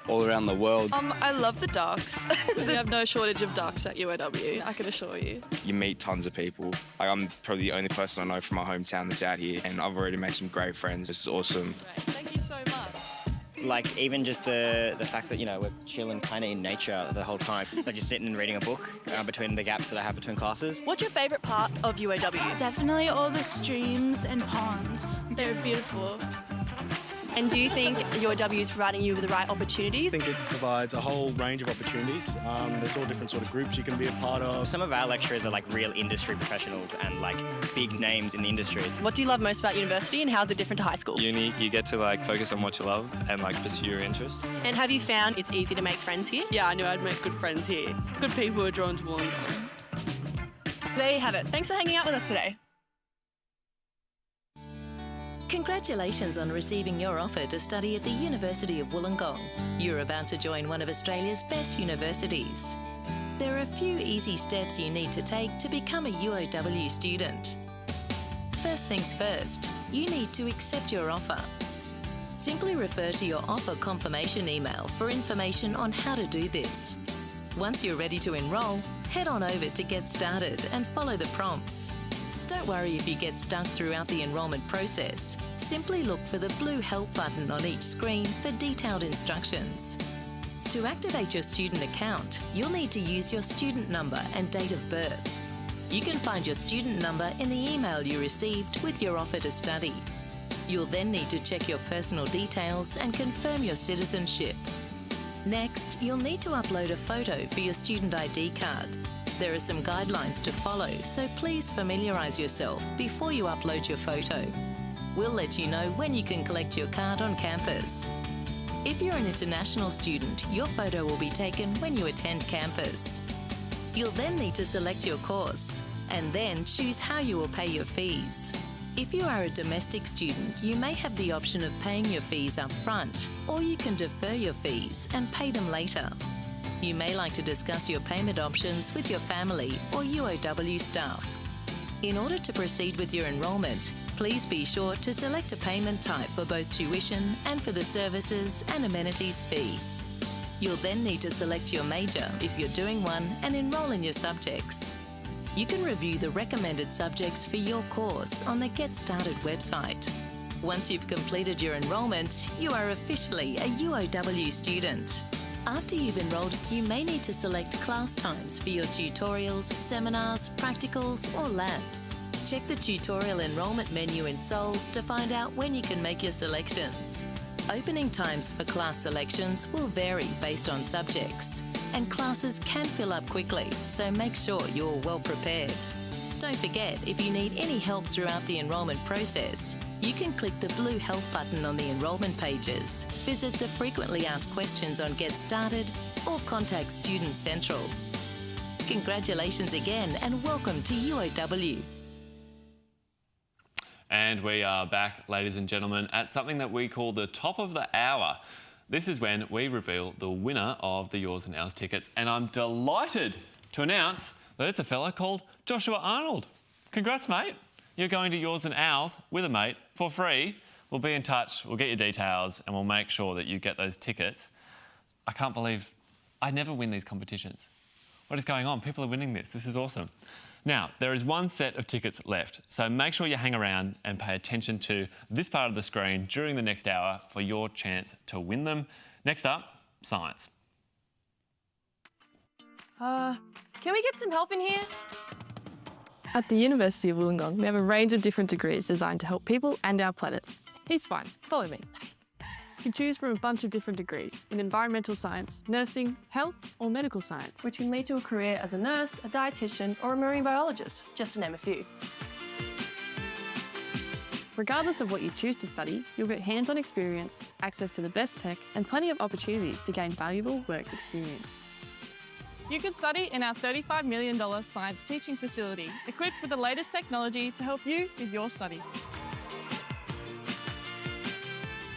all around the world. I love the darks. We have no shortage of darks at UOW, I can assure you. You meet tons of people. Like, I'm probably the only person I know from my hometown that's out here, and I've already made some great friends. This is awesome. Thank you so much. Like, even just the fact that, you know, we're chilling kind of in nature the whole time. Like, just sitting and reading a book between the gaps that I have between classes. What's your favourite part of UOW? Definitely all the streams and ponds. They're beautiful. And do you think UOW is providing you with the right opportunities? I think it provides a whole range of opportunities. There's all different sort of groups you can be a part of. Some of our lecturers are like real industry professionals and like big names in the industry. What do you love most about university and how is it different to high school? Uni, you get to like focus on what you love and like pursue your interests. And have you found it's easy to make friends here? Yeah, I knew I'd make good friends here. Good people are drawn to Wollongong. There you have it. Thanks for hanging out with us today. Congratulations on receiving your offer to study at the University of Wollongong. You're about to join one of Australia's best universities. There are a few easy steps you need to take to become a UOW student. First things first, you need to accept your offer. Simply refer to your offer confirmation email for information on how to do this. Once you're ready to enrol, head on over to Get Started and follow the prompts. Don't worry if you get stuck throughout the enrolment process. Simply look for the blue Help button on each screen for detailed instructions. To activate your student account, you'll need to use your student number and date of birth. You can find your student number in the email you received with your offer to study. You'll then need to check your personal details and confirm your citizenship. Next, you'll need to upload a photo for your student ID card. There are some guidelines to follow, so please familiarise yourself before you upload your photo. We'll let you know when you can collect your card on campus. If you're an international student, your photo will be taken when you attend campus. You'll then need to select your course and then choose how you will pay your fees. If you are a domestic student, you may have the option of paying your fees up front, or you can defer your fees and pay them later. You may like to discuss your payment options with your family or UOW staff. In order to proceed with your enrolment, please be sure to select a payment type for both tuition and for the services and amenities fee. You'll then need to select your major if you're doing one and enrol in your subjects. You can review the recommended subjects for your course on the Get Started website. Once you've completed your enrolment, you are officially a UOW student. After you've enrolled, you may need to select class times for your tutorials, seminars, practicals or labs. Check the tutorial enrolment menu in SOLS to find out when you can make your selections. Opening times for class selections will vary based on subjects, and classes can fill up quickly, so make sure you're well prepared. Don't forget, if you need any help throughout the enrolment process, you can click the blue Help button on the enrolment pages, visit the frequently asked questions on Get Started, or contact Student Central. Congratulations again and welcome to UOW. And we are back, ladies and gentlemen, at something that we call the top of the hour. This is when we reveal the winner of the Yours and Ours tickets, and I'm delighted to announce that it's a fellow called Joshua Arnold. Congrats, mate. You're going to Yours and Ours with a mate for free. We'll be in touch, we'll get your details, and we'll make sure that you get those tickets. I can't believe I never win these competitions. What is going on? People are winning this. This is awesome. Now, there is one set of tickets left, so make sure you hang around and pay attention to this part of the screen during the next hour for your chance to win them. Next up, science. Can we get some help in here? At the University of Wollongong, we have a range of different degrees designed to help people and our planet. He's fine, follow me. You can choose from a bunch of different degrees in environmental science, nursing, health or medical science. Which can lead to a career as a nurse, a dietitian or a marine biologist, just to name a few. Regardless of what you choose to study, you'll get hands-on experience, access to the best tech and plenty of opportunities to gain valuable work experience. You can study in our $35 million science teaching facility, equipped with the latest technology to help you with your study.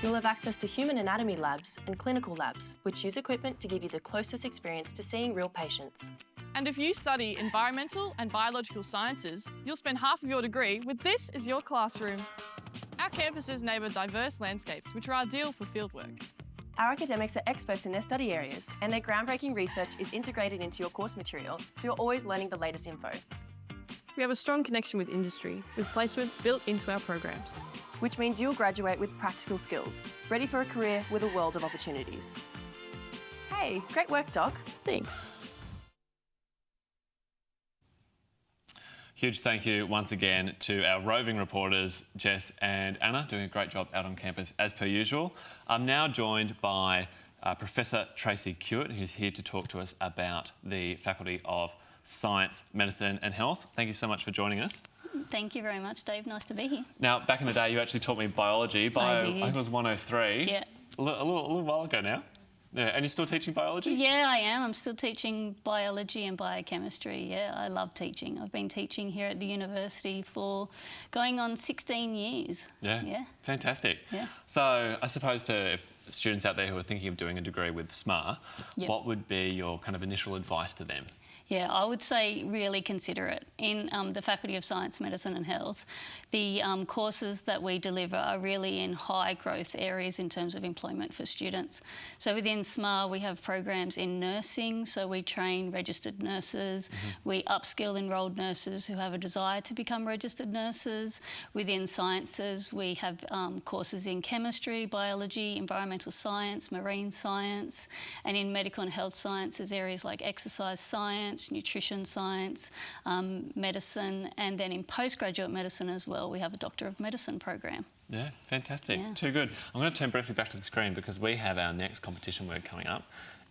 You'll have access to human anatomy labs and clinical labs, which use equipment to give you the closest experience to seeing real patients. And if you study environmental and biological sciences, you'll spend half of your degree with this as your classroom. Our campuses neighbour diverse landscapes, which are ideal for fieldwork. Our academics are experts in their study areas, and their groundbreaking research is integrated into your course material, so you're always learning the latest info. We have a strong connection with industry, with placements built into our programs. Which means you'll graduate with practical skills, ready for a career with a world of opportunities. Hey, great work, Doc. Thanks. Huge thank you once again to our roving reporters, Jess and Anna, doing a great job out on campus as per usual. I'm now joined by Professor Tracy Kewitt, who's here to talk to us about the Faculty of Science, Medicine and Health. Thank you so much for joining us. Thank you very much, Dave. Nice to be here. Now, back in the day, you actually taught me biology. I think it was 103. Yeah. A little while ago now. Yeah, and you're still teaching biology? Yeah, I am. I'm still teaching biology and biochemistry. Yeah, I love teaching. I've been teaching here at the university for going on 16 years. Yeah. Fantastic. Yeah. So I suppose to students out there who are thinking of doing a degree with SMAR, what would be your kind of initial advice to them? Yeah, I would say really consider it. In the Faculty of Science, Medicine and Health, the courses that we deliver are really in high growth areas in terms of employment for students. So within SMAR we have programs in nursing, so we train registered nurses, we upskill enrolled nurses who have a desire to become registered nurses. Within sciences we have courses in chemistry, biology, environmental science, marine science, and in medical and health sciences areas like exercise science, nutrition science, medicine, and then in postgraduate medicine as well, we have a Doctor of Medicine program. Yeah, fantastic. Yeah. Too good. I'm going to turn briefly back to the screen because we have our next competition word coming up,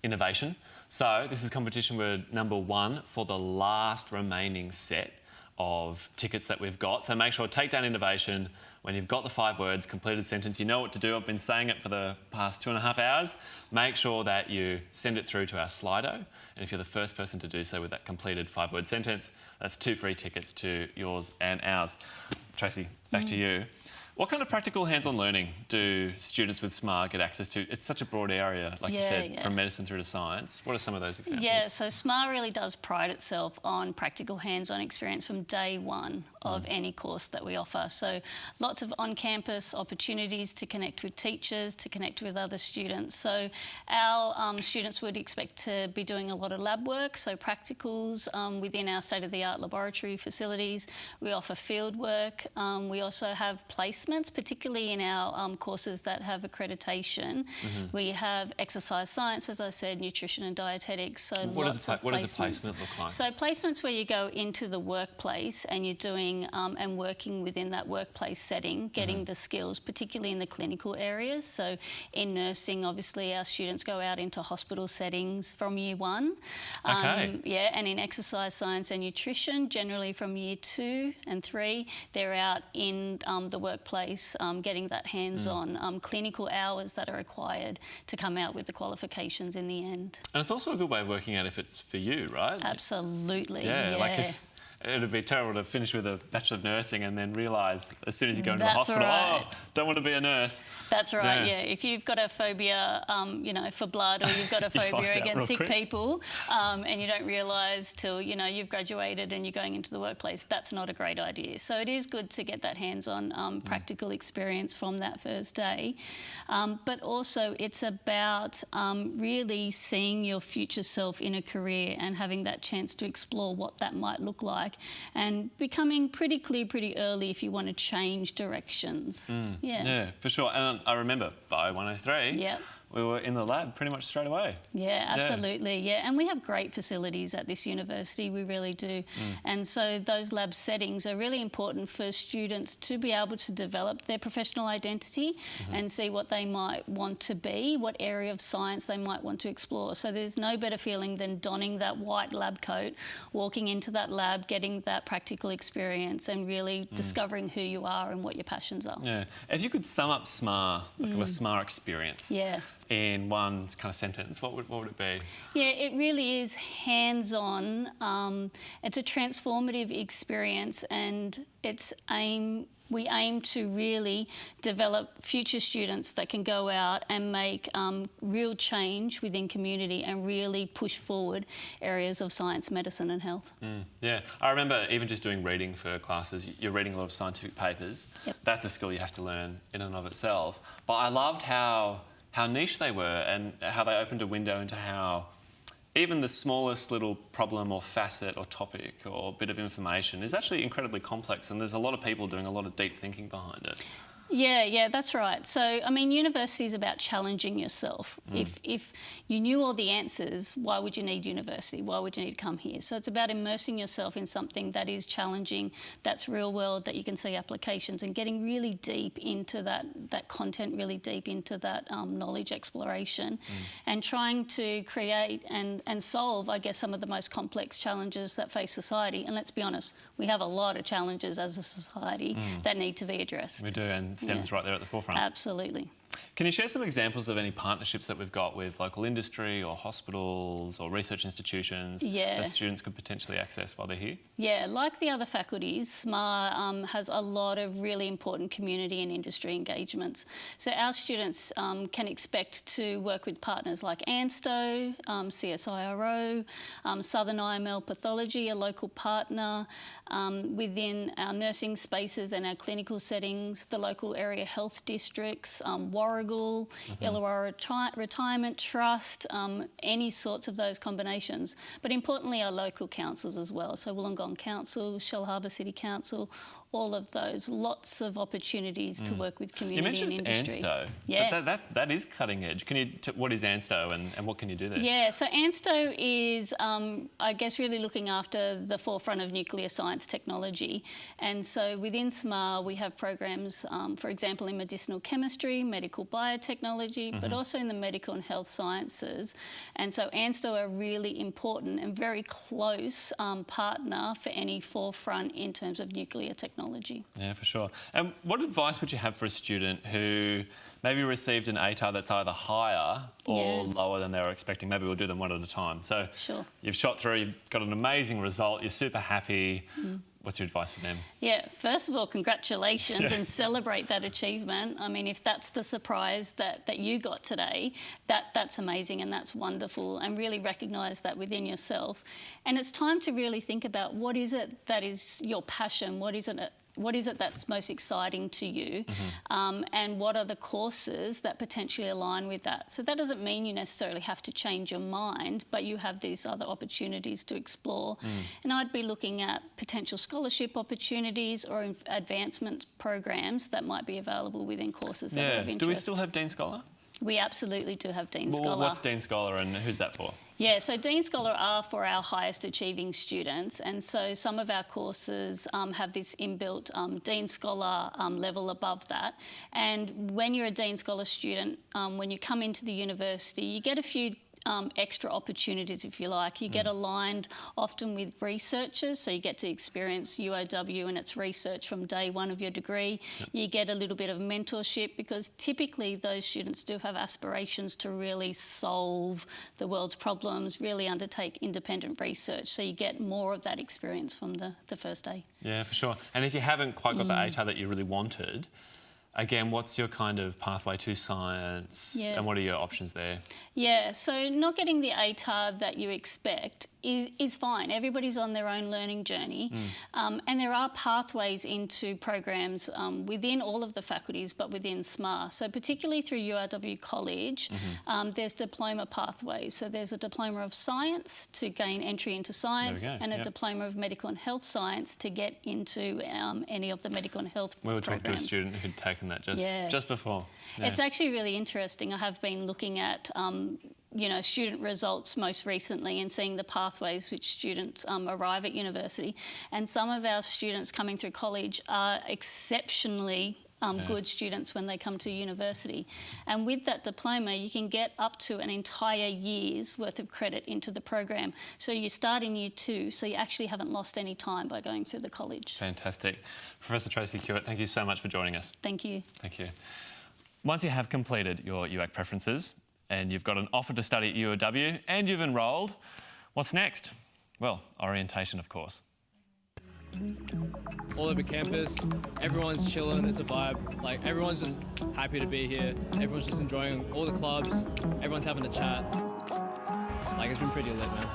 innovation. So this is competition word number 1 for the last remaining set of tickets that we've got. So make sure, take down innovation. When you've got the 5 words, completed sentence, you know what to do. I've been saying it for the past 2.5 hours. Make sure that you send it through to our Slido. And if you're the first person to do so with that completed 5-word sentence, that's 2 free tickets to yours and ours. Tracy, back to you. What kind of practical hands-on learning do students with SMAR get access to? It's such a broad area, like you said, from medicine through to science. What are some of those examples? Yeah, so SMAR really does pride itself on practical hands-on experience from day one of any course that we offer. So lots of on-campus opportunities to connect with teachers, to connect with other students. So our students would expect to be doing a lot of lab work, so practicals within our state-of-the-art laboratory facilities. We offer field work. We also have placements, particularly in our courses that have accreditation. We have exercise science, as I said, nutrition and dietetics. So what does a placement look like? So placements where you go into the workplace and you're doing and working within that workplace setting, getting the skills, particularly in the clinical areas. So in nursing, obviously, our students go out into hospital settings from year 1. Yeah, and in exercise science and nutrition, generally from year 2 and 3, they're out in the workplace getting that hands-on clinical hours that are required to come out with the qualifications in the end. And it's also a good way of working out if it's for you, right? Absolutely. Yeah. Like if it'd be terrible to finish with a Bachelor of Nursing and then realise as soon as you go into the hospital, oh, don't want to be a nurse. That's right, yeah. If you've got a phobia, you know, for blood, or you've got a phobia against sick people, and you don't realise till, you know, you've graduated and you're going into the workplace, that's not a great idea. So it is good to get that hands-on practical experience from that first day. But also it's about really seeing your future self in a career and having that chance to explore what that might look like, and becoming pretty clear pretty early if you want to change directions. Yeah, for sure. And I remember Bio 103 we were in the lab pretty much straight away. Yeah, absolutely. Yeah, and we have great facilities at this university, we really do. And so those lab settings are really important for students to be able to develop their professional identity and see what they might want to be, what area of science they might want to explore. So there's no better feeling than donning that white lab coat, walking into that lab, getting that practical experience and really discovering who you are and what your passions are. Yeah. If you could sum up SMAR, like a SMAR experience, in one kind of sentence, what would it be? Yeah, it really is hands-on. It's a transformative experience, and we aim to really develop future students that can go out and make real change within community and really push forward areas of science, medicine and health. Yeah, I remember even just doing reading for classes, you're reading a lot of scientific papers. That's a skill you have to learn in and of itself. But I loved how niche they were and how they opened a window into how even the smallest little problem or facet or topic or bit of information is actually incredibly complex, and there's a lot of people doing a lot of deep thinking behind it. Yeah, that's right. So, I mean, university is about challenging yourself. If you knew all the answers, why would you need university? Why would you need to come here? So it's about immersing yourself in something that is challenging, that's real world, that you can see applications, and getting really deep into that content, really deep into that knowledge exploration, and trying to create and solve, I guess, some of the most complex challenges that face society. And let's be honest, we have a lot of challenges as a society that need to be addressed. We do, and STEM's right there at the forefront. Absolutely. Can you share some examples of any partnerships that we've got with local industry or hospitals or research institutions that students could potentially access while they're here? Yeah, like the other faculties, SMAR has a lot of really important community and industry engagements. So our students can expect to work with partners like ANSTO, CSIRO, Southern IML Pathology, a local partner, within our nursing spaces and our clinical settings, the local area health districts, Warrigal, Illawarra Retirement Trust, any sorts of those combinations. But importantly, our local councils as well. So Wollongong Council, Shellharbour City Council, all of those, lots of opportunities to work with community and industry. You mentioned ANSTO. Yeah. That is cutting edge. Can you? What is ANSTO and what can you do there? Yeah, so ANSTO is, I guess, really looking after the forefront of nuclear science technology. And so within SMAR, we have programs, for example, in medicinal chemistry, medical biotechnology, but also in the medical and health sciences. And so ANSTO are really important and very close partner for any forefront in terms of nuclear technology. Yeah, for sure. And what advice would you have for a student who maybe received an ATAR that's either higher or lower than they were expecting? Maybe we'll do them one at a time. So you've shot through, you've got an amazing result, you're super happy. What's your advice for them? Yeah, first of all, congratulations and celebrate that achievement. I mean, if that's the surprise that you got today, that's amazing and that's wonderful, and really recognise that within yourself. And it's time to really think about what is it that is your passion, what is it that's most exciting to you, and what are the courses that potentially align with that. So that doesn't mean you necessarily have to change your mind, but you have these other opportunities to explore. And I'd be looking at potential scholarship opportunities or advancement programs that might be available within courses that are of interest. Do we still have Dean Scholar? We absolutely do have Dean Scholar. What's Dean Scholar and who's that for? Yeah, so Dean Scholar are for our highest achieving students, and so some of our courses have this inbuilt Dean Scholar level above that. And when you're a Dean Scholar student, when you come into the university, you get a few extra opportunities, if you like. You get aligned often with researchers, so you get to experience UOW and its research from day one of your degree. You get a little bit of mentorship, because typically those students do have aspirations to really solve the world's problems, really undertake independent research, so you get more of that experience from the first day. Yeah, for sure. And if you haven't quite got the ATAR that you really wanted, again, what's your kind of pathway to science and what are your options there? Yeah, so not getting the ATAR that you expect is fine. Everybody's on their own learning journey, and there are pathways into programs within all of the faculties, but within SMAR. So particularly through UOW College, there's diploma pathways. So there's a diploma of science to gain entry into science, and a diploma of medical and health science to get into any of the medical and health programs. We were talking to a student who'd taken isn't it? Just before. Yeah. It's actually really interesting. I have been looking at student results most recently and seeing the pathways which students arrive at university. And some of our students coming through college are exceptionally good students when they come to university. And with that diploma, you can get up to an entire year's worth of credit into the program. So you start in year 2, so you actually haven't lost any time by going through the college. Fantastic. Professor Tracy Hewitt, thank you so much for joining us. Thank you. Thank you. Once you have completed your UAC preferences and you've got an offer to study at UOW and you've enrolled, what's next? Well, orientation, of course. All over campus, everyone's chilling, it's a vibe. Like, everyone's just happy to be here. Everyone's just enjoying all the clubs. Everyone's having a chat. Like, it's been pretty lit, man.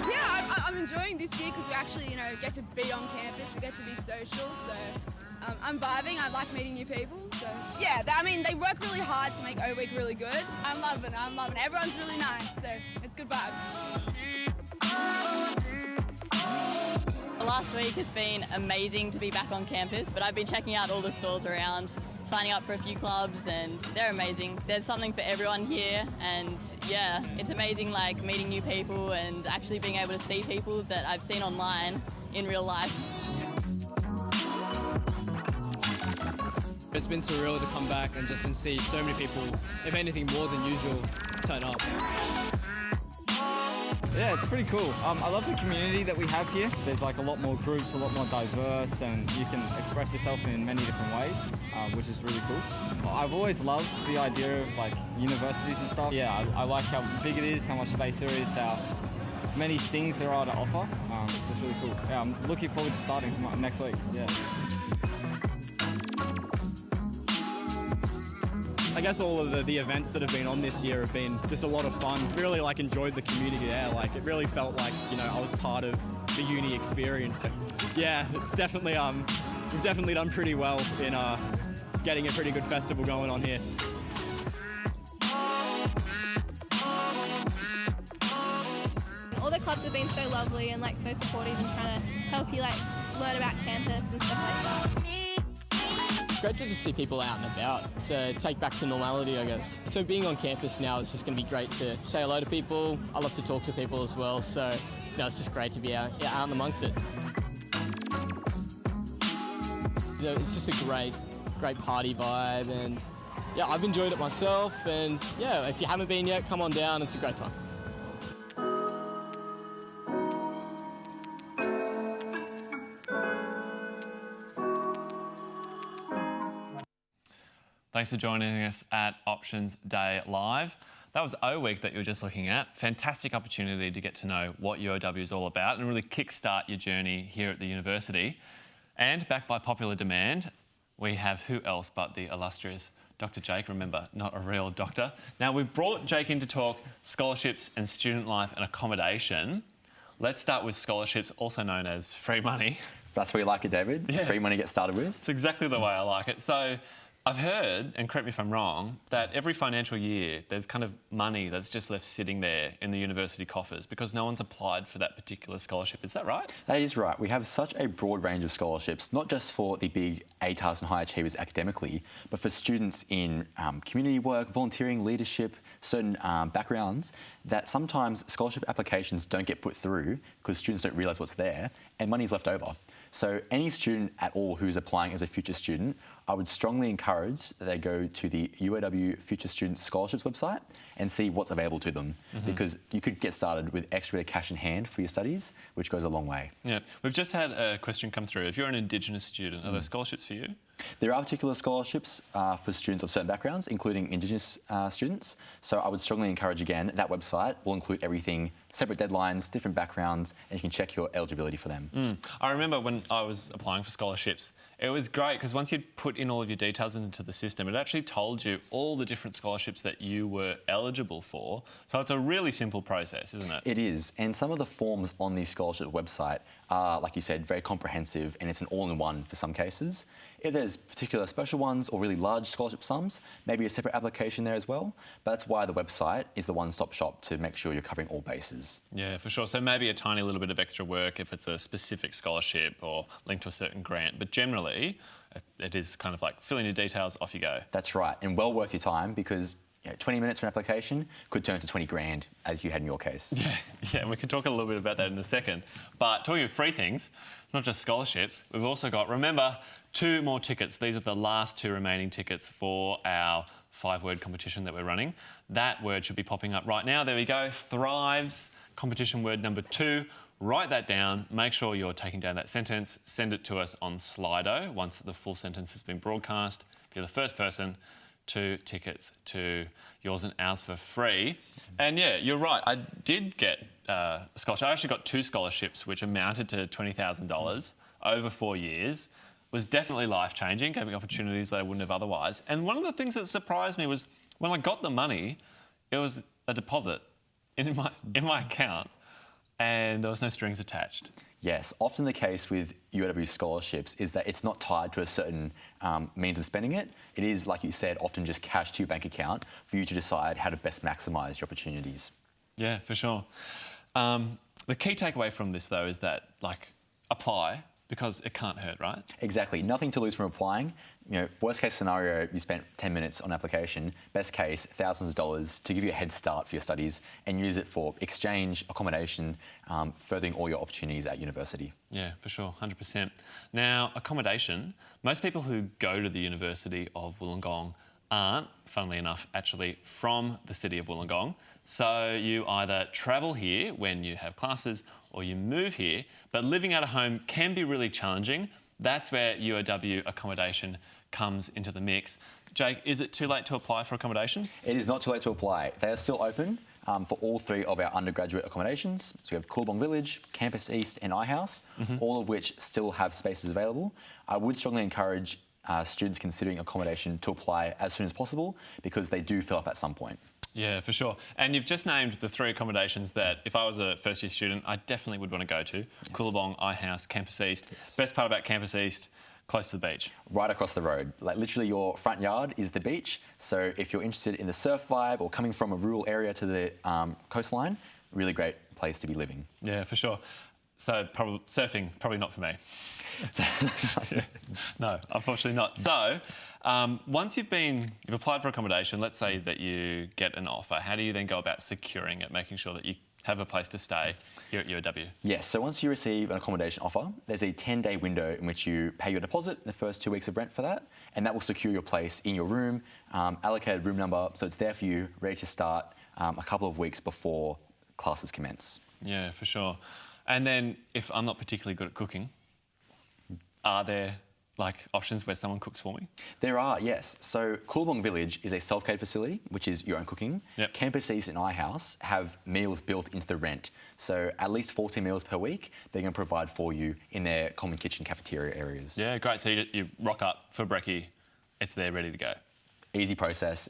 Yeah, I'm enjoying this year because we actually, get to be on campus. We get to be social, so I'm vibing. I like meeting new people. So yeah, they work really hard to make O Week really good. I'm loving it. Everyone's really nice, so it's good vibes. The last week has been amazing to be back on campus, but I've been checking out all the stalls around, signing up for a few clubs, and they're amazing. There's something for everyone here, and yeah, it's amazing meeting new people and actually being able to see people that I've seen online in real life. It's been surreal to come back and just see so many people, if anything more than usual, turn up. Yeah, it's pretty cool. I love the community that we have here. There's a lot more groups, a lot more diverse, and you can express yourself in many different ways, which is really cool. I've always loved the idea of universities and stuff. Yeah, I like how big it is, how much space there is, how many things there are to offer. It's just really cool. Yeah, I'm looking forward to starting next week. Yeah. I guess all of the events that have been on this year have been just a lot of fun. Really enjoyed the community there. It really felt like, I was part of the uni experience. Yeah, it's definitely, we've definitely done pretty well in getting a pretty good festival going on here. All the clubs have been so lovely and so supportive and trying to help you learn about campus and stuff like that. It's great to just see people out and about, so take back to normality, I guess. So being on campus now is just going to be great to say hello to people. I love to talk to people as well, so it's just great to be out and amongst it. It's just a great party vibe, and yeah, I've enjoyed it myself, and yeah, if you haven't been yet, come on down, it's a great time. Thanks for joining us at Options Day Live. That was O Week that you were just looking at. Fantastic opportunity to get to know what UOW is all about and really kickstart your journey here at the university. And backed by popular demand, we have who else but the illustrious Dr. Jake. Remember, not a real doctor. Now, we've brought Jake in to talk scholarships and student life and accommodation. Let's start with scholarships, also known as free money. That's what you like it, David? Yeah. Free money to get started with? It's exactly the way I like it. So I've heard, and correct me if I'm wrong, that every financial year there's kind of money that's just left sitting there in the university coffers because no one's applied for that particular scholarship. Is that right? That is right. We have such a broad range of scholarships, not just for the big ATARs and high achievers academically, but for students in community work, volunteering, leadership, certain backgrounds, that sometimes scholarship applications don't get put through because students don't realise what's there and money's left over. So any student at all who's applying as a future student, I would strongly encourage that they go to the UOW Future Student Scholarships website and see what's available to them, because you could get started with extra bit of cash in hand for your studies, which goes a long way. Yeah, we've just had a question come through. If you're an Indigenous student, are there scholarships for you? There are particular scholarships for students of certain backgrounds, including Indigenous students. So I would strongly encourage, again, that website will include everything, separate deadlines, different backgrounds, and you can check your eligibility for them. I remember when I was applying for scholarships, it was great because once you'd put in all of your details into the system, it actually told you all the different scholarships that you were eligible for. So it's a really simple process, isn't it? It is. And some of the forms on the scholarship website are, like you said, very comprehensive, and it's an all-in-one for some cases. If there's particular special ones or really large scholarship sums, maybe a separate application there as well. But that's why the website is the one-stop shop to make sure you're covering all bases. Yeah, for sure. So maybe a tiny little bit of extra work if it's a specific scholarship or linked to a certain grant. But generally, it is kind of like fill in your details, off you go. That's right, and well worth your time because 20 minutes for an application could turn to 20 grand, as you had in your case. Yeah, and we can talk a little bit about that in a second. But talking of free things, not just scholarships, we've also got, remember, 2 more tickets. These are the last 2 remaining tickets for our 5-word competition that we're running. That word should be popping up right now. There we go, thrives, competition word number 2. Write that down, make sure you're taking down that sentence, send it to us on Slido once the full sentence has been broadcast. If you're the first person, 2 tickets to yours and ours for free. And yeah, you're right, I did get a scholarship. I actually got 2 scholarships which amounted to $20,000 over 4 years. Was definitely life-changing, gave me opportunities that I wouldn't have otherwise. And one of the things that surprised me was when I got the money, it was a deposit in my account and there was no strings attached. Yes, often the case with UOW scholarships is that it's not tied to a certain means of spending it. It is, like you said, often just cash to your bank account for you to decide how to best maximise your opportunities. Yeah, for sure. The key takeaway from this, though, is that, apply because it can't hurt, right? Exactly. Nothing to lose from applying. Worst case scenario, you spent 10 minutes on application. Best case, thousands of dollars to give you a head start for your studies and use it for exchange, accommodation, furthering all your opportunities at university. Yeah, for sure, 100%. Now, accommodation, most people who go to the University of Wollongong aren't, funnily enough, actually from the city of Wollongong. So you either travel here when you have classes or you move here, but living out of home can be really challenging. That's where UOW accommodation comes into the mix. Jake, is it too late to apply for accommodation? It is not too late to apply. They are still open for all 3 of our undergraduate accommodations. So we have Coolabong Village, Campus East and iHouse, all of which still have spaces available. I would strongly encourage students considering accommodation to apply as soon as possible because they do fill up at some point. Yeah, for sure. And you've just named the 3 accommodations that, if I was a first-year student, I definitely would want to go to. Yes. Coolabong, iHouse, Campus East. Yes. Best part about Campus East, close to the beach. Right across the road. Literally your front yard is the beach. So if you're interested in the surf vibe or coming from a rural area to the coastline, really great place to be living. Yeah, for sure. So surfing, probably not for me. No, unfortunately not. So once you've applied for accommodation, let's say that you get an offer, how do you then go about securing it, making sure that you have a place to stay here at UOW? Yes, so once you receive an accommodation offer, there's a 10-day window in which you pay your deposit, the first 2 weeks of rent for that, and that will secure your place in your room, allocated room number, so it's there for you, ready to start a couple of weeks before classes commence. Yeah, for sure. And then if I'm not particularly good at cooking, are there options where someone cooks for me? There are, yes. So Coolabong Village is a self-catered facility, which is your own cooking. Yep. Campus East and iHouse have meals built into the rent. So at least 14 meals per week, they're going to provide for you in their common kitchen cafeteria areas. Yeah, great. So you rock up for brekkie, it's there ready to go. Easy process.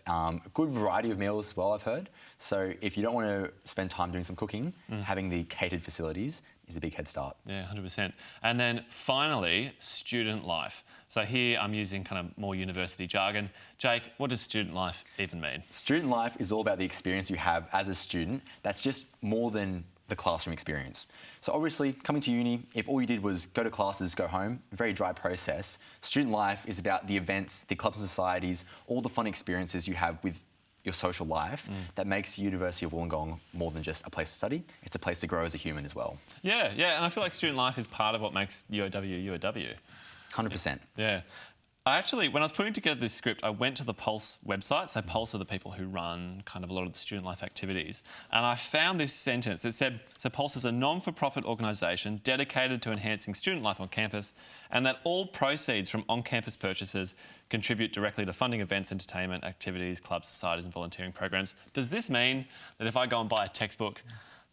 Good variety of meals as well, I've heard. So if you don't want to spend time doing some cooking, having the catered facilities is a big head start. Yeah, 100%. And then finally, student life. So here I'm using kind of more university jargon. Jake, what does student life even mean? Student life is all about the experience you have as a student. That's just more than the classroom experience. So obviously, coming to uni, if all you did was go to classes, go home, very dry process. Student life is about the events, the clubs and societies, all the fun experiences you have with your social life that makes University of Wollongong more than just a place to study. It's a place to grow as a human as well. Yeah, and I feel like student life is part of what makes UOW UOW. 100%. Yeah. I actually, when I was putting together this script, I went to the Pulse website. So Pulse are the people who run kind of a lot of the student life activities. And I found this sentence. It said, so Pulse is a non-for-profit organisation dedicated to enhancing student life on campus, and that all proceeds from on-campus purchases contribute directly to funding events, entertainment, activities, clubs, societies and volunteering programs. Does this mean that if I go and buy a textbook,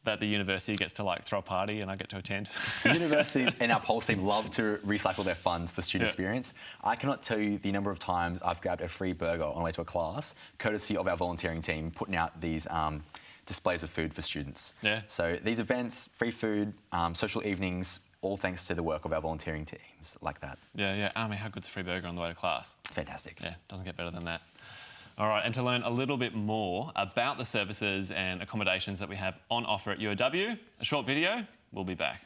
that the university gets to throw a party and I get to attend? The university and our Pulse team love to recycle their funds for student experience. I cannot tell you the number of times I've grabbed a free burger on the way to a class, courtesy of our volunteering team, putting out these displays of food for students. Yeah. So these events, free food, social evenings, all thanks to the work of our volunteering teams like that. Yeah. Army, how good's a free burger on the way to class? It's fantastic. Yeah, doesn't get better than that. All right, and to learn a little bit more about the services and accommodations that we have on offer at UOW, a short video, we'll be back.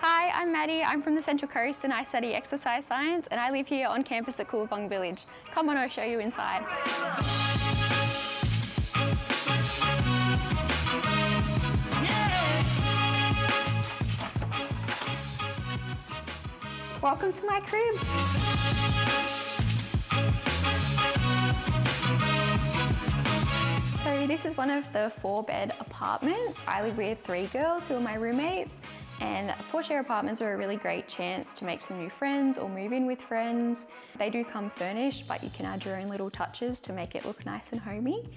Hi, I'm Maddie. I'm from the Central Coast and I study exercise science and I live here on campus at Wollongong Village. Come on, I'll show you inside. Welcome to my crib. So this is one of the 4-bed apartments. I live with 3 girls who are my roommates, and 4-share apartments are a really great chance to make some new friends or move in with friends. They do come furnished, but you can add your own little touches to make it look nice and homey.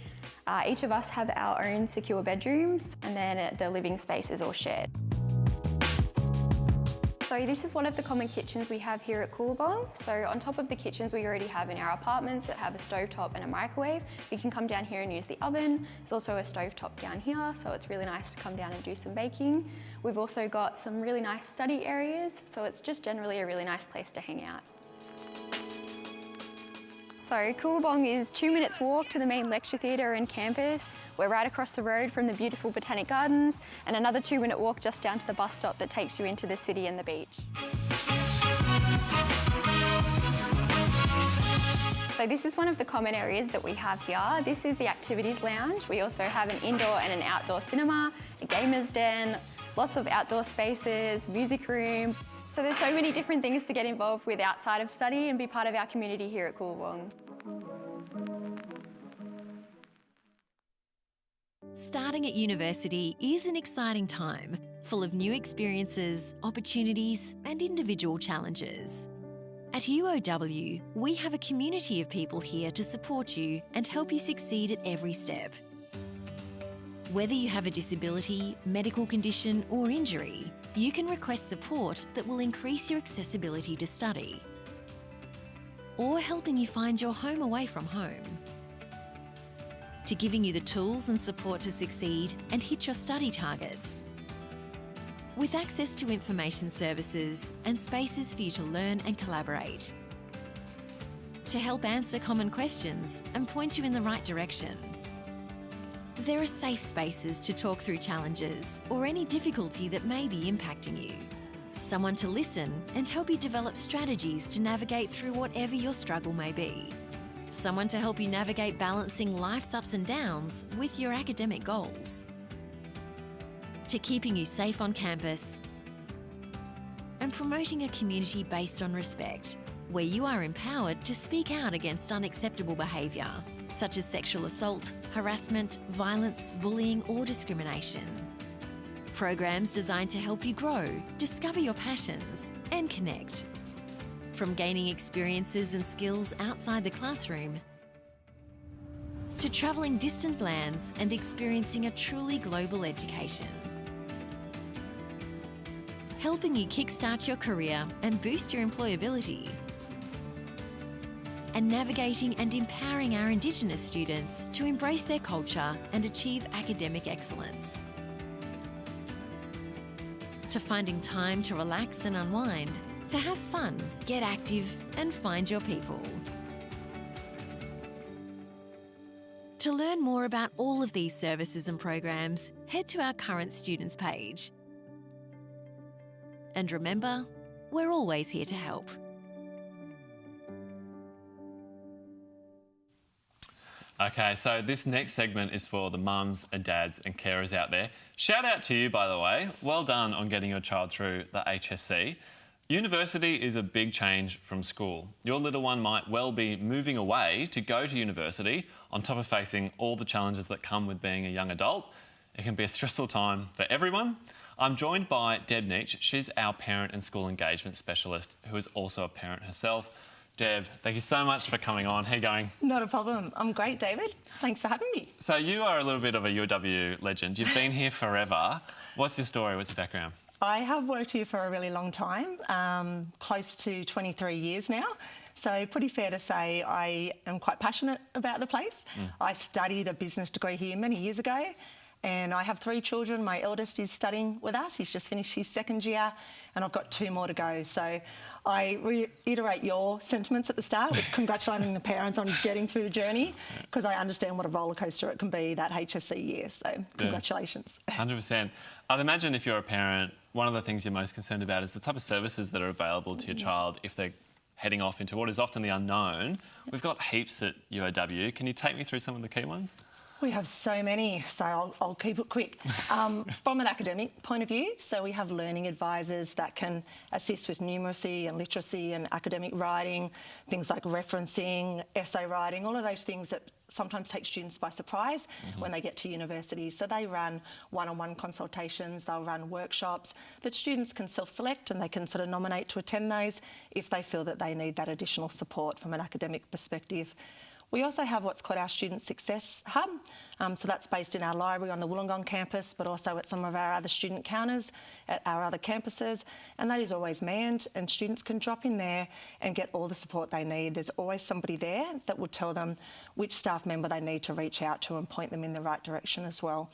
Each of us have our own secure bedrooms, and then the living space is all shared. So this is one of the common kitchens we have here at Wollongong. So on top of the kitchens we already have in our apartments that have a stovetop and a microwave, you can come down here and use the oven. There's also a stovetop down here, so it's really nice to come down and do some baking. We've also got some really nice study areas, so it's just generally a really nice place to hang out. So Wollongong is 2 minutes walk to the main lecture theatre and campus. We're right across the road from the beautiful Botanic Gardens, and another 2-minute walk just down to the bus stop that takes you into the city and the beach. So this is one of the common areas that we have here. This is the activities lounge. We also have an indoor and an outdoor cinema, a gamer's den, lots of outdoor spaces, music room. So there's so many different things to get involved with outside of study and be part of our community here at Wollongong. Starting at university is an exciting time, full of new experiences, opportunities, and individual challenges. At UOW, we have a community of people here to support you and help you succeed at every step. Whether you have a disability, medical condition, or injury, you can request support that will increase your accessibility to study, or helping you find your home away from home, to giving you the tools and support to succeed and hit your study targets. With access to information services and spaces for you to learn and collaborate, to help answer common questions and point you in the right direction. There are safe spaces to talk through challenges or any difficulty that may be impacting you. Someone to listen and help you develop strategies to navigate through whatever your struggle may be. Someone to help you navigate balancing life's ups and downs with your academic goals. To keeping you safe on campus and promoting a community based on respect, where you are empowered to speak out against unacceptable behaviour, such as sexual assault, harassment, violence, bullying or discrimination. Programs designed to help you grow, discover your passions and connect. From gaining experiences and skills outside the classroom, to travelling distant lands and experiencing a truly global education. Helping you kickstart your career and boost your employability. And navigating and empowering our Indigenous students to embrace their culture and achieve academic excellence. To finding time to relax and unwind, to have fun, get active and find your people. To learn more about all of these services and programs, head to our current students page. And remember, we're always here to help. Okay, so this next segment is for the mums and dads and carers out there. Shout out to you, by the way. Well done on getting your child through the HSC. University is a big change from school. Your little one might well be moving away to go to university on top of facing all the challenges that come with being a young adult. It can be a stressful time for everyone. I'm joined by Deb Neach. She's our parent and school engagement specialist who is also a parent herself. Deb, thank you so much for coming on. How are you going? Not a problem. I'm great, David. Thanks for having me. So you are a little bit of a UOW legend. You've been here forever. What's your story? What's your background? I have worked here for a really long time, close to 23 years now. So pretty fair to say I am quite passionate about the place. I studied a business degree here many years ago And I have 3 children. My eldest is studying with us. He's just finished his 2nd year, and I've got 2 more to go. So I reiterate your sentiments at the start with congratulating the parents on getting through the journey, because I understand what a roller coaster it can be, that HSC year. So congratulations. 100%. I'd imagine if you're a parent, one of the things you're most concerned about is the type of services that are available to your child if they're heading off into what is often the unknown. We've got heaps at UOW. Can you take me through some of the key ones? We have so many, so I'll keep it quick. From an academic point of view, so we have learning advisors that can assist with numeracy and literacy and academic writing, things like referencing, essay writing, all of those things that sometimes take students by surprise when they get to university. So they run one-on-one consultations, they'll run workshops that students can self-select, and they can sort of nominate to attend those if they feel that they need that additional support from an academic perspective. We also have what's called our Student Success Hub. So that's based in our library on the Wollongong campus, but also at some of our other student counters at our other campuses. And that is always manned, and students can drop in there and get all the support they need. There's always somebody there that will tell them which staff member they need to reach out to and point them in the right direction as well.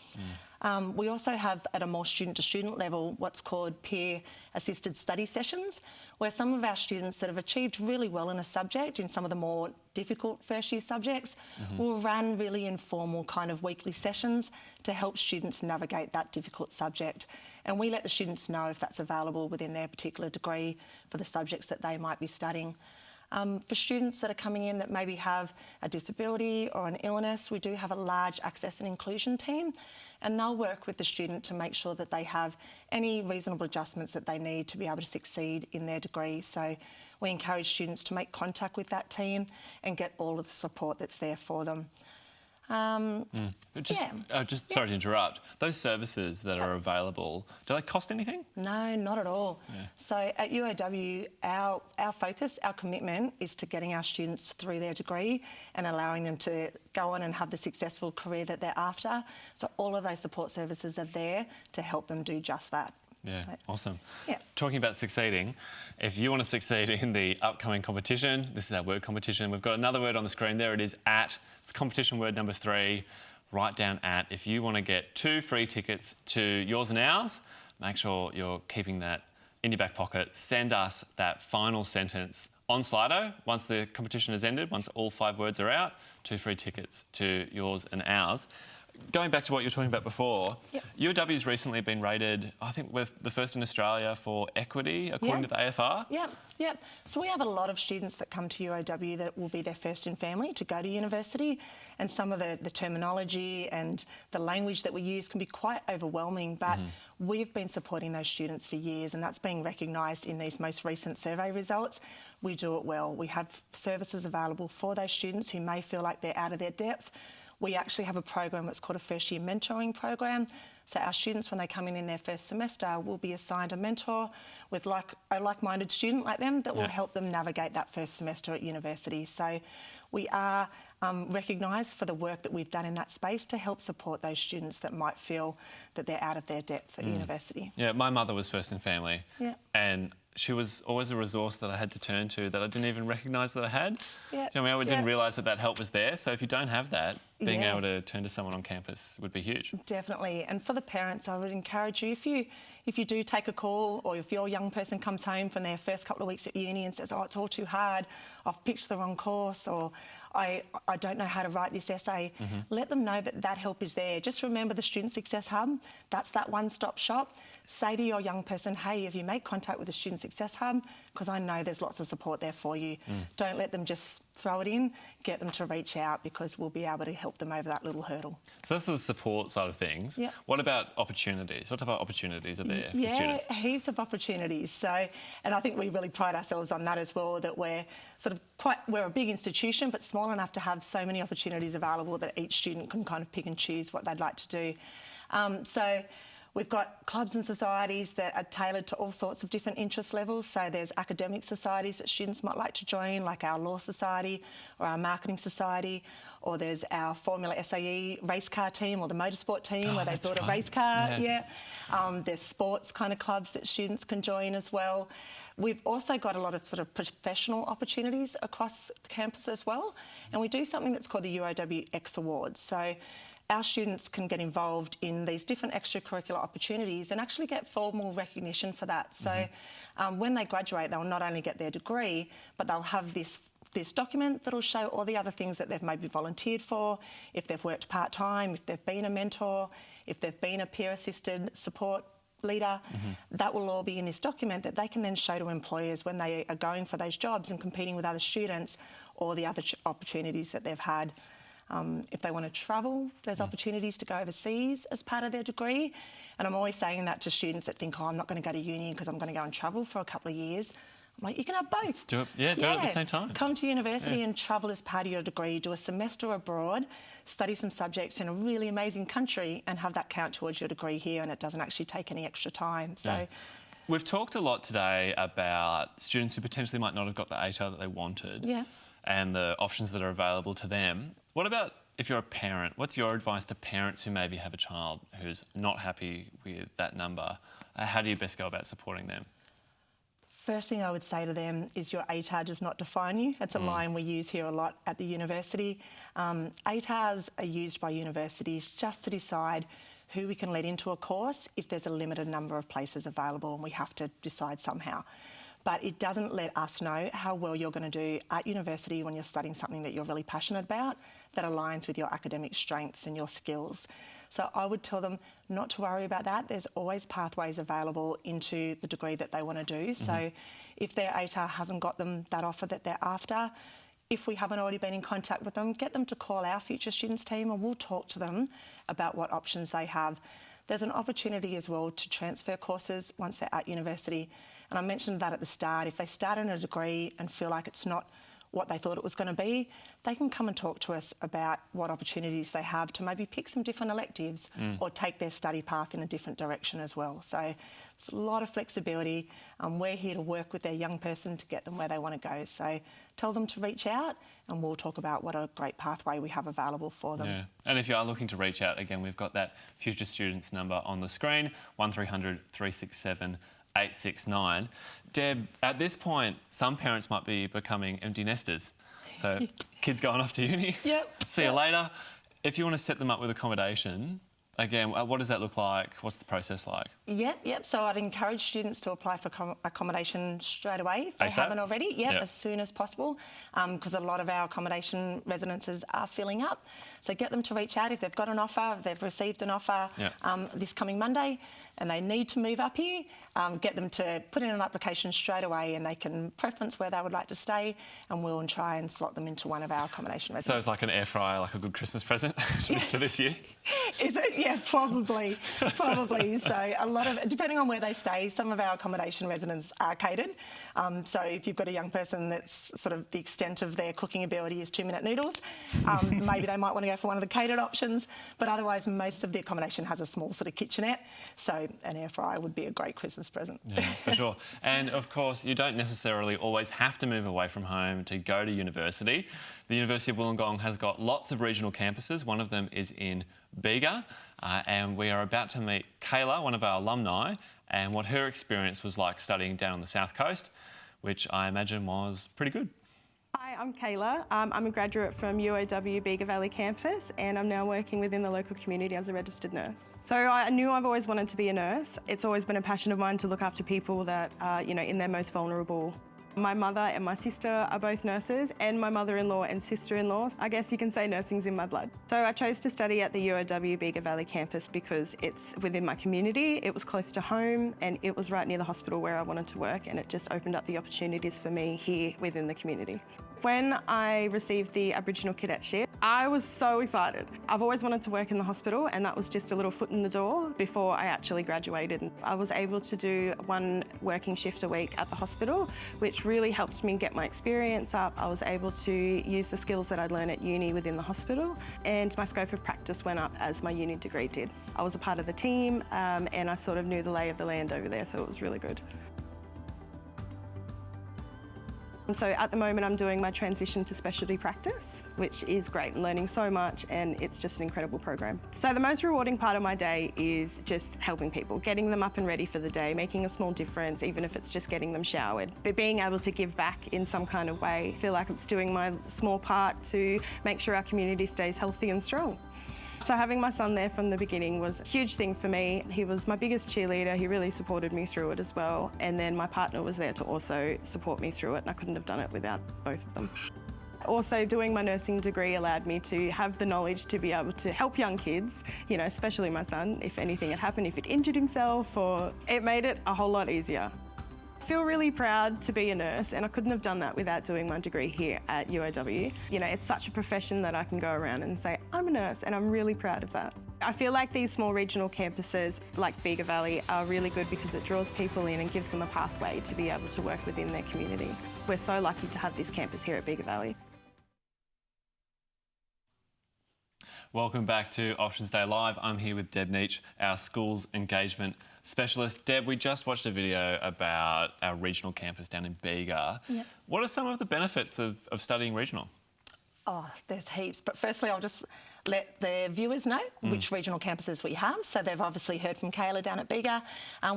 We also have, at a more student-to-student level, what's called peer-assisted study sessions, where some of our students that have achieved really well in a subject, in some of the more difficult first-year subjects, will run really informal kind of weekly sessions to help students navigate that difficult subject. And we let the students know if that's available within their particular degree for the subjects that they might be studying. For students that are coming in that maybe have a disability or an illness, we do have a large access and inclusion team, and they'll work with the student to make sure that they have any reasonable adjustments that they need to be able to succeed in their degree. So we encourage students to make contact with that team and get all of the support that's there for them. Sorry to interrupt. Those services that are available, do they cost anything? No, not at all. So at UOW, our focus, our commitment is to getting our students through their degree and allowing them to go on and have the successful career that they're after. So all of those support services are there to help them do just that. Yeah, awesome. Talking about succeeding, if you want to succeed in the upcoming competition, this is our word competition. We've got another word on the screen. There it is, at. It's competition word number 3. Write down at. If you want to get 2 free tickets to yours and ours, make sure you're keeping that in your back pocket. Send us that final sentence on Slido once the competition has ended, once all 5 words are out. 2 free tickets to yours and ours. Going back to what you were talking about before, UOW's recently been rated, I think, we're the first in Australia for equity, according to the AFR. So we have a lot of students that come to UOW that will be their first in family to go to university, and some of the terminology and the language that we use can be quite overwhelming, but we've been supporting those students for years, and that's being recognised in these most recent survey results. We do it well. We have services available for those students who may feel like they're out of their depth. We actually have a program that's called a first-year mentoring program. So our students, when they come in their first semester, will be assigned a mentor with a like-minded student like them that will help them navigate that first semester at university. So we are recognised for the work that we've done in that space to help support those students that might feel that they're out of their depth at university. Yeah, my mother was first in family, and she was always a resource that I had to turn to that I didn't even recognise that I had. Do you know what I mean? I didn't realise that help was there. So if you don't have that, being able to turn to someone on campus would be huge. Definitely. And for the parents, I would encourage you, if you do take a call, or if your young person comes home from their first couple of weeks at uni and says, oh, it's all too hard, I've picked the wrong course, or I don't know how to write this essay, let them know that help is there. Just remember the Student Success Hub, that's that one-stop shop. Say to your young person, hey, have you made contact with the Student Success Hub? Because I know there's lots of support there for you. Don't let them just throw it in, get them to reach out, because we'll be able to help them over that little hurdle. So that's the support side of things. What about opportunities? What type of opportunities are there for students? Yeah, heaps of opportunities. So, and I think we really pride ourselves on that as well, that we're we're a big institution, but small enough to have so many opportunities available that each student can kind of pick and choose what they'd like to do. So we've got clubs and societies that are tailored to all sorts of different interest levels. So there's academic societies that students might like to join, like our Law Society or our Marketing Society, or there's our Formula SAE race car team or the motorsport team where they build a race car. There's sports kind of clubs that students can join as well. We've also got a lot of professional opportunities across the campus as well, and we do something that's called the UOW X Awards. So our students can get involved in these different extracurricular opportunities and actually get formal recognition for that. So when they graduate, they'll not only get their degree, but they'll have this document that'll show all the other things that they've maybe volunteered for, if they've worked part-time, if they've been a mentor, if they've been a peer-assisted support leader. That will all be in this document that they can then show to employers when they are going for those jobs and competing with other students, or the other opportunities that they've had. If they want to travel, there's opportunities to go overseas as part of their degree. And I'm always saying that to students that think, oh, I'm not going to go to uni because I'm going to go and travel for a couple of years. I'm like, you can have both. Do it at the same time. Come to university and travel as part of your degree. Do a semester abroad, study some subjects in a really amazing country and have that count towards your degree here, and it doesn't actually take any extra time. So, we've talked a lot today about students who potentially might not have got the ATAR that they wanted and the options that are available to them. What about if you're a parent? What's your advice to parents who maybe have a child who's not happy with that number? How do you best go about supporting them? First thing I would say to them is your ATAR does not define you. It's a line we use here a lot at the university. ATARs are used by universities just to decide who we can let into a course if there's a limited number of places available and we have to decide somehow. But it doesn't let us know how well you're going to do at university when you're studying something that you're really passionate about, that aligns with your academic strengths and your skills. So I would tell them not to worry about that. There's always pathways available into the degree that they want to do. So if their ATAR hasn't got them that offer that they're after, if we haven't already been in contact with them, get them to call our Future Students team and we'll talk to them about what options they have. There's an opportunity as well to transfer courses once they're at university. And I mentioned that at the start. If they start in a degree and feel like it's not what they thought it was going to be, they can come and talk to us about what opportunities they have to maybe pick some different electives or take their study path in a different direction as well. So it's a lot of flexibility. We're here to work with their young person to get them where they want to go. So tell them to reach out and we'll talk about what a great pathway we have available for them. Yeah. And if you are looking to reach out, again, we've got that Future Students number on the screen, 1300 367 869. Deb, at this point, some parents might be becoming empty nesters. So kids going off to uni, see you later. If you want to set them up with accommodation, again, what does that look like? What's the process like? Yep. So I'd encourage students to apply for accommodation straight away if they haven't already. As soon as possible, because a lot of our accommodation residences are filling up. So get them to reach out if they've got an offer, if they've received an offer this coming Monday and they need to move up here, get them to put in an application straight away and they can preference where they would like to stay and we'll try and slot them into one of our accommodation residences. So it's like an air fryer, like a good Christmas present for this year? Is it? Yeah, probably. So a lot of, depending on where they stay, some of our accommodation residents are catered. So if you've got a young person that's sort of the extent of their cooking ability is 2-minute noodles, maybe they might want to go for one of the catered options, but otherwise most of the accommodation has a small sort of kitchenette, so an air fryer would be a great Christmas present. Yeah, for sure. And of course, you don't necessarily always have to move away from home to go to university. The University of Wollongong has got lots of regional campuses. One of them is in Bega, and we are about to meet Kayla, one of our alumni, and what her experience was like studying down on the South Coast, which I imagine was pretty good. Hi, I'm Kayla. I'm a graduate from UOW Bega Valley campus and I'm now working within the local community as a registered nurse. So I knew I've always wanted to be a nurse. It's always been a passion of mine to look after people that are, in their most vulnerable. My mother and my sister are both nurses and my mother-in-law and sister-in-law, I guess you can say nursing's in my blood. So I chose to study at the UOW Bega Valley campus because it's within my community, it was close to home and it was right near the hospital where I wanted to work and it just opened up the opportunities for me here within the community. When I received the Aboriginal cadetship, I was so excited. I've always wanted to work in the hospital and that was just a little foot in the door before I actually graduated. I was able to do 1 working shift a week at the hospital, which really helped me get my experience up. I was able to use the skills that I'd learned at uni within the hospital and my scope of practice went up as my uni degree did. I was a part of the team and I sort of knew the lay of the land over there, so it was really good. So at the moment I'm doing my transition to specialty practice, which is great, learning so much and it's just an incredible program. So the most rewarding part of my day is just helping people, getting them up and ready for the day, making a small difference, even if it's just getting them showered. But being able to give back in some kind of way, I feel like it's doing my small part to make sure our community stays healthy and strong. So having my son there from the beginning was a huge thing for me. He was my biggest cheerleader. He really supported me through it as well. And then my partner was there to also support me through it, and I couldn't have done it without both of them. Also, doing my nursing degree allowed me to have the knowledge to be able to help young kids, you know, especially my son, if anything had happened, if he'd injured himself, or it made it a whole lot easier. I feel really proud to be a nurse, and I couldn't have done that without doing my degree here at UOW. You know, it's such a profession that I can go around and say, I'm a nurse, and I'm really proud of that. I feel like these small regional campuses like Bega Valley are really good because it draws people in and gives them a pathway to be able to work within their community. We're so lucky to have this campus here at Bega Valley. Welcome back to Options Day Live. I'm here with Deb Neach, our schools engagement specialist. Deb, we just watched a video about our regional campus down in Bega. Yep. What are some of the benefits of studying regional? Oh, there's heaps. But firstly, I'll just let the viewers know which regional campuses we have. So they've obviously heard from Kayla down at Bega.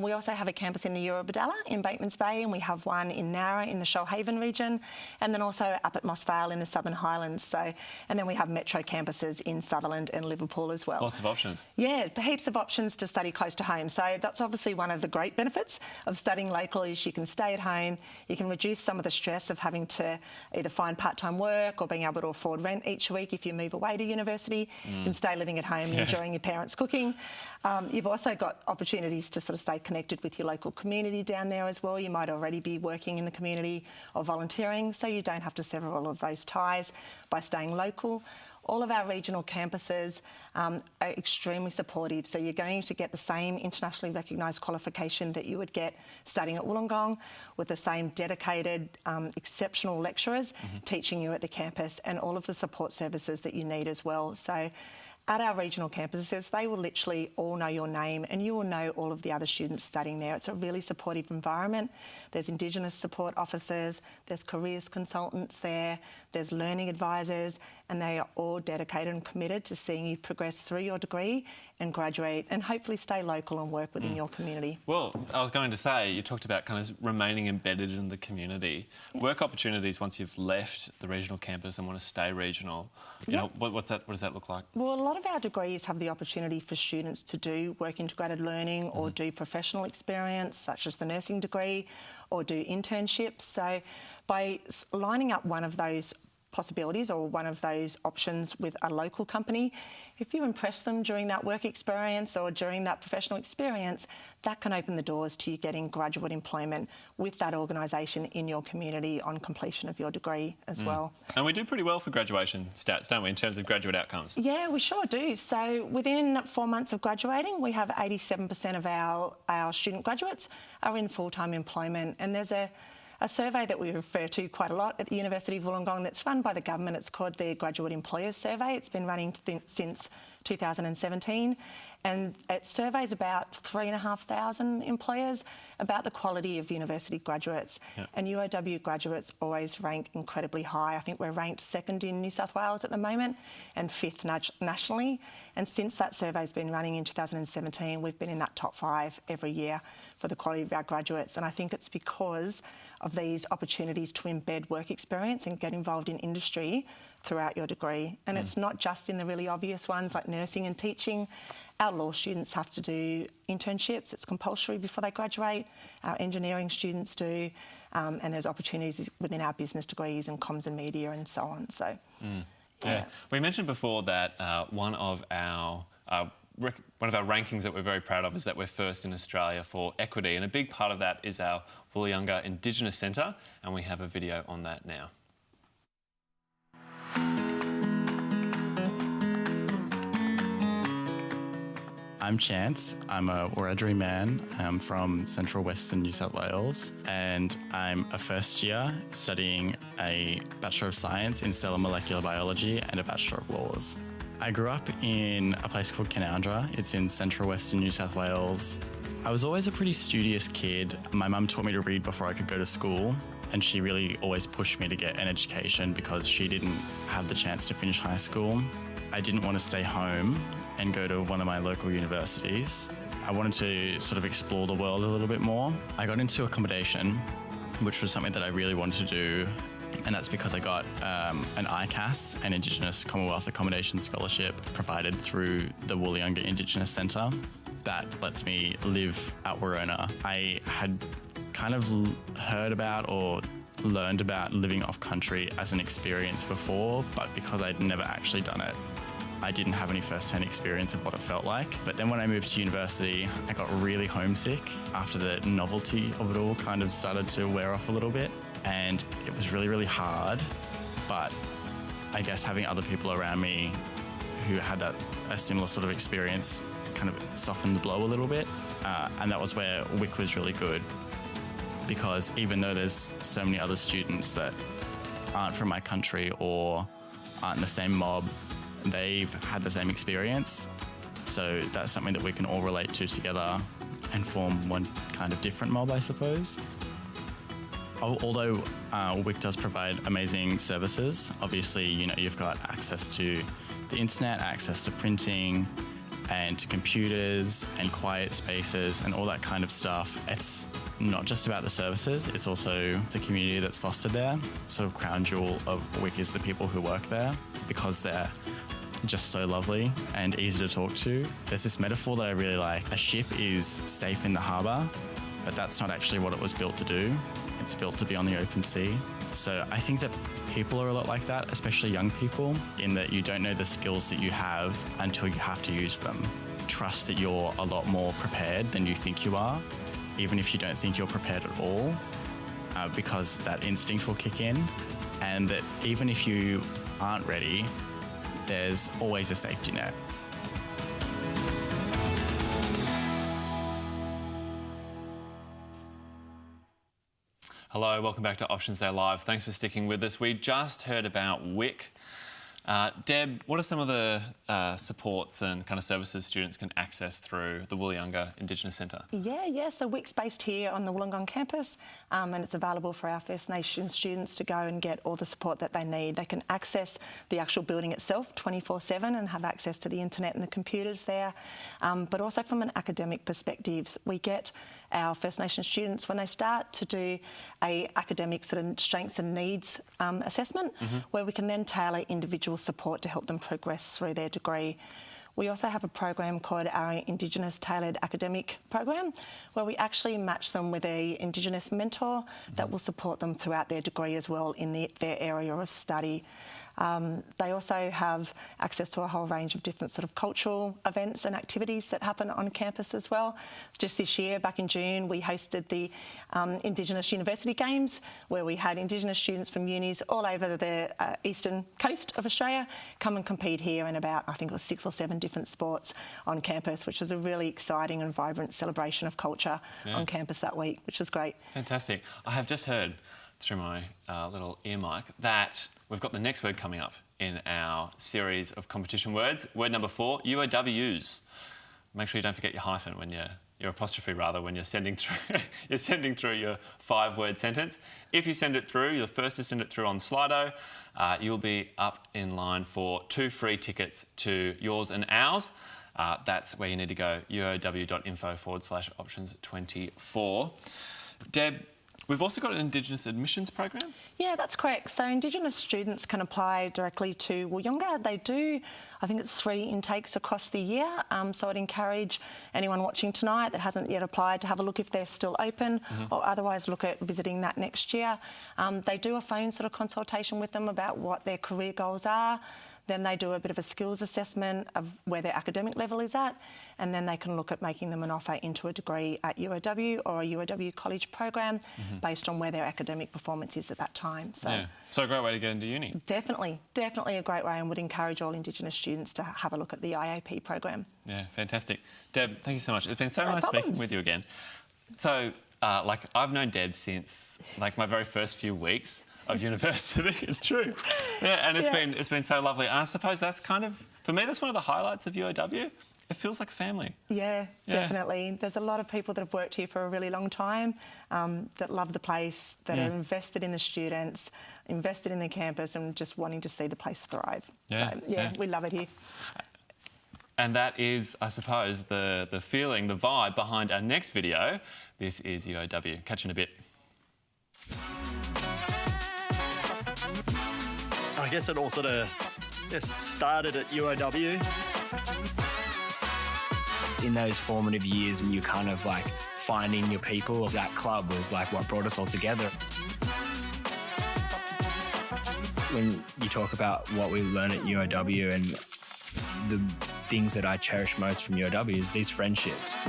We also have a campus in the Eurobodalla in Batemans Bay, and we have one in Nowra in the Shoalhaven region, and then also up at Moss Vale in the Southern Highlands. So, and then we have metro campuses in Sutherland and Liverpool as well. Lots of options. Yeah, heaps of options to study close to home. So that's obviously one of the great benefits of studying local is you can stay at home, you can reduce some of the stress of having to either find part-time work or being able to afford rent each week if you move away to university. You can stay living at home and enjoying your parents' cooking. You've also got opportunities to sort of stay connected with your local community down there as well. You might already be working in the community or volunteering, so you don't have to sever all of those ties by staying local. All of our regional campuses are extremely supportive, so you're going to get the same internationally recognised qualification that you would get studying at Wollongong, with the same dedicated, exceptional lecturers teaching you at the campus, and all of the support services that you need as well. So at our regional campuses, they will literally all know your name, and you will know all of the other students studying there. It's a really supportive environment. There's Indigenous support officers, there's careers consultants there, there's learning advisors, and they are all dedicated and committed to seeing you progress through your degree and graduate and hopefully stay local and work within your community. Well, I was going to say, you talked about kind of remaining embedded in the community. Work opportunities once you've left the regional campus and want to stay regional, you know, what does that look like? Well, a lot of our degrees have the opportunity for students to do work integrated learning or do professional experience, such as the nursing degree, or do internships. So by lining up one of those possibilities or one of those options with a local company, if you impress them during that work experience or during that professional experience, that can open the doors to you getting graduate employment with that organisation in your community on completion of your degree as well. And we do pretty well for graduation stats, don't we, in terms of graduate outcomes? Yeah, we sure do. So within 4 months of graduating, we have 87% of our student graduates are in full-time employment, and there's a survey that we refer to quite a lot at the University of Wollongong that's run by the government. It's called the Graduate Employers Survey. It's been running since 2017, and it surveys about 3,500 employers about the quality of university graduates. And UOW graduates always rank incredibly high. I think we're ranked second in New South Wales at the moment and fifth nationally. And since that survey's been running in 2017, we've been in that top 5 every year for the quality of our graduates. And I think it's because of these opportunities to embed work experience and get involved in industry throughout your degree. And it's not just in the really obvious ones like nursing and teaching. Our law students have to do internships. It's compulsory before they graduate. Our engineering students do. And there's opportunities within our business degrees and comms and media and so on. So, yeah. We mentioned before that one of our rankings that we're very proud of is that we're first in Australia for equity, and a big part of that is our Wollongong Indigenous Centre, and we have a video on that now. I'm Chance. I'm a Wiradjuri man. I'm from Central Western New South Wales, and I'm a first year studying a Bachelor of Science in Cellular Molecular Biology and a Bachelor of Laws. I grew up in a place called Canowindra. It's in Central Western New South Wales. I was always a pretty studious kid. My mum taught me to read before I could go to school, and she really always pushed me to get an education because she didn't have the chance to finish high school. I didn't want to stay home and go to one of my local universities. I wanted to sort of explore the world a little bit more. I got into accommodation, which was something that I really wanted to do And that's because I got an ICAS, an Indigenous Commonwealth Accommodation Scholarship, provided through the Wollongong Indigenous Centre. That lets me live at Warona. I had kind of heard about or learned about living off country as an experience before, but because I'd never actually done it, I didn't have any first-hand experience of what it felt like. But then when I moved to university, I got really homesick after the novelty of it all kind of started to wear off a little bit. And it was really, really hard. But I guess having other people around me who had a similar sort of experience kind of softened the blow a little bit. And that was where WIC was really good, because even though there's so many other students that aren't from my country or aren't in the same mob, they've had the same experience. So that's something that we can all relate to together and form one kind of different mob, I suppose. Although WIC does provide amazing services, obviously, you've got access to the internet, access to printing and to computers and quiet spaces and all that kind of stuff. It's not just about the services, it's also the community that's fostered there. Sort of crown jewel of WIC is the people who work there, because they're just so lovely and easy to talk to. There's this metaphor that I really like. A ship is safe in the harbour, but that's not actually what it was built to do. It's built to be on the open sea. So I think that people are a lot like that, especially young people, in that you don't know the skills that you have until you have to use them. Trust that you're a lot more prepared than you think you are, even if you don't think you're prepared at all, because that instinct will kick in, and that even if you aren't ready, there's always a safety net. Hello, welcome back to Options Day Live. Thanks for sticking with us. We just heard about WIC. Deb, what are some of the supports and kind of services students can access through the Wollongong Indigenous Centre? Yeah. So WIC's based here on the Wollongong campus, and it's available for our First Nations students to go and get all the support that they need. They can access the actual building itself 24/7 and have access to the internet and the computers there. But also from an academic perspective, we get our First Nations students, when they start, to do a academic sort of strengths and needs assessment, where we can then tailor individual support to help them progress through their degree. We also have a program called our Indigenous Tailored Academic Program, where we actually match them with a Indigenous mentor that will support them throughout their degree as well in their area of study. They also have access to a whole range of different sort of cultural events and activities that happen on campus as well. Just this year, back in June, we hosted the Indigenous University Games, where we had Indigenous students from unis all over the eastern coast of Australia come and compete here in about, I think it was 6 or 7 different sports on campus, which was a really exciting and vibrant celebration of culture on campus that week, which was great. Fantastic. I have just heard through my little ear mic that we've got the next word coming up in our series of competition words. Word number 4, UOWs. Make sure you don't forget your hyphen when your apostrophe rather, when you're sending through your 5-word sentence. If you send it through, you're the first to send it through on Slido, you'll be up in line for 2 free tickets to yours and ours. That's where you need to go, uow.info/options24. Deb, we've also got an Indigenous admissions program? Yeah, that's correct. So Indigenous students can apply directly to Wollongong. They do, I think it's 3 intakes across the year. So I'd encourage anyone watching tonight that hasn't yet applied to have a look if they're still open, or otherwise look at visiting that next year. They do a phone sort of consultation with them about what their career goals are. Then they do a bit of a skills assessment of where their academic level is at, and then they can look at making them an offer into a degree at UOW or a UOW college program based on where their academic performance is at that time. So a great way to get into uni. Definitely a great way, and would encourage all Indigenous students to have a look at the IAP program. Yeah, fantastic. Deb, thank you so much. It's been so nice speaking with you again. So, I've known Deb since my very first few weeks of university. It's true. Yeah, and it's been so lovely. And I suppose that's kind of, for me, that's one of the highlights of UOW. It feels like a family. Yeah, definitely. There's a lot of people that have worked here for a really long time, that love the place, that are invested in the students, invested in the campus, and just wanting to see the place thrive. We love it here. And that is, I suppose, the feeling, the vibe behind our next video. This is UOW. Catch you in a bit. I guess it all sort of started at UOW. In those formative years when you're kind of like finding your people, that club was like what brought us all together. When you talk about what we learn at UOW and the things that I cherish most from UOW is these friendships.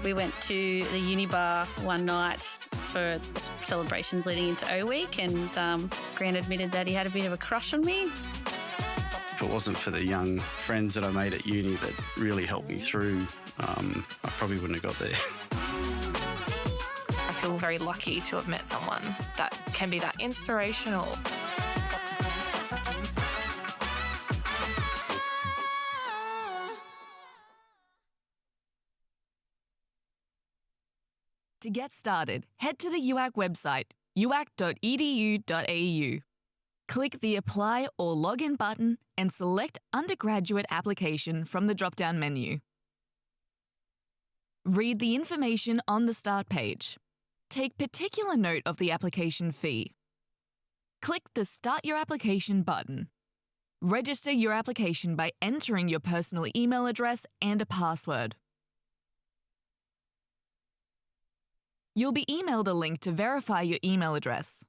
We went to the uni bar one night for celebrations leading into O Week, and Grant admitted that he had a bit of a crush on me. If it wasn't for the young friends that I made at uni that really helped me through, I probably wouldn't have got there. I feel very lucky to have met someone that can be that inspirational. To get started, head to the UAC website, uac.edu.au. Click the Apply or Login button and select Undergraduate Application from the drop-down menu. Read the information on the Start page. Take particular note of the application fee. Click the Start Your Application button. Register your application by entering your personal email address and a password. You'll be emailed a link to verify your email address.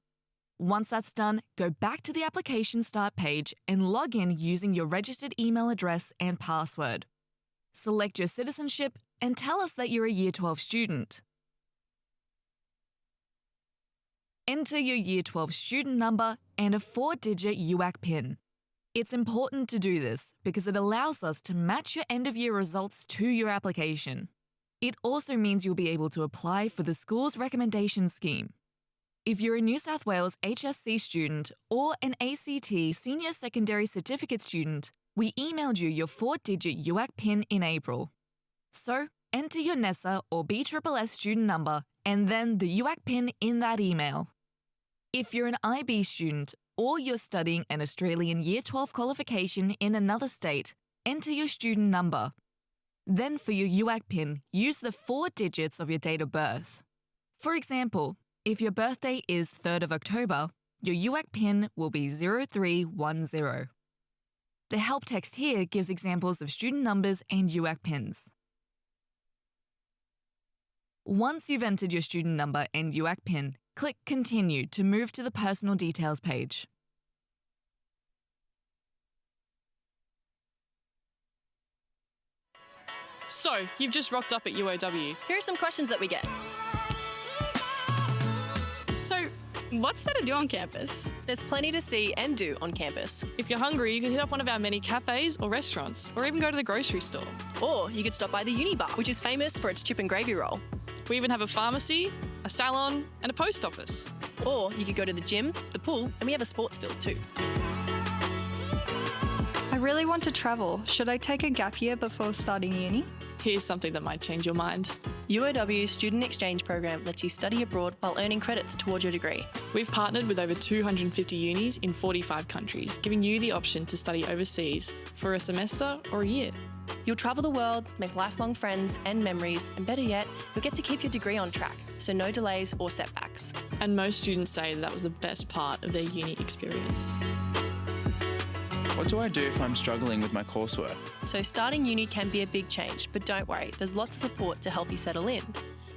Once that's done, go back to the application start page and log in using your registered email address and password. Select your citizenship and tell us that you're a Year 12 student. Enter your Year 12 student number and a 4-digit UAC PIN. It's important to do this because it allows us to match your end-of-year results to your application. It also means you'll be able to apply for the school's recommendation scheme. If you're a New South Wales HSC student or an ACT Senior Secondary Certificate student, we emailed you your 4-digit UAC PIN in April. So, enter your NESA or BSSS student number and then the UAC PIN in that email. If you're an IB student or you're studying an Australian Year 12 qualification in another state, enter your student number. Then for your UAC PIN, use the 4 digits of your date of birth. For example, if your birthday is 3rd of October, your UAC PIN will be 0310. The help text here gives examples of student numbers and UAC PINs. Once you've entered your student number and UAC PIN, click Continue to move to the Personal Details page. So, you've just rocked up at UOW. Here are some questions that we get. So, what's there to do on campus? There's plenty to see and do on campus. If you're hungry, you can hit up one of our many cafes or restaurants, or even go to the grocery store. Or you could stop by the uni bar, which is famous for its chip and gravy roll. We even have a pharmacy, a salon, and a post office. Or you could go to the gym, the pool, and we have a sports field too. I really want to travel. Should I take a gap year before starting uni? Here's something that might change your mind. UOW's Student Exchange Program lets you study abroad while earning credits towards your degree. We've partnered with over 250 unis in 45 countries, giving you the option to study overseas for a semester or a year. You'll travel the world, make lifelong friends and memories, and better yet, you'll get to keep your degree on track, so no delays or setbacks. And most students say that was the best part of their uni experience. What do I do if I'm struggling with my coursework? So starting uni can be a big change, but don't worry, there's lots of support to help you settle in.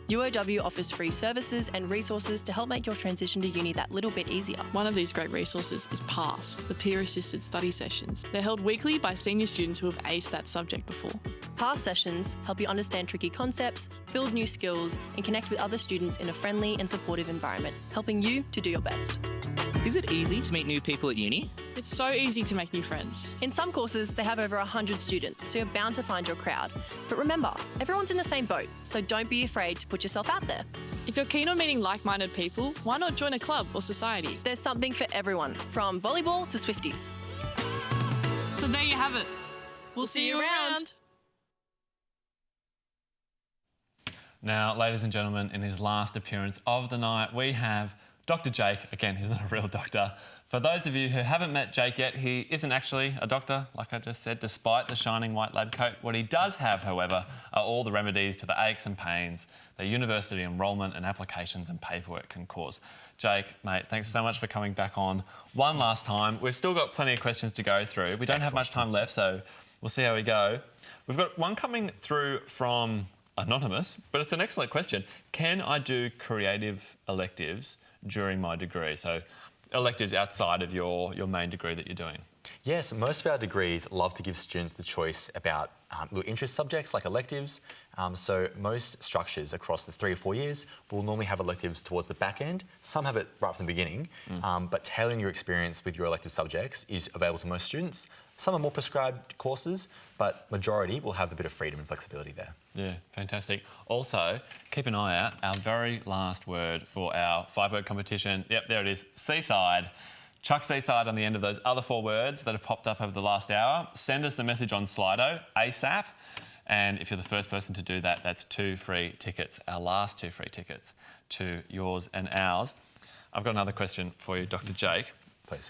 UOW offers free services and resources to help make your transition to uni that little bit easier. One of these great resources is PASS, the peer-assisted study sessions. They're held weekly by senior students who have aced that subject before. PASS sessions help you understand tricky concepts, build new skills, and connect with other students in a friendly and supportive environment, helping you to do your best. Is it easy to meet new people at uni? It's so easy to make new friends. In some courses, they have over 100 students, so you're bound to find your crowd. But remember, everyone's in the same boat, so don't be afraid to put yourself out there. If you're keen on meeting like-minded people, why not join a club or society? There's something for everyone, from volleyball to Swifties. So there you have it. We'll see you around. Now, ladies and gentlemen, in his last appearance of the night, we have Dr. Jake, again, he's not a real doctor. For those of you who haven't met Jake yet, he isn't actually a doctor, like I just said, despite the shining white lab coat. What he does have, however, are all the remedies to the aches and pains that university enrolment and applications and paperwork can cause. Jake, mate, thanks so much for coming back on one last time. We've still got plenty of questions to go through. We don't have much time left, so we'll see how we go. We've got one coming through from Anonymous, but it's an excellent question. Can I do creative electives during my degree? So electives outside of your main degree that you're doing. Yes, most of our degrees love to give students the choice about little interest subjects like electives. So most structures across the 3 or 4 years will normally have electives towards the back end. Some have it right from the beginning, but tailoring your experience with your elective subjects is available to most students. Some are more prescribed courses, but majority will have a bit of freedom and flexibility there. Yeah, fantastic. Also, keep an eye out, our very last word for our 5-word competition. Yep, there it is, seaside. Chuck seaside on the end of those other 4 words that have popped up over the last hour. Send us a message on Slido, ASAP. And if you're the first person to do that, that's 2 free tickets, our last 2 free tickets to yours and ours. I've got another question for you, Dr. Jake. Please.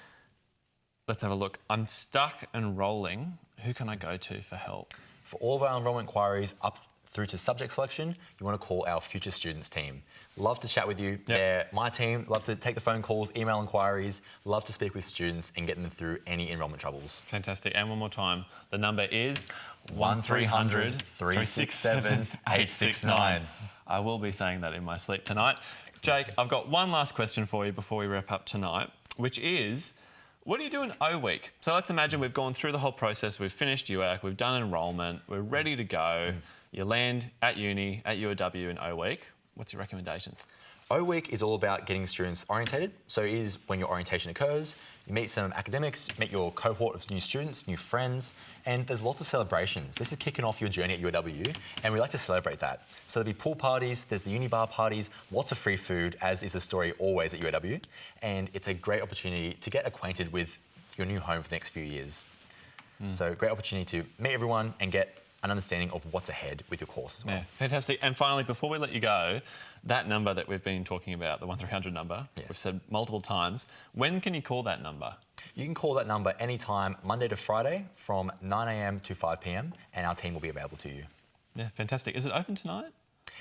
Let's have a look. I'm stuck enrolling. Who can I go to for help? For all of our enrolment inquiries up through to subject selection, you want to call our Future Students team. Love to chat with you. Yep. They're my team. Love to take the phone calls, email inquiries. Love to speak with students and get them through any enrolment troubles. Fantastic. And one more time, the number is 1300 367 869. I will be saying that in my sleep tonight. Jake, I've got one last question for you before we wrap up tonight, which is, what do you do in O week? So let's imagine we've gone through the whole process, we've finished UAC, we've done enrolment, we're ready to go. You land at uni, at UOW in O week. What's your recommendations? O week is all about getting students orientated. So it is when your orientation occurs, you meet some academics, meet your cohort of new students, new friends, and there's lots of celebrations. This is kicking off your journey at UOW, and we like to celebrate that. So there'll be pool parties, there's the uni bar parties, lots of free food, as is the story always at UOW, and it's a great opportunity to get acquainted with your new home for the next few years. So great opportunity to meet everyone and get an understanding of what's ahead with your course as well. Yeah, fantastic. And finally, before we let you go, that number that we've been talking about, the 1300 number, we've said multiple times, when can you call that number? You can call that number anytime, Monday to Friday, from 9 a.m. to 5 p.m, and our team will be available to you. Yeah, fantastic. Is it open tonight?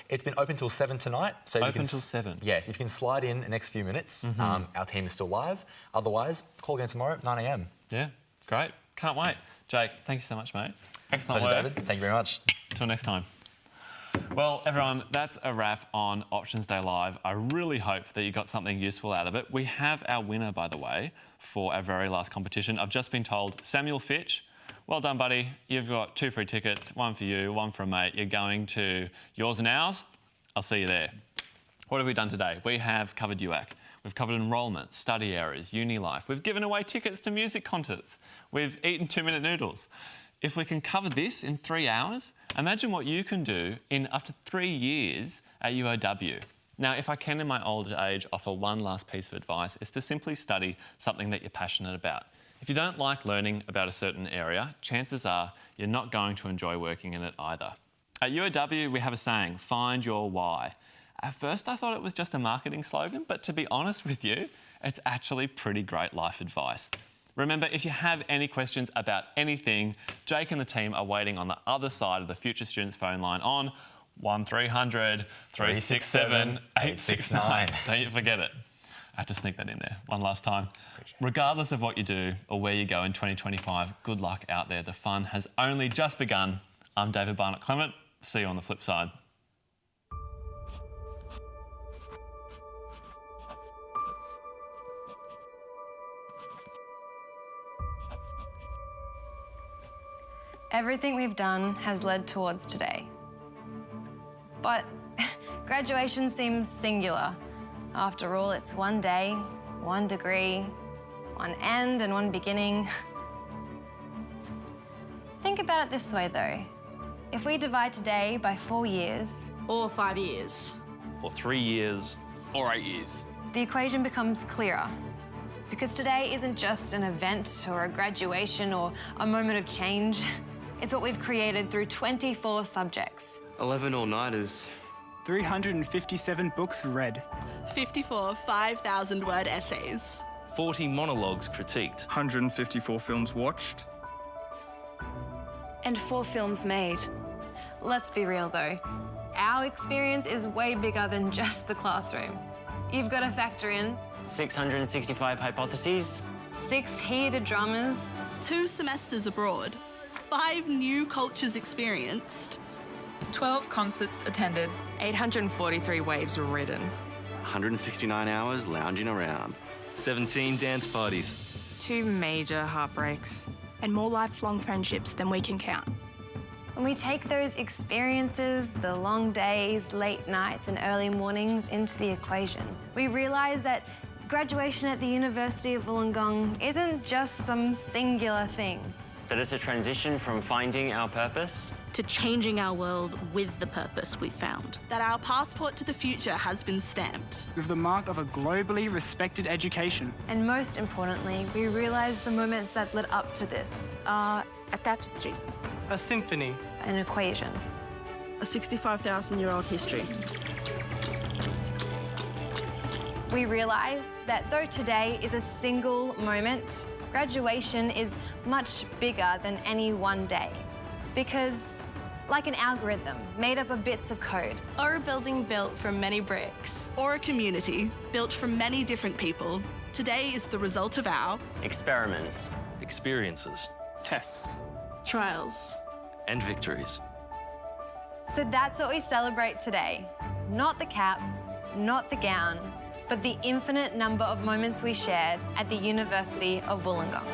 It's been open till 7 tonight. So if you Open can till 7? Yes, if you can slide in the next few minutes, our team is still live. Otherwise, call again tomorrow at 9 a.m. Yeah, great. Can't wait. Jake, thank you so much, mate. Excellent Pleasure, work. David. Thank you very much. Till next time. Well, everyone, that's a wrap on Options Day Live. I really hope that you got something useful out of it. We have our winner, by the way, for our very last competition. I've just been told, Samuel Fitch. Well done, buddy. You've got 2 free tickets, one for you, one for a mate. You're going to yours and ours. I'll see you there. What have we done today? We have covered UAC. We've covered enrolment, study areas, uni life. We've given away tickets to music concerts. We've eaten 2-minute noodles. If we can cover this in 3 hours, imagine what you can do in up to 3 years at UOW. Now, if I can in my old age offer one last piece of advice, it's to simply study something that you're passionate about. If you don't like learning about a certain area, chances are you're not going to enjoy working in it either. At UOW, we have a saying, find your why. At first, I thought it was just a marketing slogan, but to be honest with you, it's actually pretty great life advice. Remember, if you have any questions about anything, Jake and the team are waiting on the other side of the Future Students phone line on 1300 367 869. Don't you forget it. I had to sneak that in there one last time. Regardless of what you do or where you go in 2025, good luck out there. The fun has only just begun. I'm David Barnett-Clement. See you on the flip side. Everything we've done has led towards today. But graduation seems singular. After all, it's one day, one degree, one end and one beginning. Think about it this way, though. If we divide today by 4 years... Or 5 years. Or 3 years. Or 8 years. The equation becomes clearer. Because today isn't just an event or a graduation or a moment of change. It's what we've created through 24 subjects. 11 all-nighters. 357 books read. 54 5,000-word essays. 40 monologues critiqued. 154 films watched. And 4 films made. Let's be real though. Our experience is way bigger than just the classroom. You've got to factor in 665 hypotheses, 6 heated dramas, 2 semesters abroad, 5 new cultures experienced, 12 concerts attended, 843 waves ridden, 169 hours lounging around, 17 dance parties, 2 major heartbreaks, and more lifelong friendships than we can count. When we take those experiences, the long days, late nights and early mornings into the equation, we realise that graduation at the University of Wollongong isn't just some singular thing. that it's a transition from finding our purpose to changing our world with the purpose we found. That our passport to the future has been stamped with the mark of a globally respected education. And most importantly, we realise the moments that led up to this are a tapestry, a symphony, an equation, a 65,000-year-old history. We realise that though today is a single moment, graduation is much bigger than any one day. Because, like an algorithm made up of bits of code, Or a building built from many bricks. Or a community built from many different people, today is the result of our experiments, experiences, tests, trials, and victories. So that's what we celebrate today. Not the cap, not the gown, but the infinite number of moments we shared at the University of Wollongong.